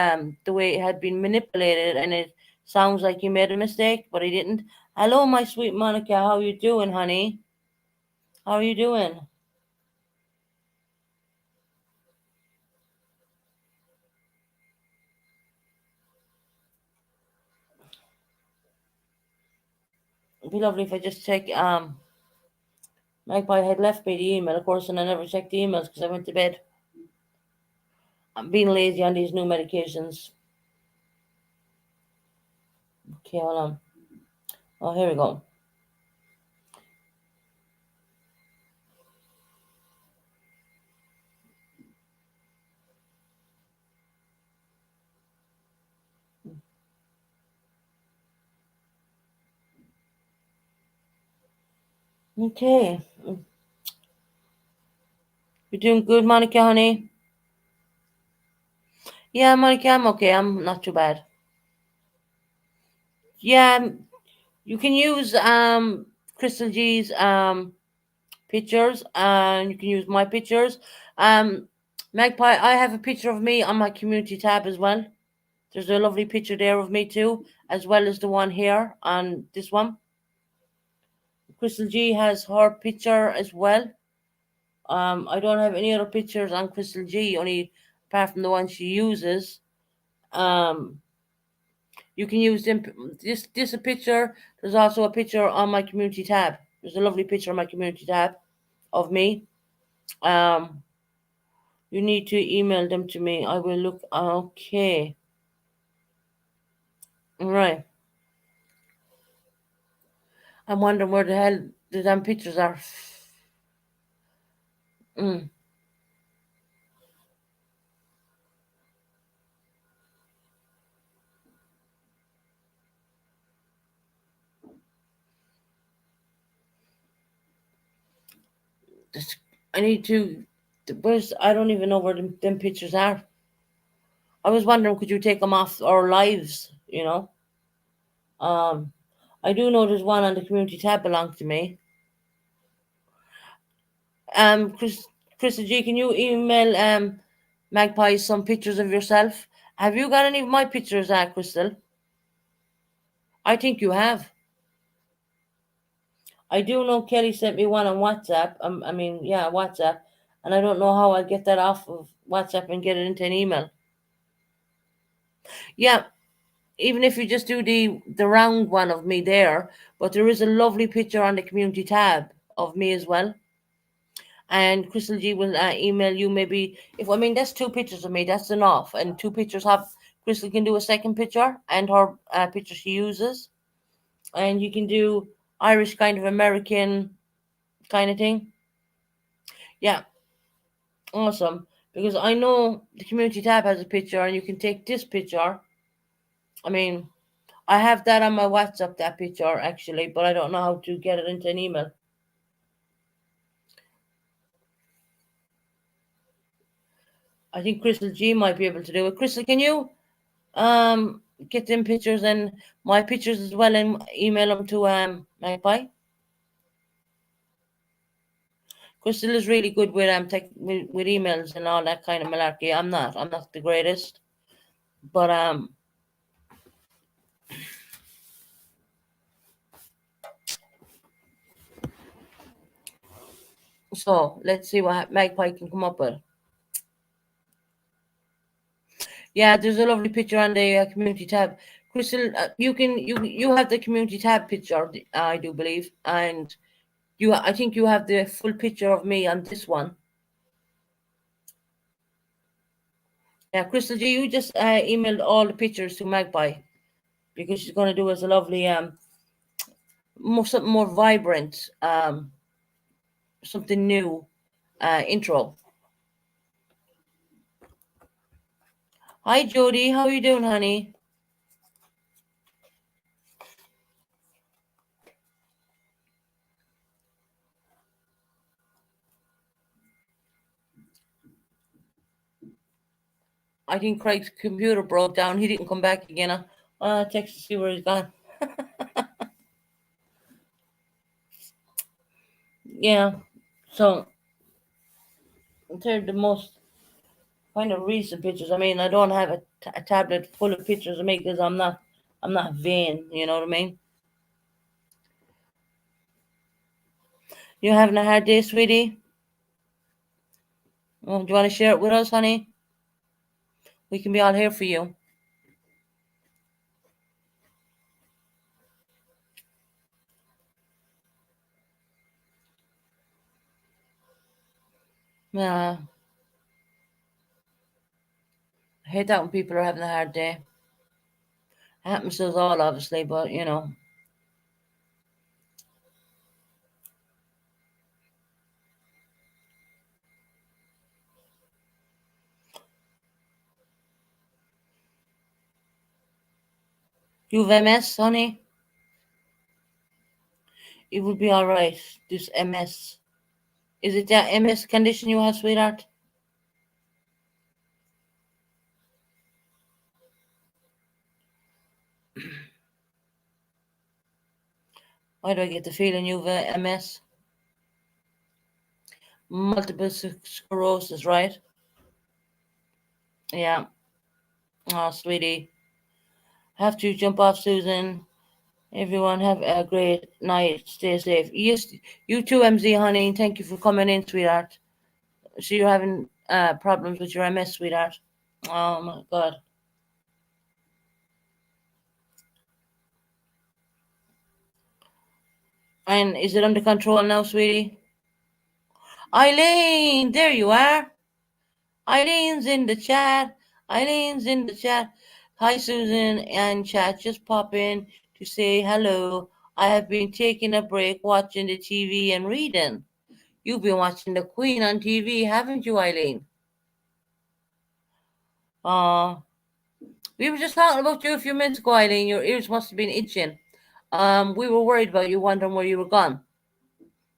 the way it had been manipulated, and it sounds like he made a mistake, but he didn't. Hello, my sweet Monica. How you doing, honey? How are you doing? It'd be lovely if I just check. Magpie had left me the email, of course, and I never checked the emails because I went to bed. I'm being lazy on these new medications. Okay, hold on. Oh, here we go. Okay. You're doing good, Monica, honey? Yeah, Monica, I'm okay. I'm not too bad. Yeah, you can use Crystal G's pictures, and you can use my pictures. Magpie, I have a picture of me on my community tab as well. There's a lovely picture there of me too, as well as the one here on this one. Crystal G has her picture as well. I don't have any other pictures on Crystal G, only apart from the one she uses. Um, you can use them. This a picture. There's also a picture on my community tab. There's a lovely picture on my community tab of me. Um, you need to email them to me. I will look. Okay. All right. I'm wondering where the hell the damn pictures are. Mm. I need to I don't even know where them pictures are. I was wondering, could you take them off our lives? Um, I do know there's one on the community tab belongs to me. Chris, Krista G, can you email Magpie some pictures of yourself? Have you got any of my pictures, Crystal? I think you have. I do know Kelly sent me one on WhatsApp. WhatsApp, and I don't know how I get that off of WhatsApp and get it into an email. Yeah, even if you just do the round one of me there, but there is a lovely picture on the community tab of me as well. And Crystal G will email you maybe that's 2 pictures of me. That's enough. And 2 pictures have Crystal can do a second picture and her picture she uses, and you can do Irish kind of American kind of thing. Yeah, awesome. Because I know the community tab has a picture, and you can take this picture. I have that on my WhatsApp, that picture actually, but I don't know how to get it into an email. I think Crystal G might be able to do it. Crystal, can you get them pictures and my pictures as well and email them to Magpie? Crystal is really good with with emails and all that kind of malarkey. I'm not the greatest, but so let's see what Magpie can come up with. Yeah, there's a lovely picture on the community tab. Crystal, you have the community tab picture, I do believe, and I think you have the full picture of me on this one. Yeah, Crystal G, you just emailed all the pictures to Magpie because she's going to do us a lovely something more vibrant, something new intro. Hi Jody, how are you doing, honey? I think Craig's computer broke down. He didn't come back again. Text to see where he's gone. Yeah, so they're the most kind of recent pictures. I don't have a tablet full of pictures of me because I'm not vain. You know what I mean? You having a hard day, sweetie? Well, do you want to share it with us, honey? We can be all here for you. Yeah. I hate that when people are having a hard day. It happens to us all, obviously, but You have MS, honey? It will be all right. This MS. Is it that MS condition you have, sweetheart? Why do I get the feeling you've MS? Multiple sclerosis, right? Yeah. Oh, sweetie. Have to jump off, Susan. Everyone have a great night. Stay safe. Yes, you too, MZ, honey. Thank you for coming in, sweetheart. So you're having problems with your MS, sweetheart. Oh, my God. And is it under control now, sweetie? Eileen, there you are. Eileen's in the chat. Eileen's in the chat. Hi, Susan and chat. Just pop in to say hello. I have been taking a break watching the TV and reading. You've been watching the Queen on TV, haven't you, Eileen? We were just talking about you a few minutes ago, Eileen. Your ears must have been itching. We were worried about you, wondering where you were gone.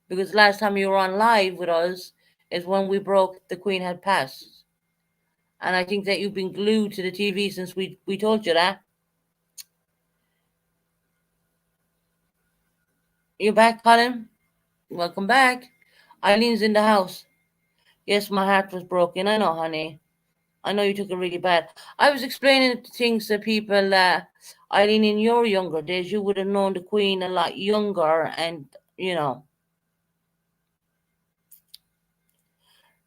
Because last time you were on live with us, is when we broke the Queen had passed. And I think that you've been glued to the TV since we told you that. You back, Colin? Welcome back. Eileen's in the house. Yes, my heart was broken. I know, honey. I know you took it really bad. I was explaining things to people that, Eileen, in your younger days, you would have known the Queen a lot younger, and you know,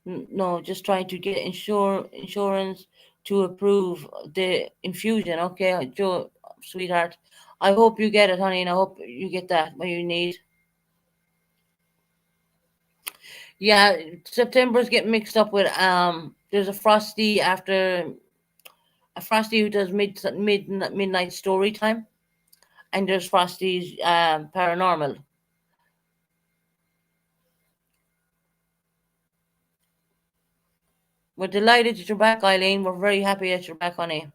no, just trying to get insurance to approve the infusion. Okay, Joe, sweetheart. I hope you get it, honey, and I hope you get that when you need. Yeah, September's getting mixed up with There's a Frosty after a Frosty who does midnight story time, and there's Frosty's paranormal. We're delighted that you're back, Eileen. We're very happy that you're back, honey.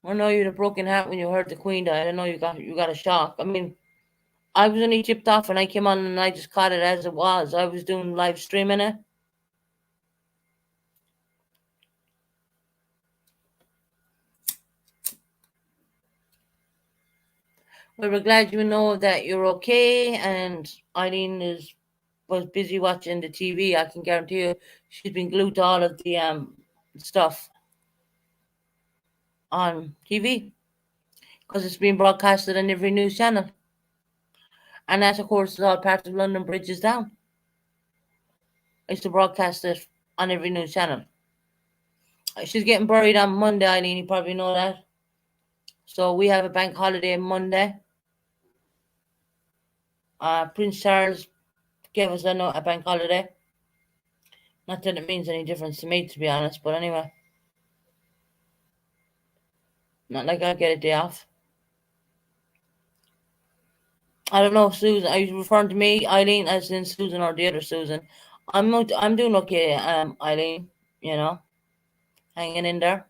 I know you had a broken heart when you heard the Queen died. I know you got a shock. I mean, I was only tipped off and I came on and I just caught it as it was. I was doing live streaming it. We were glad you know that you're okay, and Eileen was busy watching the TV. I can guarantee you, she's been glued to all of the stuff on TV because it's being broadcasted on every news channel, and that, of course, is all part of London Bridge is down. It's to broadcast it on every news channel. She's getting buried on Monday, Eileen. You probably know that. So we have a bank holiday Monday. Prince Charles gave us a bank holiday. Not that it means any difference to me, to be honest, but anyway. Not like I get a day off. I don't know, Susan. Are you referring to me, Eileen, as in Susan or the other Susan? I'm doing okay, Eileen. You know, hanging in there.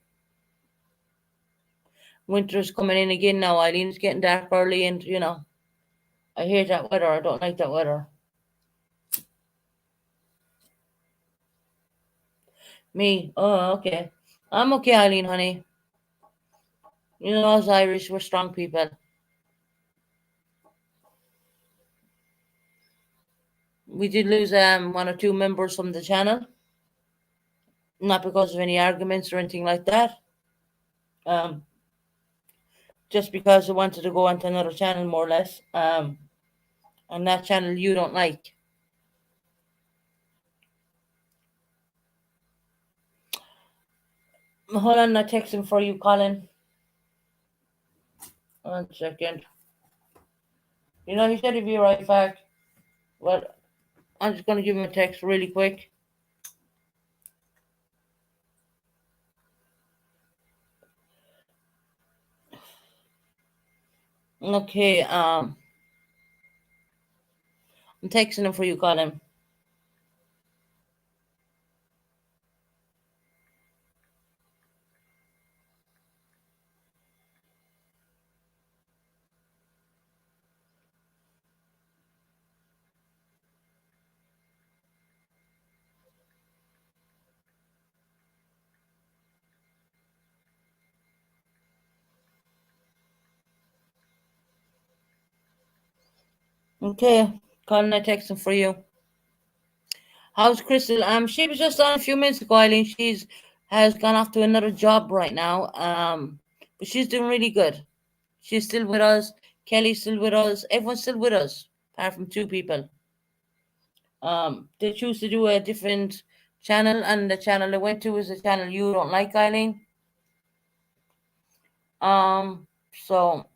Winter's coming in again now, Eileen. It's getting dark early, and I hate that weather. I don't like that weather. Me? Oh, okay. I'm okay, Eileen, honey. You know, us Irish, we're strong people. We did lose one or two members from the channel, not because of any arguments or anything like that. Um, just because they wanted to go onto another channel, more or less. And that channel you don't like. Hold on, I'm texting for you, Colin. 1 second. You know, he said he'd be right back. But I'm just going to give him a text really quick. Okay, I'm texting him for you, Colin. Okay, Colin, I texting for you. How's Crystal? She was just on a few minutes ago, Eileen. She's has gone off to another job right now. But she's doing really good. She's still with us. Kelly's still with us. Everyone's still with us, apart from two people. They choose to do a different channel, and the channel they went to is a channel you don't like, Eileen. So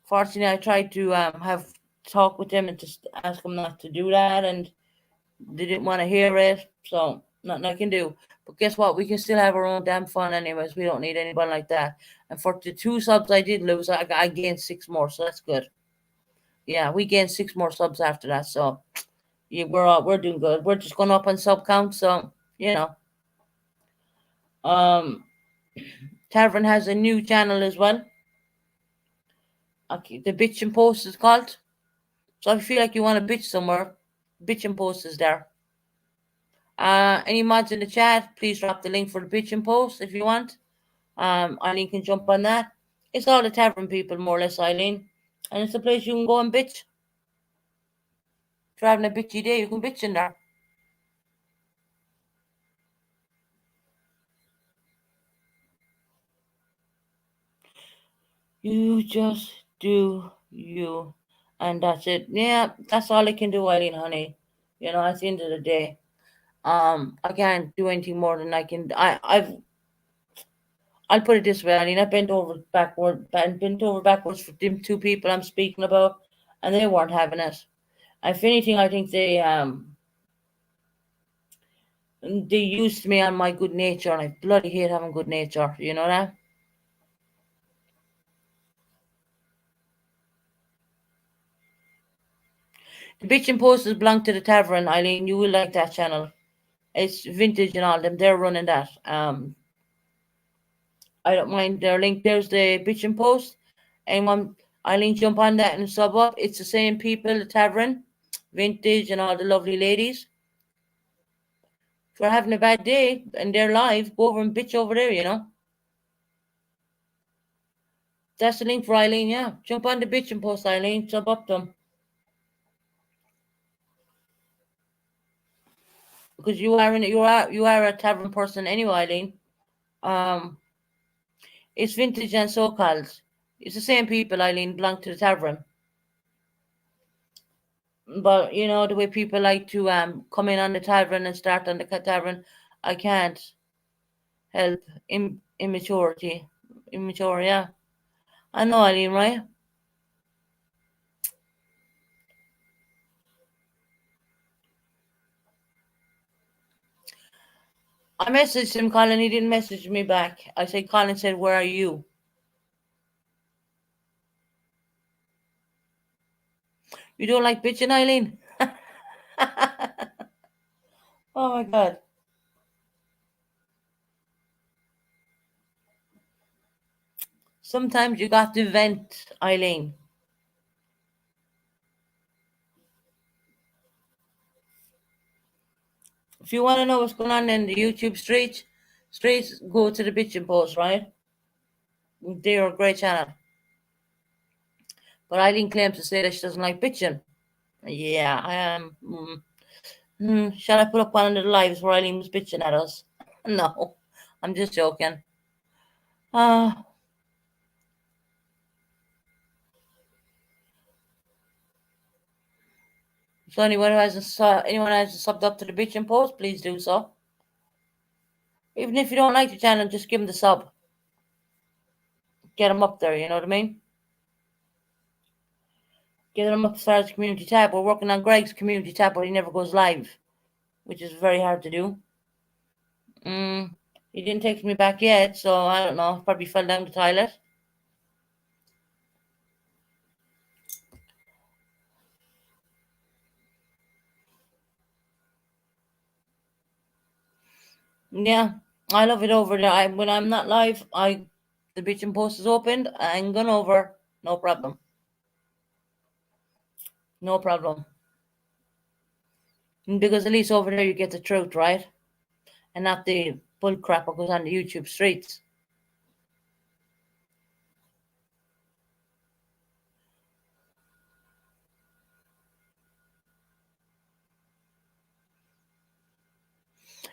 fortunately, I tried to have talk with them and just ask them not to do that, and they didn't want to hear it. So nothing I can do. But guess what? We can still have our own damn fun, anyways. We don't need anybody like that. And for the 2 subs I did lose, I gained 6 more, so that's good. Yeah, we gained 6 more subs after that, so yeah, we're doing good. We're just going up on sub count, so you know. Um, Tavern has a new channel as well. Okay, the bitching post is called. So if you feel like you want to bitch somewhere, bitching post is there. Any mods in the chat, please drop the link for the bitching post if you want. Eileen can jump on that. It's all the tavern people, more or less, Eileen. And it's a place you can go and bitch. If you're having a bitchy day, you can bitch in there. You just do you. And that's it. Yeah, that's all I can do, Eileen, honey. At the end of the day. I can't do anything more than I can. I'll put it this way, Eileen. I bent over backwards for them two people I'm speaking about, and they weren't having it. If anything, I think they used me on my good nature, and I bloody hate having good nature. You know that? The bitchin' posters belong to the tavern, Eileen. You will like that channel. It's vintage and all them. They're running that. I don't mind their link. There's the bitchin' post. Anyone, Eileen, jump on that and sub up. It's the same people, the tavern, vintage, and all the lovely ladies. If you're having a bad day and they're live, go over and bitch over there. That's the link for Eileen, yeah. Jump on the bitching post, Eileen. Sub up them. Because you are a tavern person anyway, Eileen. It's vintage and so called. It's the same people, Eileen, belong to the tavern. But the way people like to come in on the tavern and start on the tavern, I can't help immaturity. Immature, yeah. I know, Eileen, right? I messaged him, Colin. He didn't message me back. I said, Colin said, where are you? You don't like bitching, Eileen? Oh my God. Sometimes you got to vent, Eileen. If you want to know what's going on in the YouTube streets, go to the bitching post, right? They're a great channel. But Eileen claims to say that she doesn't like bitching. Yeah, I am. Shall I put up one of the lives where Eileen was bitching at us? No, I'm just joking. So anyone who hasn't subbed up to the bitching post, please do so. Even if you don't like the channel, just give them the sub. Get them up there, you know what I mean? Get them up to the community tab. We're working on Greg's community tab, but he never goes live, which is very hard to do. He didn't text me back yet, so I don't know. Probably fell down the toilet. Yeah, I love it over there. When I'm not live, the bitching post is opened. I'm going over. No problem. No problem. Because at least over there you get the truth, right? And not the bull crap that goes on the YouTube streets.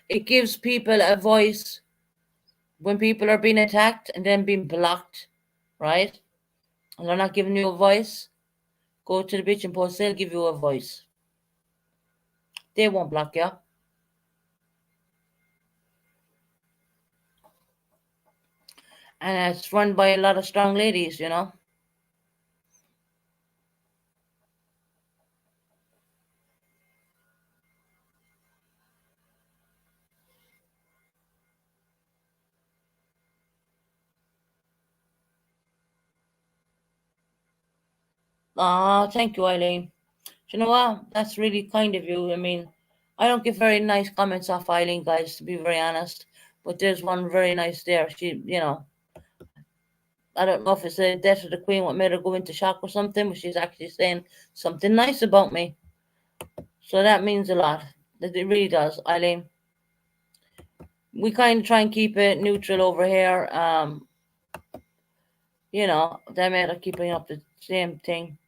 It gives people a voice when people are being attacked and then being blocked, right? And they're not giving you a voice. Go to the bitching post, they'll give you a voice. They won't block you. And it's run by a lot of strong ladies, Thank you, Eileen. You know what? That's really kind of you. I mean, I don't get very nice comments off Eileen, guys, to be very honest. But there's one very nice there. She, I don't know if it's a death of the Queen what made her go into shock or something, but she's actually saying something nice about me. So that means a lot. That it really does, Eileen. We kind of try and keep it neutral over here. They made her keeping up the same thing.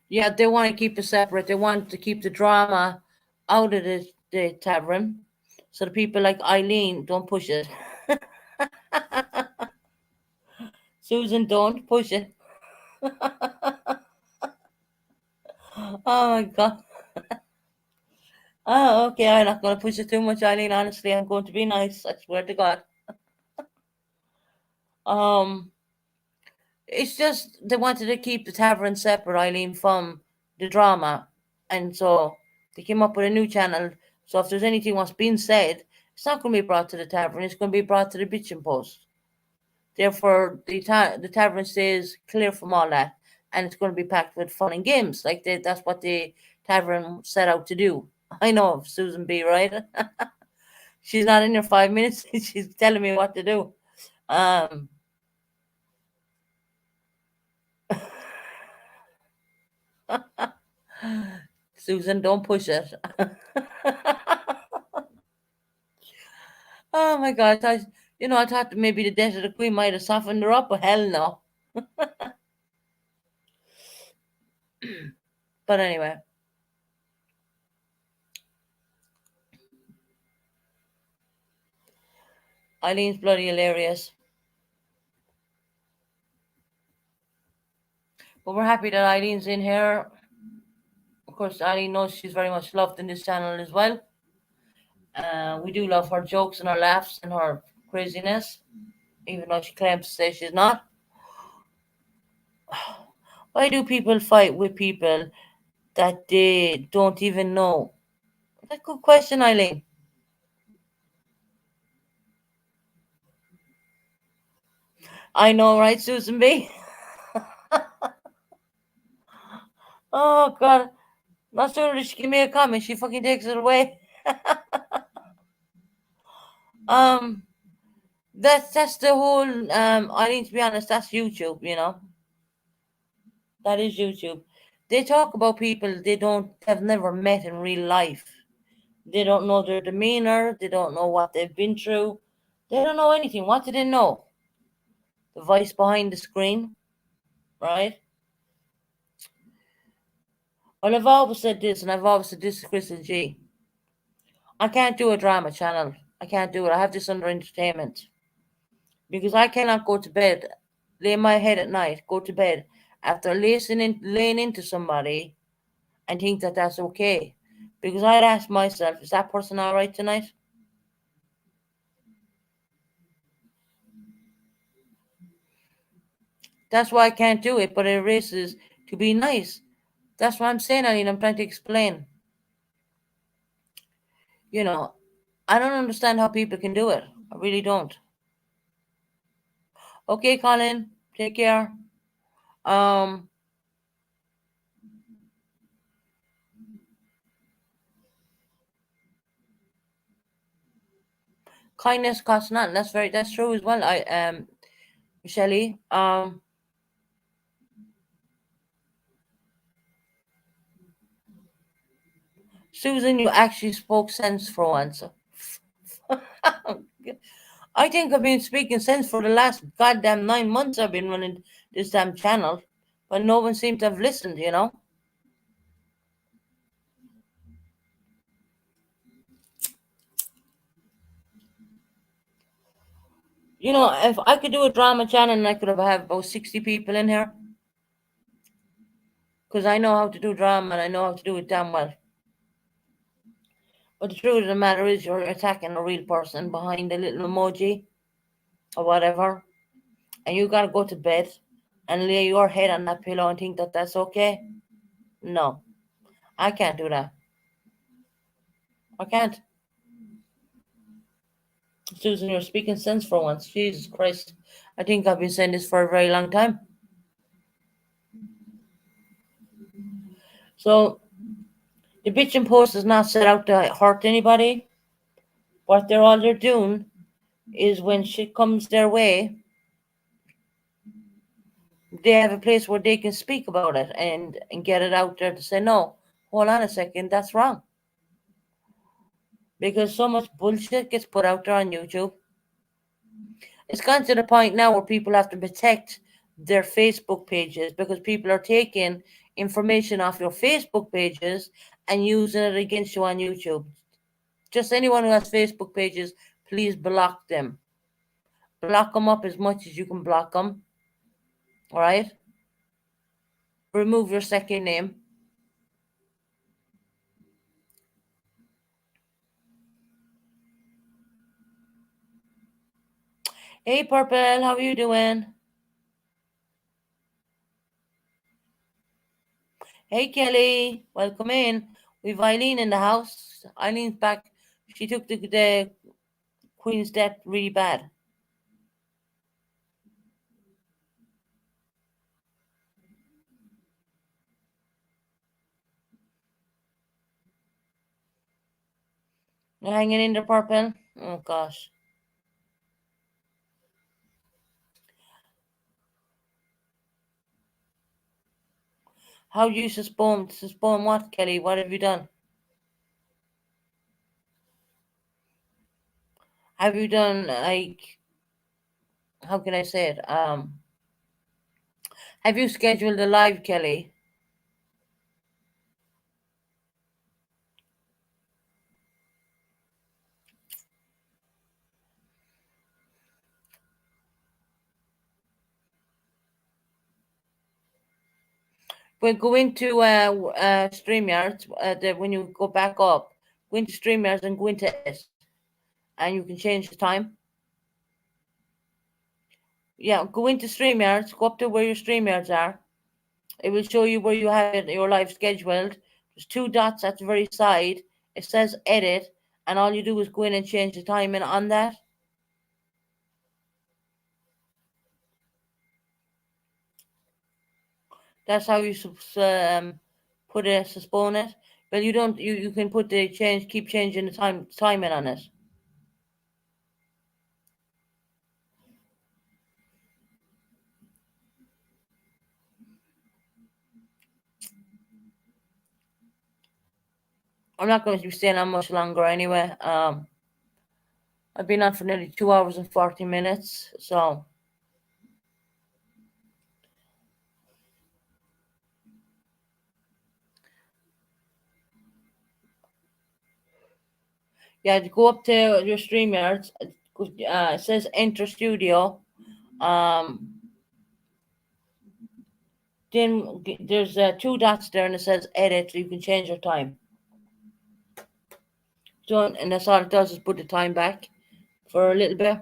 Yeah, they want to keep it separate. They want to keep the drama out of the tavern, so the people like Eileen don't push it. Susan, don't push it. Oh my god. Oh, okay. I'm not going to push it too much, Eileen. Honestly, I'm going to be nice. I swear to God. Um, it's just they wanted to keep the tavern separate, Eileen, from the drama, and so they came up with a new channel. So if there's anything what's being said, it's not going to be brought to the tavern. It's going to be brought to the bitching post. Therefore, the tavern stays clear from all that, and it's going to be packed with fun and games. That's what the tavern set out to do. I know Susan B. Right? She's not in here 5 minutes. She's telling me what to do. Um, Susan, don't push it. Oh my God! I thought maybe the death of the Queen might have softened her up, but hell no. But anyway, Eileen's bloody hilarious. But we're happy that Eileen's in here. Of course, Eileen knows she's very much loved in this channel as well. We do love her jokes and her laughs and her craziness, even though she claims to say she's not. Why do people fight with people that they don't even know? That's a good question, Eileen. I know, right, Susan B? Oh God! Not sooner does she give me a comment, she fucking takes it away. um, that's the whole. I need to be honest. That's YouTube. That is YouTube. They talk about people they don't have never met in real life. They don't know their demeanor. They don't know what they've been through. They don't know anything. What do they know? The voice behind the screen, right? Well, I've always said this, and I've always said this to Chris and G. I can't do a drama channel. I can't do it. I have this under entertainment. Because I cannot go to bed, lay my head at night, go to bed after laying into somebody and think that that's okay. Because I'd ask myself, is that person all right tonight? That's why I can't do it, but it erases to be nice. That's what I'm saying, Aline. I'm trying to explain. I don't understand how people can do it. I really don't. Okay, Colin, take care. Kindness costs nothing. That's true as well. Michelle. Susan, you actually spoke sense for once. I think I've been speaking sense for the last goddamn 9 months I've been running this damn channel, but no one seemed to have listened. If I could do a drama channel and I could have about 60 people in here, because I know how to do drama and I know how to do it damn well. But the truth of the matter is you're attacking a real person behind a little emoji or whatever, and you gotta go to bed and lay your head on that pillow and think that that's okay. No, I can't do that. I can't. Susan, you're speaking sense for once. Jesus Christ. I think I've been saying this for a very long time. So the bitching post is not set out to hurt anybody. What they're doing is when shit comes their way, they have a place where they can speak about it and get it out there to say, no, hold on a second, that's wrong. Because so much bullshit gets put out there on YouTube. It's gone to the point now where people have to protect their Facebook pages because people are taking information off your Facebook pages and using it against you on YouTube. Just anyone who has Facebook pages, please block them. Block them up as much as you can block them. All right? Remove your second name. Hey, Purple, how are you doing? Hey, Kelly, welcome in. We've Eileen in the house. Eileen's back. She took the Queen's death really bad. You're hanging in there, Purple? Oh, gosh. How do you suspend what, Kelly? What have you done? Have you done, like, how can I say it? Have you scheduled a live, Kelly? Well, go into StreamYard, when you go back up, go into StreamYard and go into Edit, and you can change the time. Yeah, go into StreamYards, go up to where your StreamYards are. It will show you where you have it, your live scheduled. There's two dots at the very side. It says Edit, and all you do is go in and change the timing on that. That's how you put it, suspend it. But you don't. You can put the change. Keep changing the timing on it. I'm not going to be staying on much longer anyway. I've been on for nearly 2 hours and 40 minutes. So yeah, go up to your StreamYard. It says Enter Studio. Then there's two dots there, and it says Edit. So you can change your time. So, and that's all it does is put the time back for a little bit.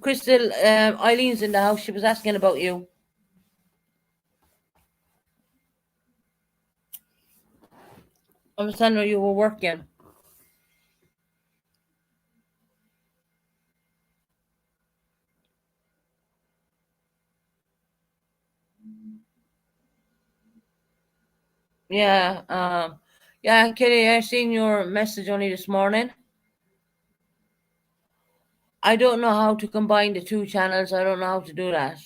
Crystal, Eileen's in the house. She was asking about you. I was telling her you were working. Yeah, yeah, Kitty, I seen your message only this morning. I don't know how to combine the two channels. I don't know how to do that.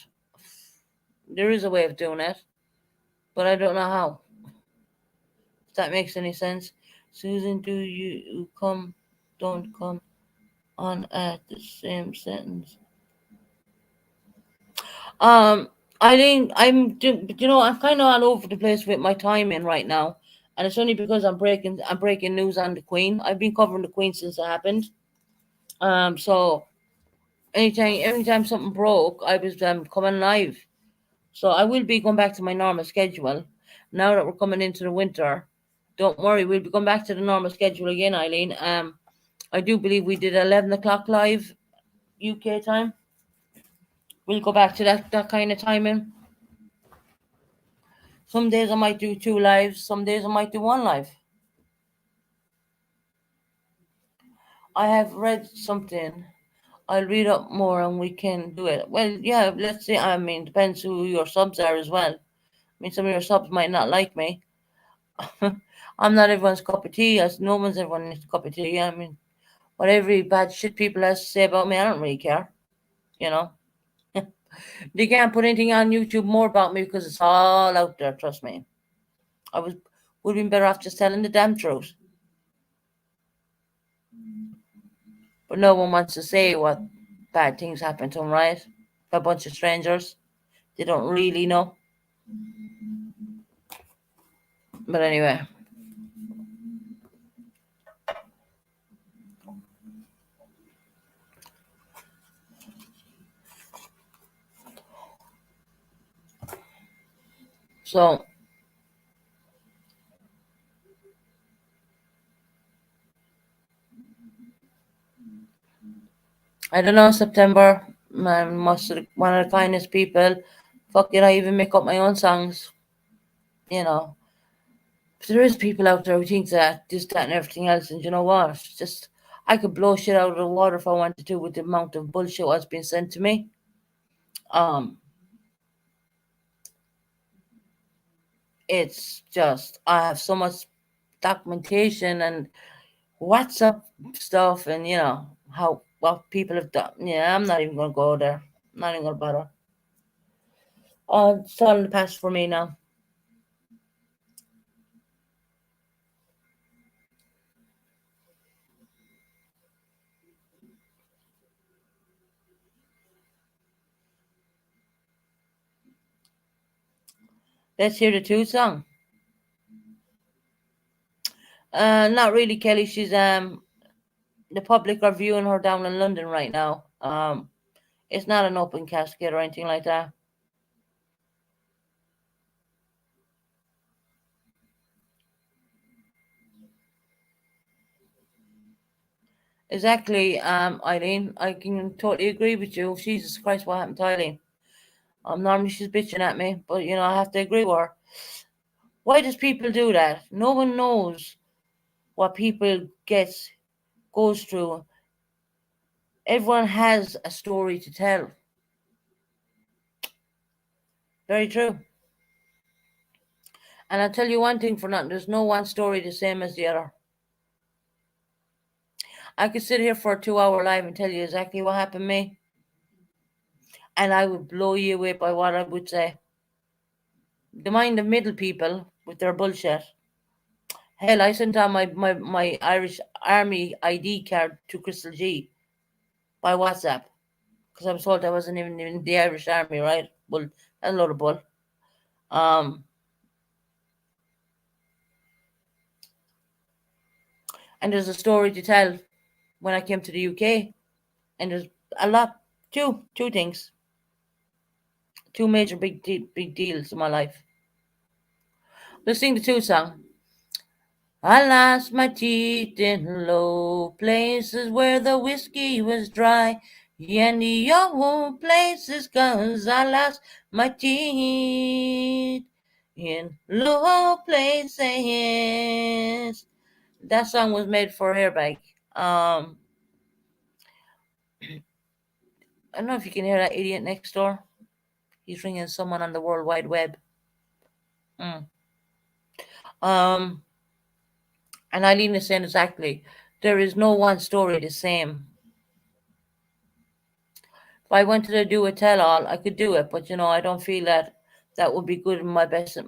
There is a way of doing it, but I don't know how. If that makes any sense. Susan, do you don't come on at the same sentence? I think I'm kind of all over the place with my timing right now, and it's only because I'm breaking news on the Queen. I've been covering the Queen since it happened. So anytime something broke, I was coming live. So I will be going back to my normal schedule now that we're coming into the winter. Don't worry, we'll be going back to the normal schedule again, Eileen. I do believe we did 11 o'clock live UK time. We'll go back to that kind of timing. Some days I might do 2 lives. Some days I might do 1 live. I have read something. I'll read up more and we can do it. Well, yeah, let's see. I mean, depends who your subs are as well. I mean, some of your subs might not like me. I'm not everyone's cup of tea. As no one's everyone's cup of tea. I mean, what every bad shit people has to say about me, I don't really care. You know, they can't put anything on YouTube more about me because it's all out there. Trust me. I would have been better off just telling the damn truth. But no one wants to say what bad things happen to them, right? A bunch of strangers. They don't really know. But anyway. So I don't know, September. I'm one of the kindest people. Fuck it, I even make up my own songs. You know. But there is people out there who think that this, that, and everything else, and you know what? It's just I could blow shit out of the water if I wanted to with the amount of bullshit that's been sent to me. It's just I have so much documentation and WhatsApp stuff, and you know how what people have done. Yeah, I'm not even gonna go there. I'm not even gonna bother. It's all in the past for me now. Let's hear the two song. Not really, Kelly. She's the public are viewing her down in London right now. It's not an open casket or anything like that. Exactly, Eileen. I can totally agree with you. Jesus Christ, what happened to Eileen? Normally she's bitching at me, but you know I have to agree with her. Why does people do that? No one knows what people goes through. Everyone has a story to tell. Very true. And I'll tell you one thing for nothing. There's no one story the same as the other. I could sit here for a 2 hour live and tell you exactly what happened to me. And I would blow you away by what I would say. The mind of middle people with their bullshit. Hell, I sent out my Irish Army ID card to Crystal G by WhatsApp. Because I was told I wasn't even in the Irish Army, right? Well, that's a load of bull. Um, and there's a story to tell when I came to the UK. And there's a lot, two things. Two major big deals in my life. Let's sing the two song. I lost my teeth in low places where the whiskey was dry. And the old places 'cause I lost my teeth in low places. That song was made for Airbag. I don't know if you can hear that idiot next door. He's ringing someone on the World Wide Web. Um, and Eileen is saying exactly, there is no one story the same. If I wanted to do a tell-all, I could do it, but you know, I don't feel that that would be good in my best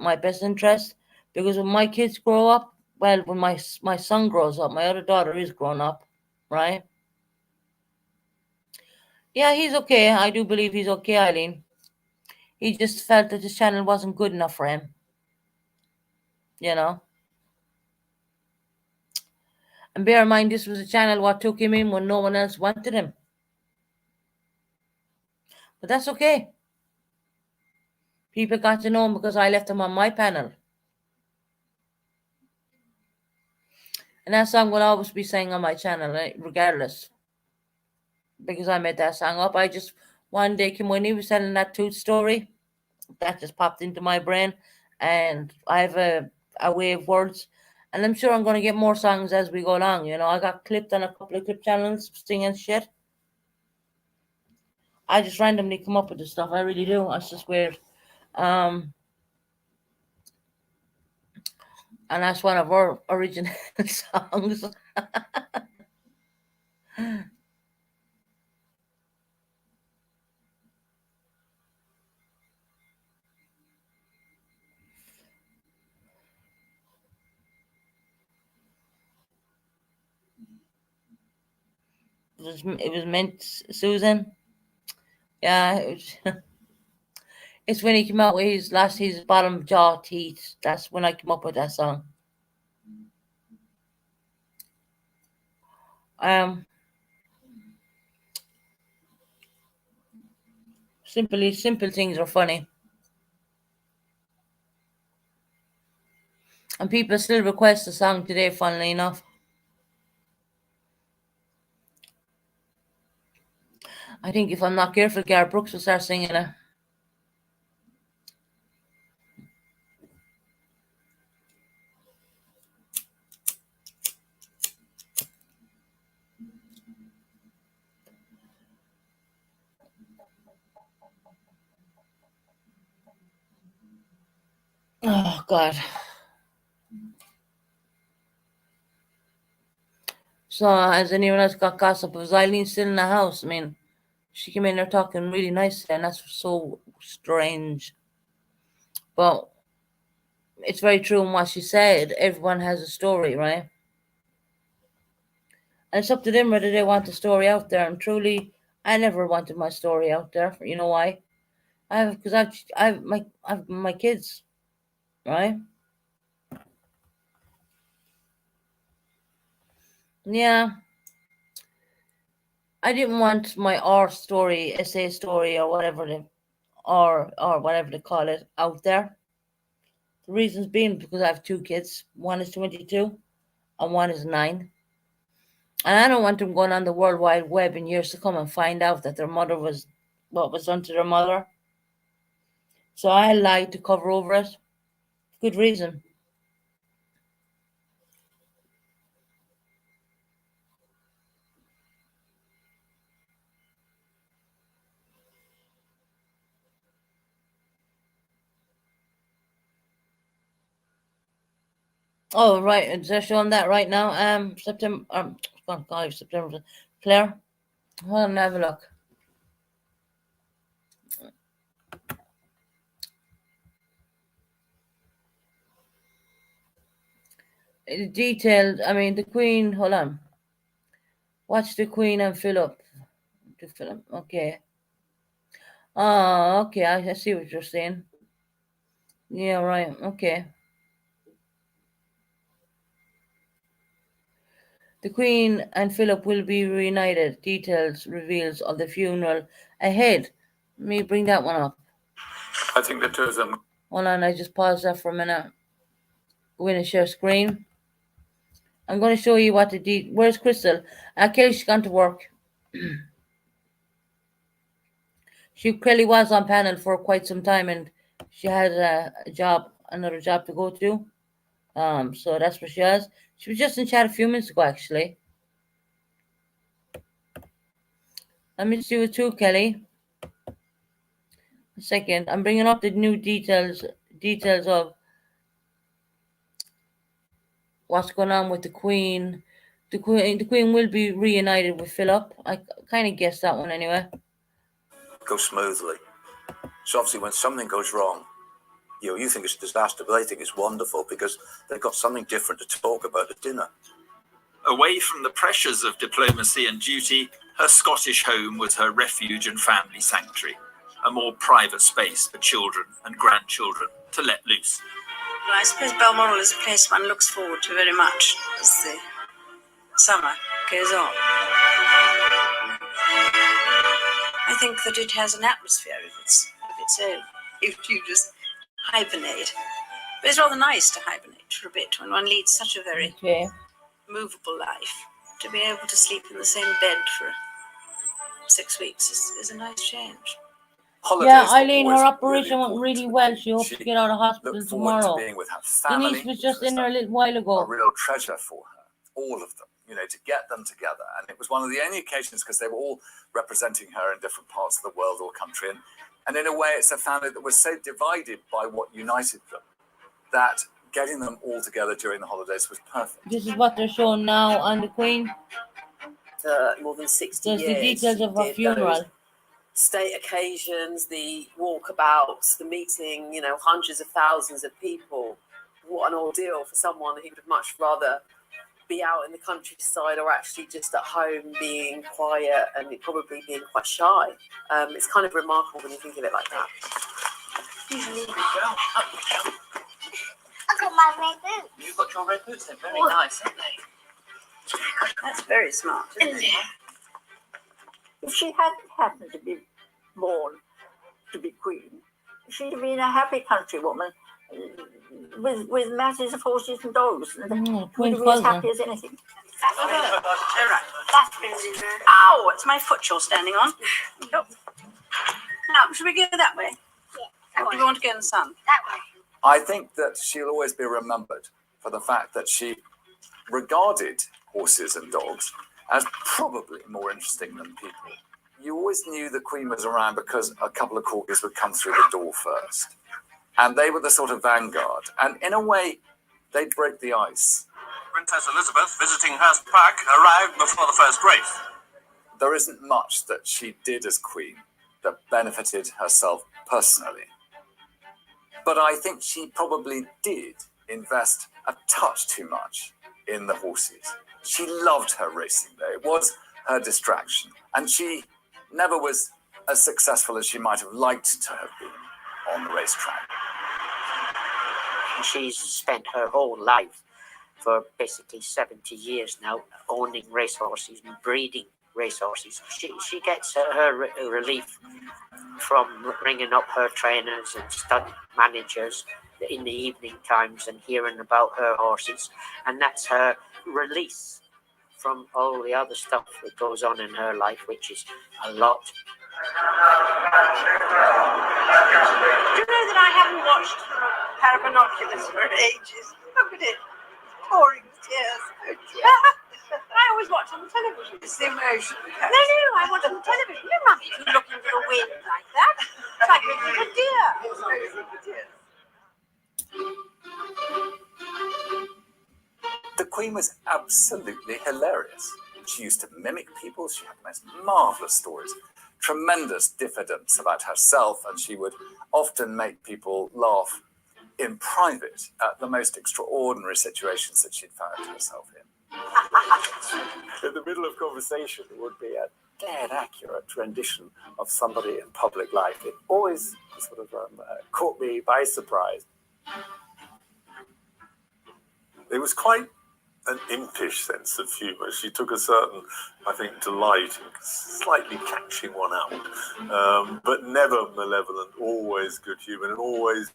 interest, because when my kids grow up, well, when my son grows up, my other daughter is grown up, right? Yeah, he's okay. I do believe he's okay, Eileen. He just felt that his channel wasn't good enough for him, you know. And bear in mind, this was a channel what took him in when no one else wanted him. But that's okay. People got to know him because I left him on my panel. And that song will always be sang on my channel, regardless. Because I made that song up. I just, one day, when he was telling that tooth story, that just popped into my brain. And I have a way of words. And I'm sure I'm going to get more songs as we go along. You know, I got clipped on a couple of clip channels singing shit. I just randomly come up with this stuff. I really do. It's just weird. And that's one of our original songs. It was meant, Susan. Yeah, it's when he came out with his bottom jaw teeth. That's when I came up with that song. Simple things are funny, and people still request the song today. Funnily enough, I think if I'm not careful, Gareth Brooks will start singing it. Oh God. So has anyone else got gossip? Was Eileen still in the house? I mean, she came in there talking really nicely, and that's so strange. But it's very true in what she said. Everyone has a story, right? And it's up to them whether they want the story out there. And truly, I never wanted my story out there. You know why? I've my kids, right? Yeah, I didn't want my R story, essay story, or whatever they call it, out there. The reasons being because I have two kids. One is 22, and one is 9. And I don't want them going on the World Wide Web in years to come and find out that their mother was what was done to their mother. So I lied to cover over it. Good reason. Oh, right. Is they're showing that right now. September. Oh God, September. Claire, hold on, have a look. Detailed. I mean, the Queen. Hold on. Watch the Queen and Philip. To Philip. Okay. Oh, okay. I see what you're saying. Yeah, right. Okay. The Queen and Philip will be reunited. Details reveals of the funeral ahead. Let me bring that one up. I think the two of them. Hold on, I just paused that for a minute. We're going to share screen. I'm going to show you what the where's Crystal? Kelly's gone to work. Kelly was on panel for quite some time, and she had another job to go to. So that's where she was. She was just in chat a few minutes ago, actually. Let me see with you, Kelly. A second. I'm bringing up the new details of what's going on with the Queen. The Queen will be reunited with Philip. I kind of guessed that one anyway. Go smoothly. So obviously when something goes wrong, you think it's a disaster, but they think it's wonderful because they've got something different to talk about at dinner. Away from the pressures of diplomacy and duty, her Scottish home was her refuge and family sanctuary, a more private space for children and grandchildren to let loose. Well, I suppose Balmoral is a place one looks forward to very much as the summer goes on. I think that it has an atmosphere of its own, if you just hibernate. But it's rather nice to hibernate for a bit when one leads such a very movable life. To be able to sleep in the same bed for 6 weeks is a nice change. Yeah, Eileen, her operation went really well. She hopes to get out of hospital tomorrow. To being with her family. Denise was just in there a little while ago. A real treasure for her, all of them. to get them together. And it was one of the only occasions, because they were all representing her in different parts of the world or country. And in a way, it's a family that was so divided by what united them that getting them all together during the holidays was perfect. This is what they're showing now on the Queen. More than 60 There's years. the details of her funeral. State occasions, the walkabouts, the meeting, hundreds of thousands of people. What an ordeal for someone who would much rather be out in the countryside or actually just at home being quiet and probably being quite shy. It's kind of remarkable when you think of it like that. I got my red boots. You've got your red boots, they're very nice, aren't they? That's very smart, isn't it? If she hadn't happened to be born to be queen, she'd have been a happy countrywoman with masses of horses and dogs, and would be as happy as anything. That's really good. Ow! It's my foot you're standing on. Now, should we go that way? Yeah. Or do we want to go in the sun? That way. I think that she'll always be remembered for the fact that she regarded horses and dogs as probably more interesting than people. You always knew the Queen was around because a couple of corgis would come through the door first. And they were the sort of vanguard. And in a way, they'd break the ice. Princess Elizabeth, visiting Hurst Park, arrived before the first race. There isn't much that she did as Queen that benefited herself personally. But I think she probably did invest a touch too much in the horses. She loved her racing there. It was her distraction. And she never was as successful as she might have liked to have been on the racetrack. She's spent her whole life, for basically 70 years now, owning racehorses and breeding racehorses. She gets her relief from ringing up her trainers and stud managers in the evening times and hearing about her horses, and that's her release from all the other stuff that goes on in her life, which is a lot. Do you know that I haven't watched a pair of binoculars for ages? Look at it. Pouring tears. I always watch on the television. It's the emotion. No, I watch on the television. You're not looking for the wind like that. It's like looking for deer. It's looking for deer. The Queen was absolutely hilarious. She used to mimic people. She had the most marvellous stories, tremendous diffidence about herself, and she would often make people laugh in private at the most extraordinary situations that she'd found herself in. In the middle of conversation, it would be a dead accurate rendition of somebody in public life. It always sort of caught me by surprise. It was quite an impish sense of humour. She took a certain, I think, delight in slightly catching one out, but never malevolent, always good humour and always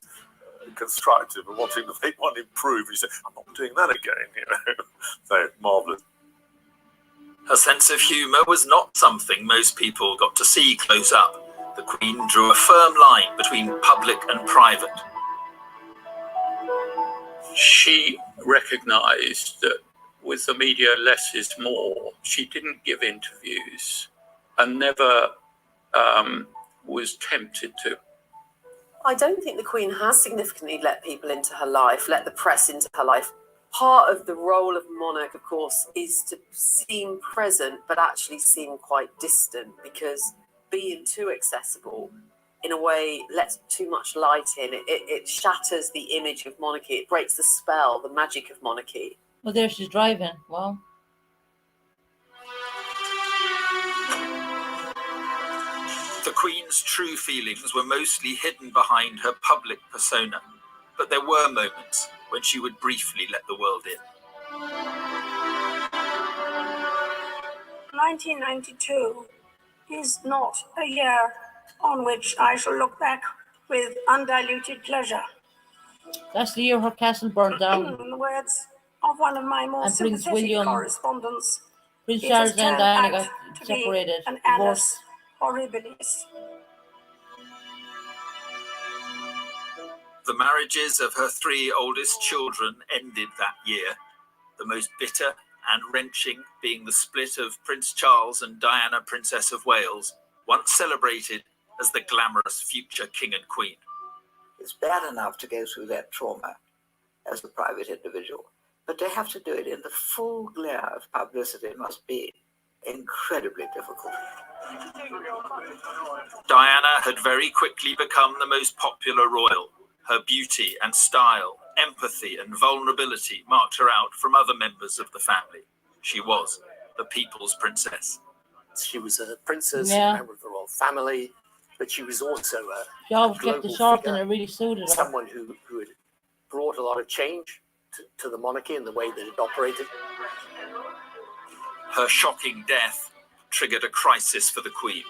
constructive and wanting to make one improve. You say, I'm not doing that again, So, marvellous. Her sense of humour was not something most people got to see close up. The Queen drew a firm line between public and private. She recognised that with the media, less is more. She didn't give interviews and never was tempted to. I don't think the Queen has significantly let people into her life, let the press into her life. Part of the role of monarch, of course, is to seem present, but actually seem quite distant, because being too accessible, in a way, lets too much light in. It shatters the image of monarchy. It breaks the spell, the magic of monarchy. Well, there she's driving. Wow. The Queen's true feelings were mostly hidden behind her public persona, but there were moments when she would briefly let the world in. 1992 is not a year on which I shall look back with undiluted pleasure. That's the year her castle burned down. In the words of one of my more And Prince sympathetic correspondents, Prince it Charles has and turned Diana out got to separated, be an divorced. annus horribilis. The marriages of her three oldest children ended that year, the most bitter and wrenching being the split of Prince Charles and Diana, Princess of Wales, once celebrated as the glamorous future king and queen. It's bad enough to go through that trauma as a private individual, but to have to do it in the full glare of publicity must be incredibly difficult. Diana had very quickly become the most popular royal. Her beauty and style, empathy and vulnerability marked her out from other members of the family. She was the people's princess. She was a princess, Yeah. a member of the royal family, but she was also She always kept global it short figure, and it really suited her. someone who had brought a lot of change to the monarchy and the way that it operated. Her shocking death triggered a crisis for the Queen.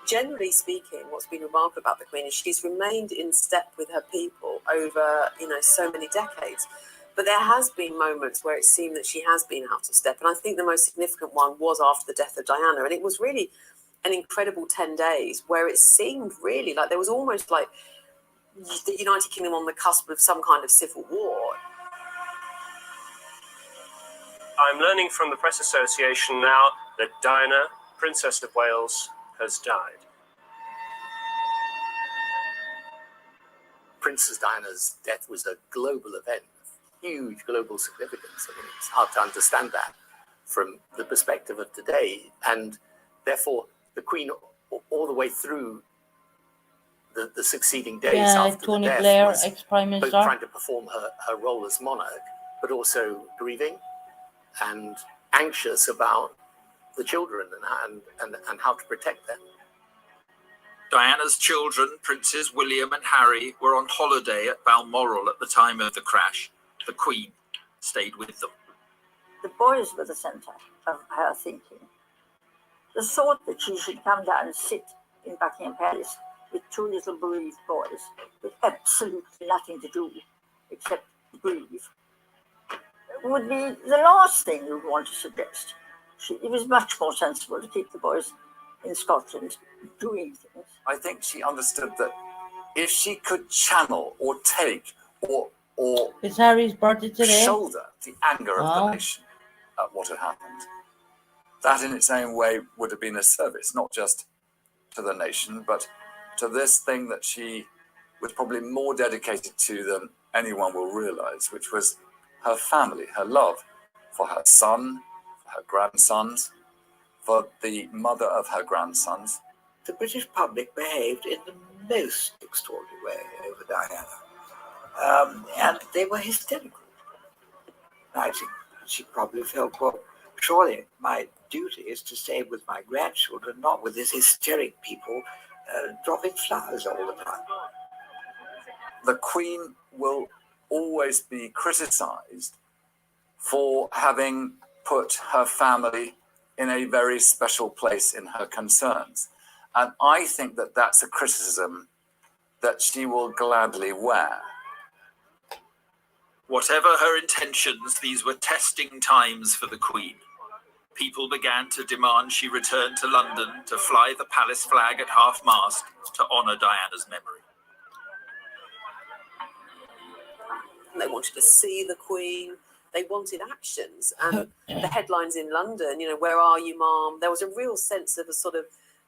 Generally speaking, what's been remarkable about the Queen is she's remained in step with her people over, so many decades. But there has been moments where it seemed that she has been out of step. And I think the most significant one was after the death of Diana. And it was really an incredible 10 days where it seemed really like there was almost like the United Kingdom on the cusp of some kind of civil war. I'm learning from the Press Association now that Diana, Princess of Wales, has died. Princess Diana's death was a global event, huge global significance. I mean, it's hard to understand that from the perspective of today. And therefore, the Queen, all the way through the succeeding days after Tony the death, Blair, was ex-Prime both Minister. trying to perform her role as monarch, but also grieving and anxious about the children and how to protect them. Diana's children, Princes William and Harry, were on holiday at Balmoral at the time of the crash. The Queen stayed with them. The boys were the centre of her thinking. The thought that she should come down and sit in Buckingham Palace with two little bereaved boys with absolutely nothing to do except grieve would be the last thing you'd want to suggest. It was much more sensible to keep the boys in Scotland doing things. I think she understood that if she could channel or take or It's Harry's birthday today. shoulder the anger of the nation at what had happened, that in its own way would have been a service, not just to the nation, but to this thing that she was probably more dedicated to than anyone will realise, which was her family, her love for her son, for her grandsons, for the mother of her grandsons. The British public behaved in the most extraordinary way over Diana. And they were hysterical. I think she probably felt, well, surely my duty is to stay with my grandchildren, not with these hysteric people dropping flowers all the time. The Queen will always be criticised for having put her family in a very special place in her concerns. And I think that that's a criticism that she will gladly wear. Whatever her intentions, these were testing times for the Queen. People began to demand she return to London to fly the palace flag at half-mast to honour Diana's memory. They wanted to see the Queen. They wanted actions. And the headlines in London, where are you, Mom? There was a real sense of a sort of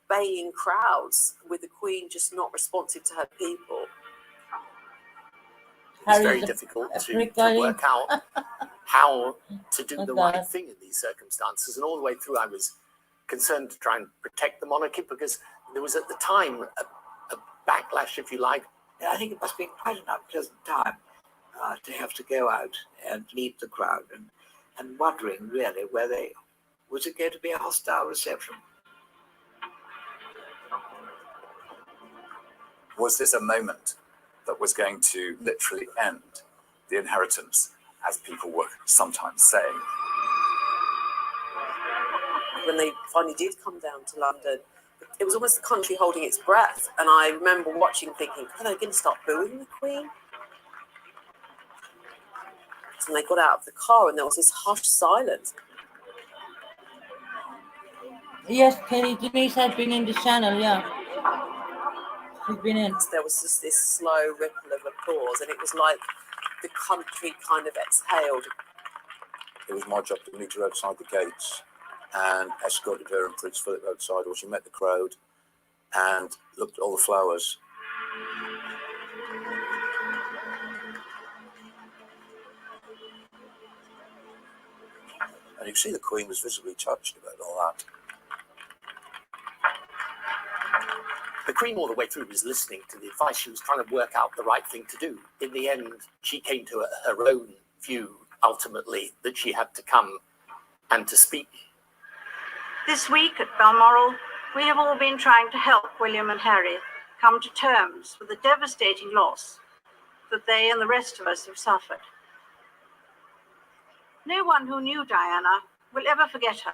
baying crowds with the Queen just not responsive to her people. It's very difficult to work out how to do the right thing in these circumstances. And all the way through, I was concerned to try and protect the monarchy because there was at the time a backlash, if you like. And I think it must be quite an unpleasant time to have to go out and meet the crowd and wondering really was it going to be a hostile reception? Was this a moment that was going to literally end the inheritance, as people were sometimes saying? When they finally did come down to London, it was almost the country holding its breath. And I remember watching thinking, are they going to start booing the Queen? And they got out of the car and there was this hushed silence. Yes, Kenny, Denise had been in the channel, yeah. She's been in. There was just this slow ripple of applause and it was like the country kind of exhaled. it was my job to meet her outside the gates and escorted her and Prince Philip outside, or she met the crowd and looked at all the flowers. And you can see the Queen was visibly touched about all that. The Queen all the way through was listening to the advice. She was trying to work out the right thing to do. In the end, she came to her own view, ultimately, that she had to come and to speak. This week at Balmoral, we have all been trying to help William and Harry come to terms with the devastating loss that they and the rest of us have suffered. No one who knew Diana will ever forget her.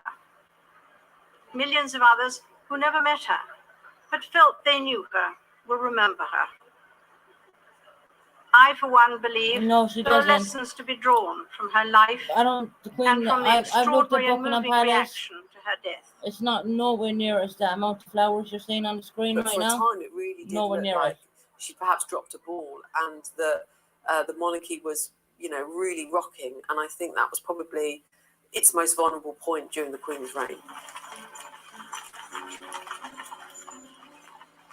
Millions of others who never met her but felt they knew her will remember her. I, for one, believe there are lessons to be drawn from her life and from the extraordinary and moving reaction to her death. It's not nowhere near as the amount of flowers you're seeing on the screen But right for a now. time, it really did Nowhere look near like it. she perhaps dropped a ball, and the monarchy was, really rocking. And I think that was probably its most vulnerable point during the Queen's reign.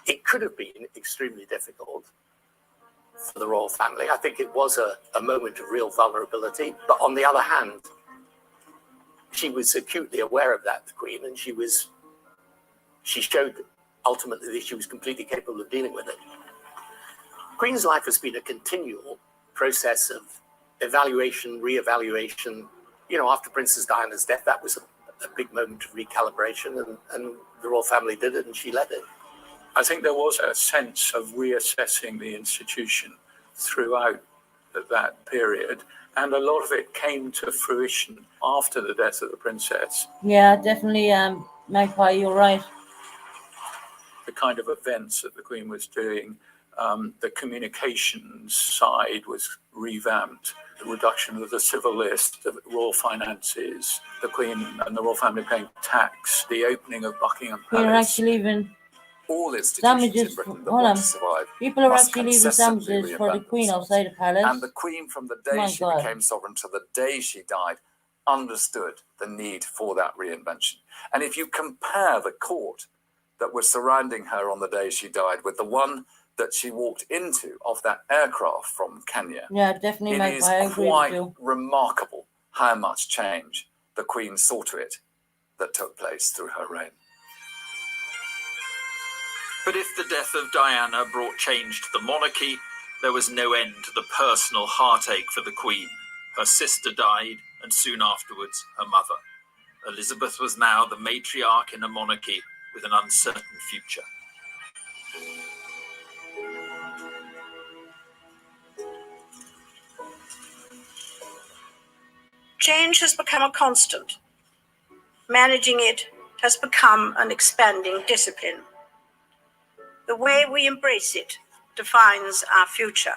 It could have been extremely difficult for the royal family. I think it was a moment of real vulnerability. But on the other hand, she was acutely aware of that, the Queen, and she showed ultimately that she was completely capable of dealing with it. Queen's life has been a continual process of evaluation, re-evaluation. After Princess Diana's death, that was a big moment of recalibration, and the royal family did it, and she led it. I think there was a sense of reassessing the institution throughout that period, and a lot of it came to fruition after the death of the princess. Yeah, definitely, Magpie, you're right. The kind of events that the Queen was doing, the communications side was revamped, the reduction of the civil list, the royal finances, the Queen and the royal family paying tax, the opening of Buckingham People are Palace. actually leaving all institutions sandwiches. in Britain that Hold want on. to survive People are must actually leaving consistently sandwiches for the reinvent Queen themselves. outside the palace. And the Queen, from the day My she God. became sovereign to the day she died, understood the need for that reinvention. And if you compare the court that was surrounding her on the day she died with the one that she walked into off that aircraft from Kenya, Yeah, definitely, it Magpie. is I agree with quite you. remarkable how much change the Queen saw to it that took place through her reign. But if the death of Diana brought change to the monarchy, there was no end to the personal heartache for the Queen. Her sister died, and soon afterwards, her mother. Elizabeth was now the matriarch in a monarchy with an uncertain future. Change has become a constant. Managing it has become an expanding discipline. The way we embrace it defines our future.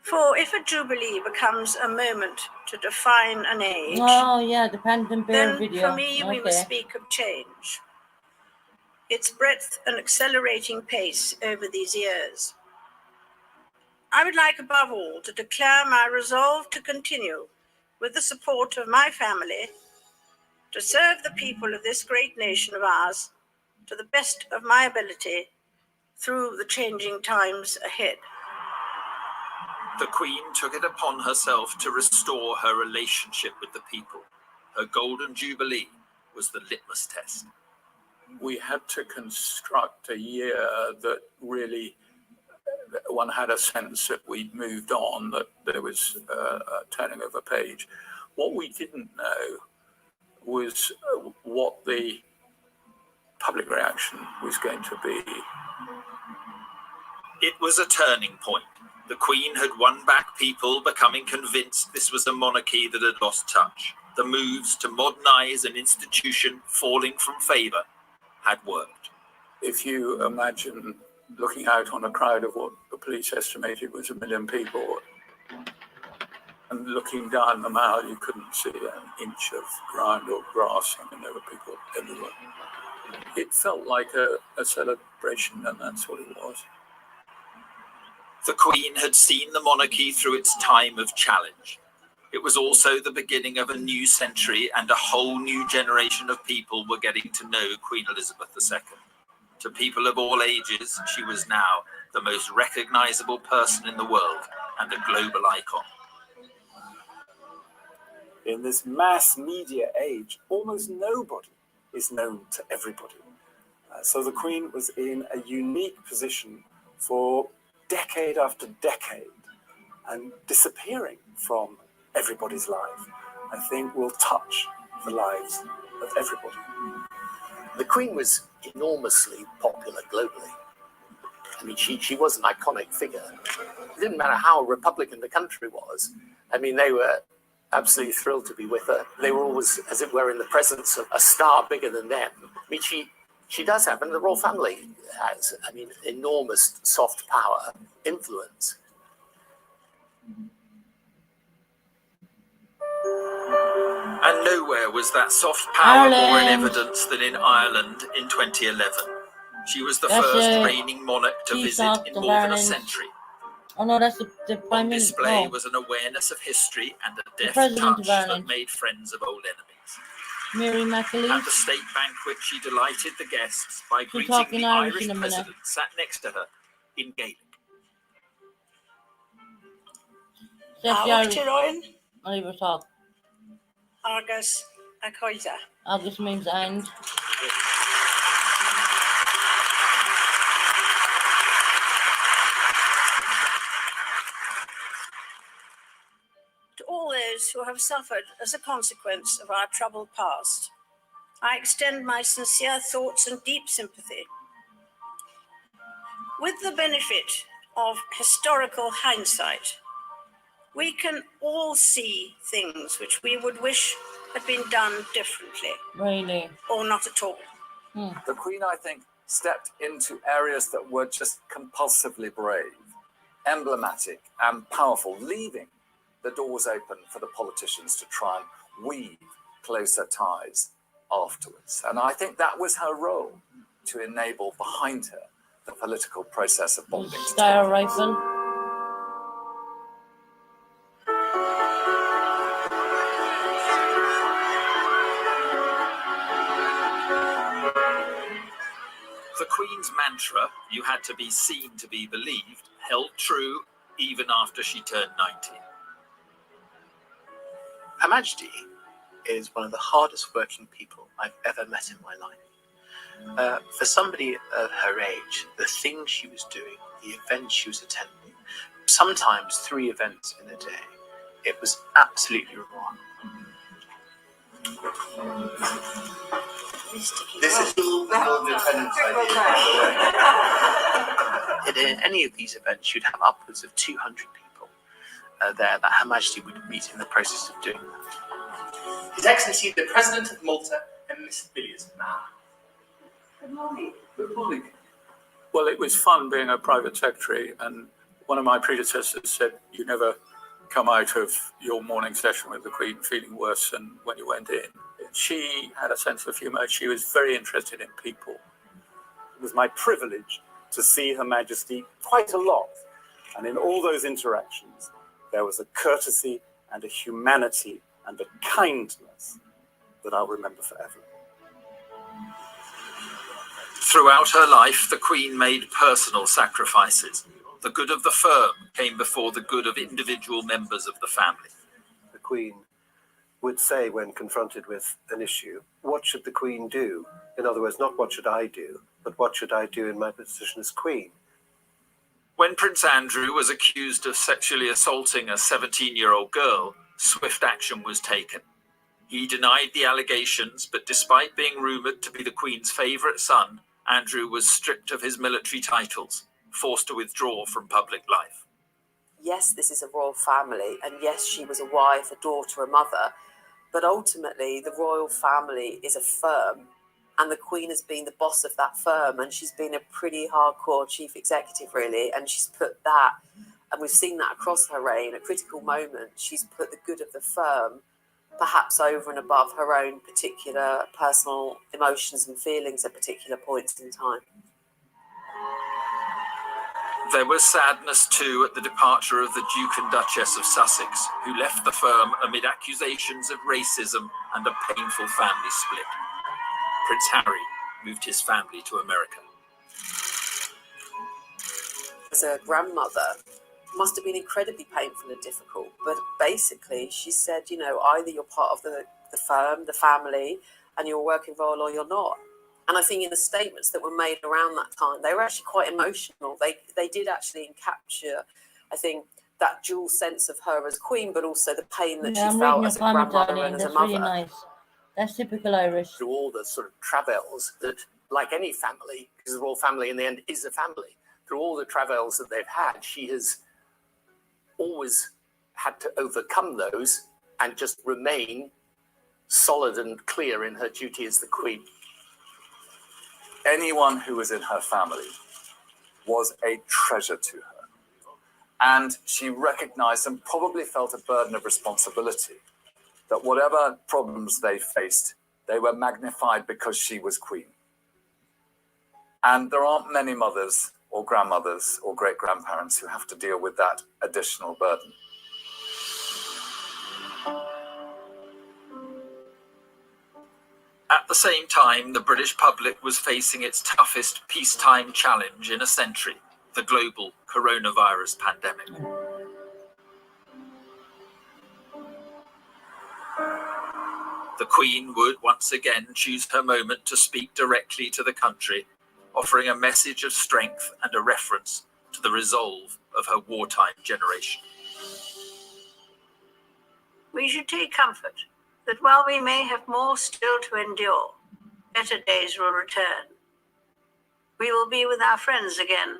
For if a jubilee becomes a moment to define an age, Oh, yeah, the Paddington Bear then video. for me we must Okay. speak of change. Its breadth and accelerating pace over these years. I would like above all to declare my resolve to continue, with the support of my family, to serve the people of this great nation of ours to the best of my ability through the changing times ahead. The Queen took it upon herself to restore her relationship with the people. Her Golden Jubilee was the litmus test. We had to construct a year that really one had a sense that we'd moved on, that there was a turning of a page. What we didn't know was what the public reaction was going to be. It was a turning point. The Queen had won back people, becoming convinced this was a monarchy that had lost touch. The moves to modernise an institution falling from favour had worked. If you imagine looking out on a crowd of what the police estimated was 1 million people, and looking down the mile, you couldn't see an inch of ground or grass. I mean, there were people everywhere. It felt like a celebration, and that's what it was. The Queen had seen the monarchy through its time of challenge. It was also the beginning of a new century, and a whole new generation of people were getting to know Queen Elizabeth II. To people of all ages, she was now the most recognizable person in the world and a global icon. In this mass media age, almost nobody is known to everybody. So the Queen was in a unique position for decade after decade and disappearing from everybody's life, I think will touch the lives of everybody. The Queen was enormously popular globally. I mean, she was an iconic figure. It didn't matter how Republican the country was. I mean, they were absolutely thrilled to be with her. They were always, as it were, in the presence of a star bigger than them. I mean, she does have, and the royal family has, I mean, enormous soft power influence. And nowhere was that soft power more in evidence than in Ireland in 2011. She was the first reigning monarch to visit in more than a century. Oh no, that's the Prime On Minister. display No. was an awareness of history and a deft President touch of that Ireland. made friends of old enemies. Mary McAleese. At the state banquet, she delighted the guests by She'll greeting talk in the Irish Irish in a minute. president sat next to her in Gaelic. Ryan? I will talk. Argus Acoida. August means and. To all those who have suffered as a consequence of our troubled past, I extend my sincere thoughts and deep sympathy. With the benefit of historical hindsight, we can all see things which we would wish had been done differently. Really? Or not at all. The Queen, I think, stepped into areas that were just compulsively brave, emblematic and powerful, leaving the doors open for the politicians to try and weave closer ties afterwards. And I think that was her role, to enable behind her the political process of bonding. Style rifle. The Queen's mantra, "You had to be seen to be believed," held true even after she turned 90. Her Majesty is one of the hardest working people I've ever met in my life. For somebody of her age, the things she was doing, the events she was attending, sometimes 3 events in a day, it was absolutely remarkable. This is Independence in any of these events, you'd have upwards of 200 people there that Her Majesty would meet in the process of doing that. His Excellency, the President of Malta, and Miss Villiers. Good morning. Good morning. Well, it was fun being a private secretary, and one of my predecessors said you never come out of your morning session with the Queen feeling worse than when you went in. She had a sense of humour. She was very interested in people. It was my privilege to see Her Majesty quite a lot. And in all those interactions, there was a courtesy and a humanity and a kindness that I'll remember forever. Throughout her life, the Queen made personal sacrifices. The good of the firm came before the good of individual members of the family. The Queen would say when confronted with an issue, what should the Queen do? In other words, not what should I do, but what should I do in my position as Queen? When Prince Andrew was accused of sexually assaulting a 17-year-old girl, swift action was taken. He denied the allegations, but despite being rumoured to be the Queen's favourite son, Andrew was stripped of his military titles, forced to withdraw from public life. Yes, this is a royal family, and yes, she was a wife, a daughter, a mother, but ultimately the royal family is a firm, and the Queen has been the boss of that firm, and she's been a pretty hardcore chief executive, really, and she's put that, and we've seen that across her reign, at critical moments, she's put the good of the firm perhaps over and above her own particular personal emotions and feelings at particular points in time. There was sadness too at the departure of the Duke and Duchess of Sussex, who left the firm amid accusations of racism and a painful family split. Prince Harry moved his family to America. As a grandmother, must have been incredibly painful and difficult. But basically, she said, you know, either you're part of the firm, the family, and you're a working role, or you're not. And I think in the statements that were made around that time, they were actually quite emotional. They did actually capture, I think, that dual sense of her as queen, but also the pain that Yeah, she I'm felt reading your as a comment, grandmother darling. and as a That's mother. really nice. That's typical Irish. Through all the sort of travails that, like any family, because the royal family in the end is a family, through all the travails that they've had, she has always had to overcome those and just remain solid and clear in her duty as the queen. Anyone who was in her family was a treasure to her. And she recognized and probably felt a burden of responsibility that whatever problems they faced, they were magnified because she was queen. And there aren't many mothers or grandmothers or great-grandparents who have to deal with that additional burden. At the same time, the British public was facing its toughest peacetime challenge in a century, the global coronavirus pandemic. The Queen would once again choose her moment to speak directly to the country, offering a message of strength and a reference to the resolve of her wartime generation. We should take comfort that while we may have more still to endure, better days will return. We will be with our friends again.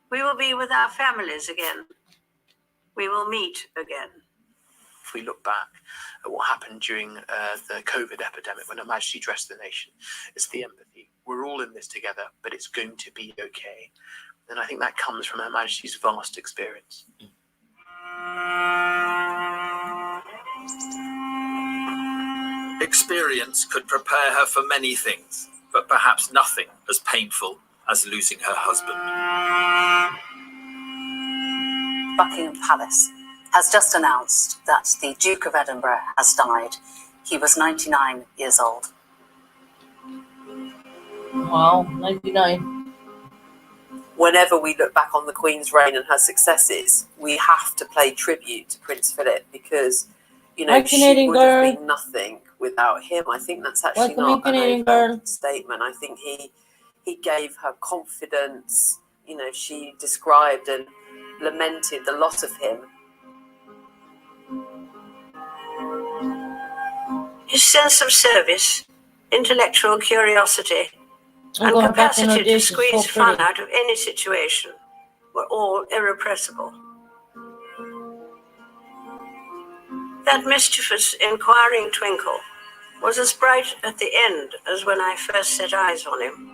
We will be with our families again. We will meet again. If we look back at what happened during the COVID epidemic when Her Majesty addressed the nation, it's the empathy. We're all in this together, but it's going to be okay. And I think that comes from Her Majesty's vast experience. Experience could prepare her for many things, but perhaps nothing as painful as losing her husband. Buckingham Palace has just announced that the Duke of Edinburgh has died. He was 99 years old. Wow, 99. Whenever we look back on the Queen's reign and her successes, we have to pay tribute to Prince Philip because, you know, she would have been nothing without him. I think that's actually not an overstatement. I think he gave her confidence. You know, she described and lamented the loss of him. His sense of service, intellectual curiosity, and capacity to squeeze fun out of any situation were all irrepressible. That mischievous, inquiring twinkle was as bright at the end as when I first set eyes on him.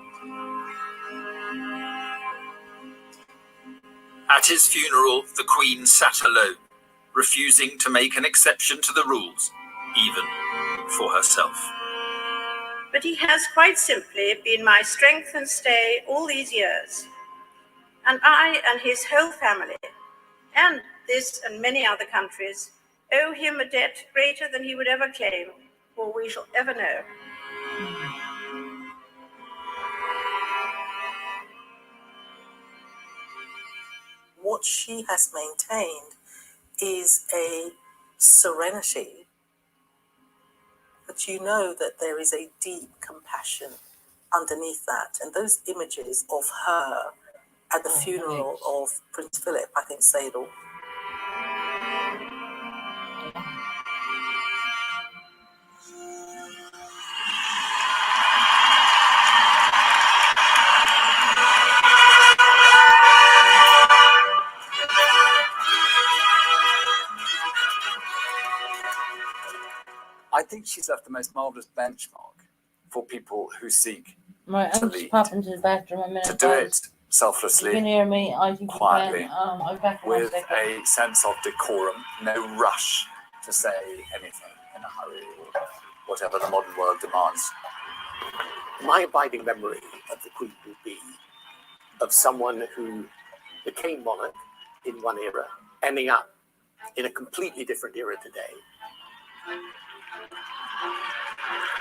At his funeral, the Queen sat alone, refusing to make an exception to the rules, even for herself. But he has quite simply been my strength and stay all these years. And I and his whole family, and this and many other countries, owe him a debt greater than he would ever claim, or we shall ever know. What she has maintained is a serenity, but you know that there is a deep compassion underneath that. And those images of her at the funeral of Prince Philip, I think, say it all. I think she's left the most marvellous benchmark for people who seek Right, I'm just popping to the bathroom a minute. to do it selflessly, You can hear me. I think quietly, you can. I'll be back in with a second. a sense of decorum, no rush to say anything in a hurry or whatever the modern world demands. My abiding memory of the Queen will be of someone who became monarch in one era, ending up in a completely different era today.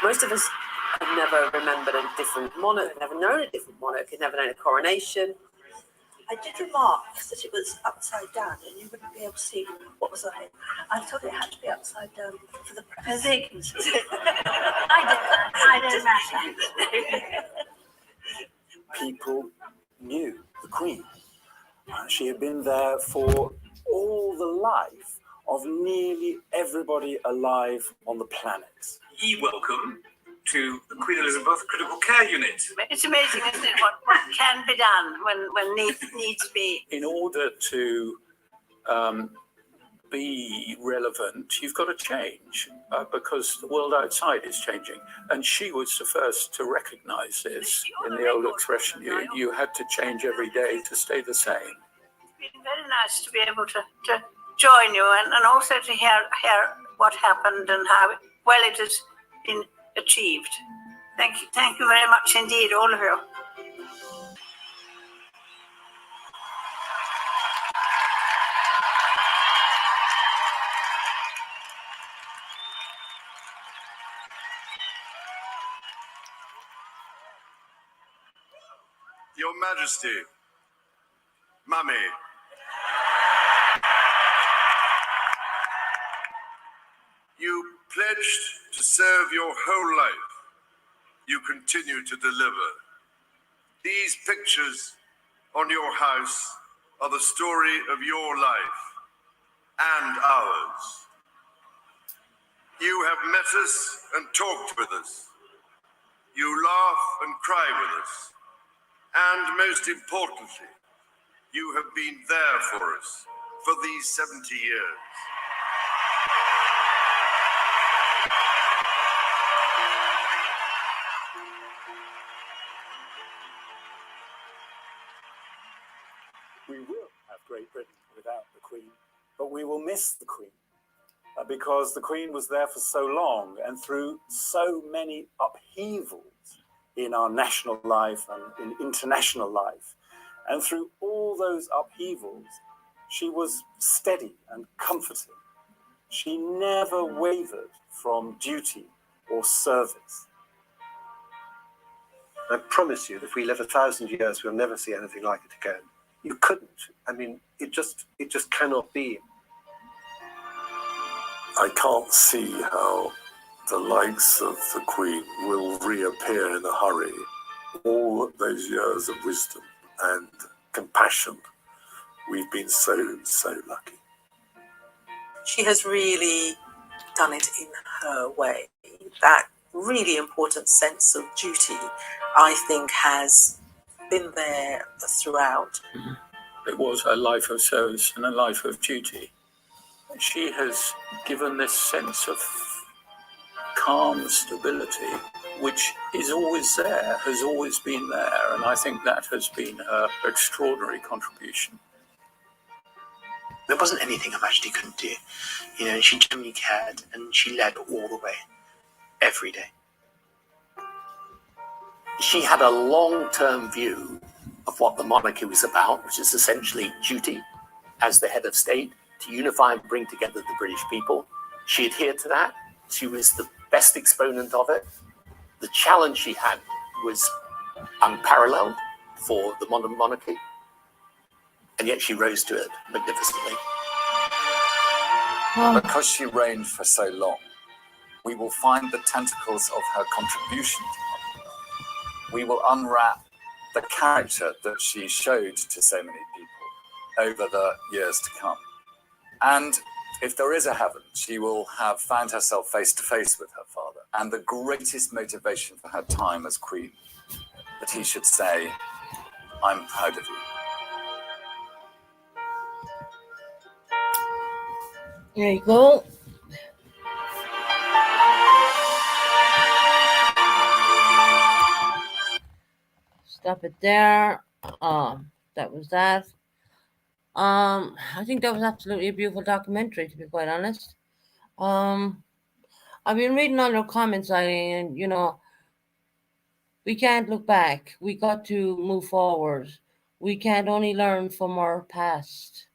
Most of us have never remembered a different monarch, never known a different monarch, never known a coronation. I did remark that it was upside down and you wouldn't be able to see what was on it. I thought it had to be upside down for the press. I don't matter. People knew the Queen. She had been there for all the life of nearly everybody alive on the planet. Welcome to the Queen Elizabeth Critical Care Unit. It's amazing, isn't it, what can be done when needs be. In order to be relevant, you've got to change because the world outside is changing. And she was the first to recognize this. In the old expression, you had to change every day to stay the same. It's been very nice to be able to join you and also to hear what happened and how well it has been achieved. Thank you very much indeed, all of you. Your Majesty, Mummy, you pledged to serve your whole life. You continue to deliver. These pictures on your house are the story of your life and ours. You have met us and talked with us. You laugh and cry with us. And most importantly, you have been there for us for these 70 years. We will have Great Britain without the Queen, but we will miss the Queen because the Queen was there for so long and through so many upheavals in our national life and in international life. And through all those upheavals, she was steady and comforting. She never wavered from duty or service. I promise you that if we live 1,000 years, we'll never see anything like it again. You couldn't. I mean, it just cannot be. I can't see how the likes of the Queen will reappear in a hurry. All those years of wisdom and compassion, we've been so lucky. She has really done it in her way. That really important sense of duty, I think, has been there throughout. It was a life of service and a life of duty. She has given this sense of calm stability, which is always there, has always been there, and I think that has been her extraordinary contribution. There wasn't anything Her Majesty couldn't do. You know, she genuinely cared, and she led all the way, every day. She had a long-term view of what the monarchy was about, which is essentially duty as the head of state, to unify and bring together the British people. She adhered to that. She was the best exponent of it. The challenge she had was unparalleled for the modern monarchy, and yet she rose to it magnificently. Because she reigned for so long, we will find the tentacles of her contribution to modern life. We will unwrap the character that she showed to so many people over the years to come. And if there is a heaven, she will have found herself face to face with her father. And the greatest motivation for her time as queen, that he should say, "I'm proud of you." There you go. Stop it there. That was that. I think that was absolutely a beautiful documentary, to be quite honest. I've been reading all your comments, Eileen, and we can't look back. We got to move forward. We can't only learn from our past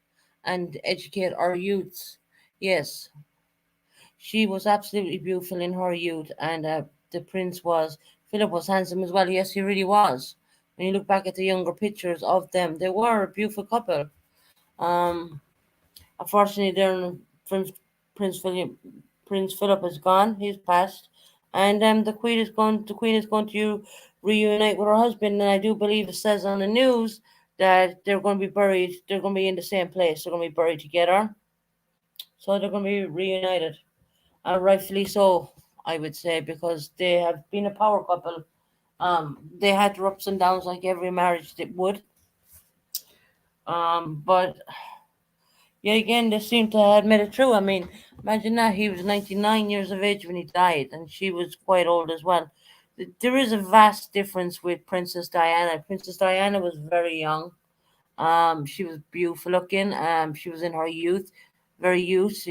and educate our youths. Yes, she was absolutely beautiful in her youth, and the prince was, Philip was handsome as well. Yes, he really was. When you look back at the younger pictures of them, they were a beautiful couple. Um, Unfortunately, Prince Prince Philip Prince Philip is gone. He's passed, and the Queen is going to reunite with her husband. And I do believe it says on the news that they're going to be buried. They're going to be in the same place. They're going to be buried together. So they're going to be reunited, and rightfully so, I would say, because they have been a power couple. They had their ups and downs like every marriage that would. But yet again, they seem to have made it through. I mean, imagine that he was 99 years of age when he died, and she was quite old as well. There is a vast difference with Princess Diana. Princess Diana was very young. She was beautiful looking. She was in her youth, very youth.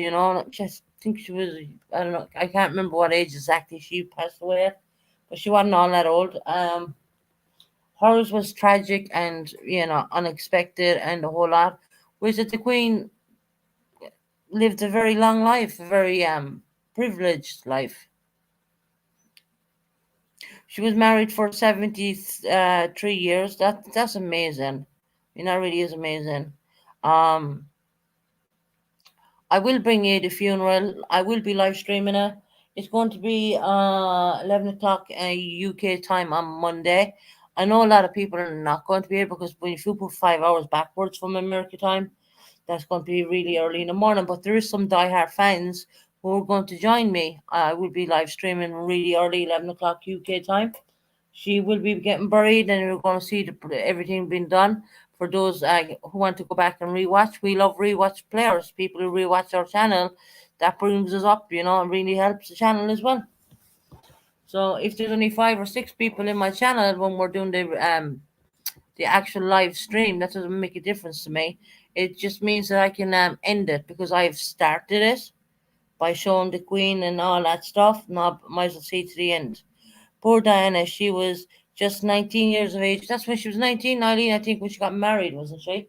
Just think she was. I don't know. I can't remember what age exactly she passed away at, but she wasn't all that old. Hers was tragic and unexpected and a whole lot. Whereas the Queen lived a very long life, a very privileged life. She was married for 73 years. That's amazing. I mean, that really is amazing. Um, I will bring you the funeral. I will be live streaming it. It's going to be 11 o'clock UK time on Monday. I know a lot of people are not going to be here because when you put 5 hours backwards from America time, that's going to be really early in the morning. But there is some diehard fans who are going to join me. I will be live streaming really early, 11 o'clock UK time. She will be getting buried, and we're going to see everything being done. For those who want to go back and rewatch, we love rewatch players, people who rewatch our channel. That brings us up, and really helps the channel as well. So if there's only 5 or 6 people in my channel when we're doing the actual live stream, that doesn't make a difference to me. It just means that I can end it because I've started it by showing the Queen and all that stuff. Now I might as well see to the end. Poor Diana, she was just 19 years of age. That's when she was 19, Eileen, I think, when she got married, wasn't she?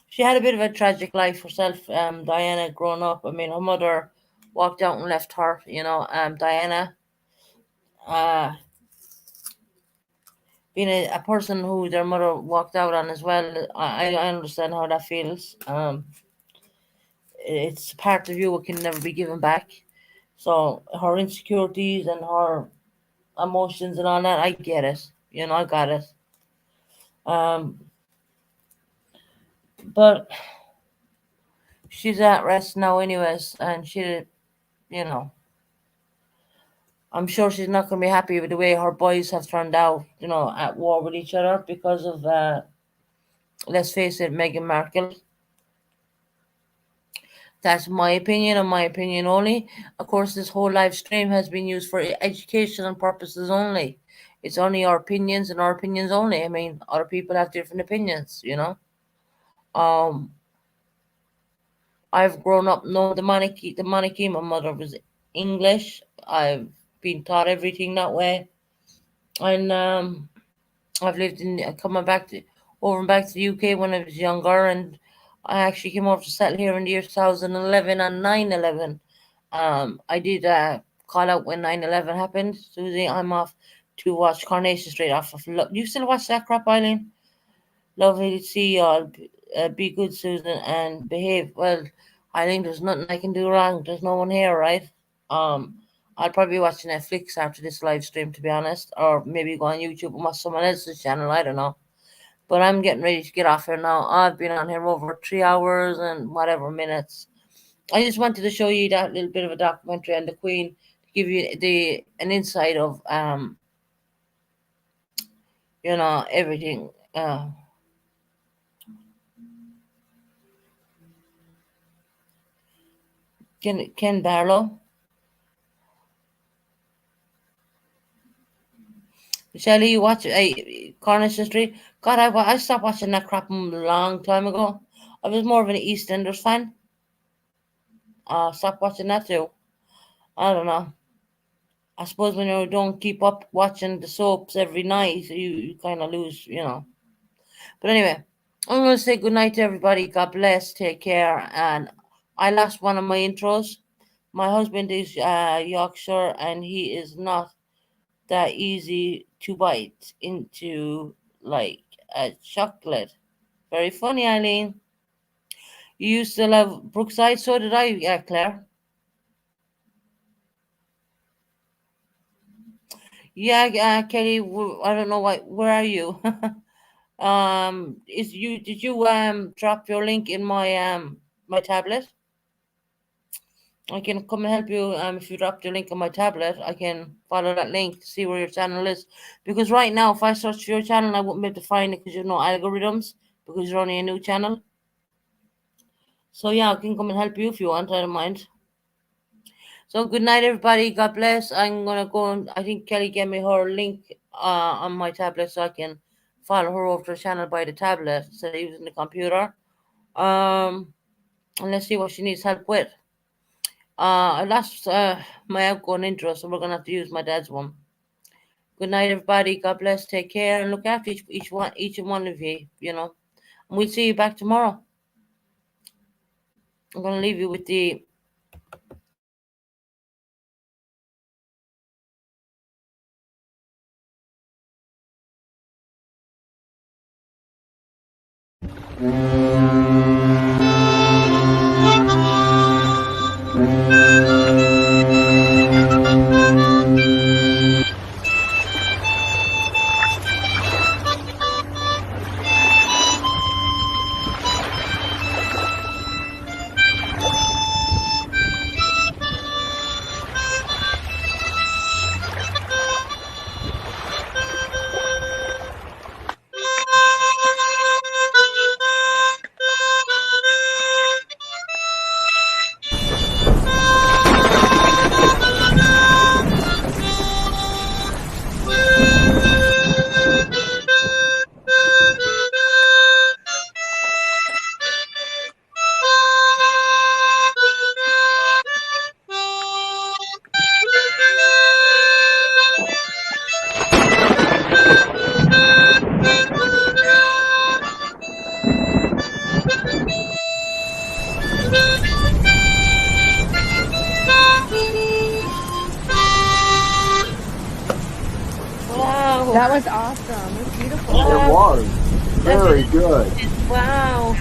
She had a bit of a tragic life herself, Diana, growing up. I mean, her mother walked out and left her, Diana. Uh, Being a person who their mother walked out on as well, I understand how that feels. It's part of you it can never be given back. So her insecurities and her emotions and all that, I get it. I got it. Um, but she's at rest now, anyways, and you know, I'm sure she's not going to be happy with the way her boys have turned out, at war with each other because of, let's face it, Meghan Markle. That's my opinion and my opinion only. Of course, this whole live stream has been used for educational purposes only. It's only our opinions and our opinions only. I mean, other people have different opinions. Um, I've grown up knowing the monarchy. The monarchy. My mother was English. I've been taught everything that way, and I've lived in coming back to over and back to the UK when I was younger, and I actually came over to settle here in the year 2011 on 9/11. I did call out when 9/11 happened. Susie, I'm off to watch Coronation Street off of. You still watch that crap, Eileen? Lovely to see you all. Be good, Susan, and behave. Well, I think there's nothing I can do wrong. There's no one here, right? Um, I'll probably be watching Netflix after this live stream, to be honest, or maybe go on YouTube and watch someone else's channel. I don't know. But I'm getting ready to get off here now. I've been on here over 3 hours and whatever minutes. I just wanted to show you that little bit of a documentary on the Queen to give you an insight of everything. Ken Barlow. Shelley, you watch Coronation Street? God, I stopped watching that crap a long time ago. I was more of an EastEnders fan. Stopped watching that too. I don't know. I suppose when you don't keep up watching the soaps every night, you kind of lose, But anyway, I'm going to say good night to everybody. God bless. Take care. And I lost one of my intros. My husband is Yorkshire, and he is not that easy to bite into like a chocolate. Very funny, Eileen. You used to love Brookside, so did I, Claire. Yeah, Kelly. I don't know why. Where are you? Did you drop your link in my tablet? I can come and help you. If you drop your link on my tablet, I can follow that link to see where your channel is. Because right now, if I search for your channel, I won't be able to find it because you have no algorithms. Because you're only a new channel. So yeah, I can come and help you if you want. I don't mind. So good night, everybody. God bless. I'm gonna go and I think Kelly gave me her link on my tablet so I can follow her over to her channel by the tablet instead of using the computer. And let's see what she needs help with. I lost my outgoing intro, so we're gonna have to use my dad's one. Good night, everybody. God bless. Take care and look after each and one of you. And we'll see you back tomorrow. I'm gonna leave you with the. Wow. That was awesome. It was beautiful. Wow. It was very good. Wow.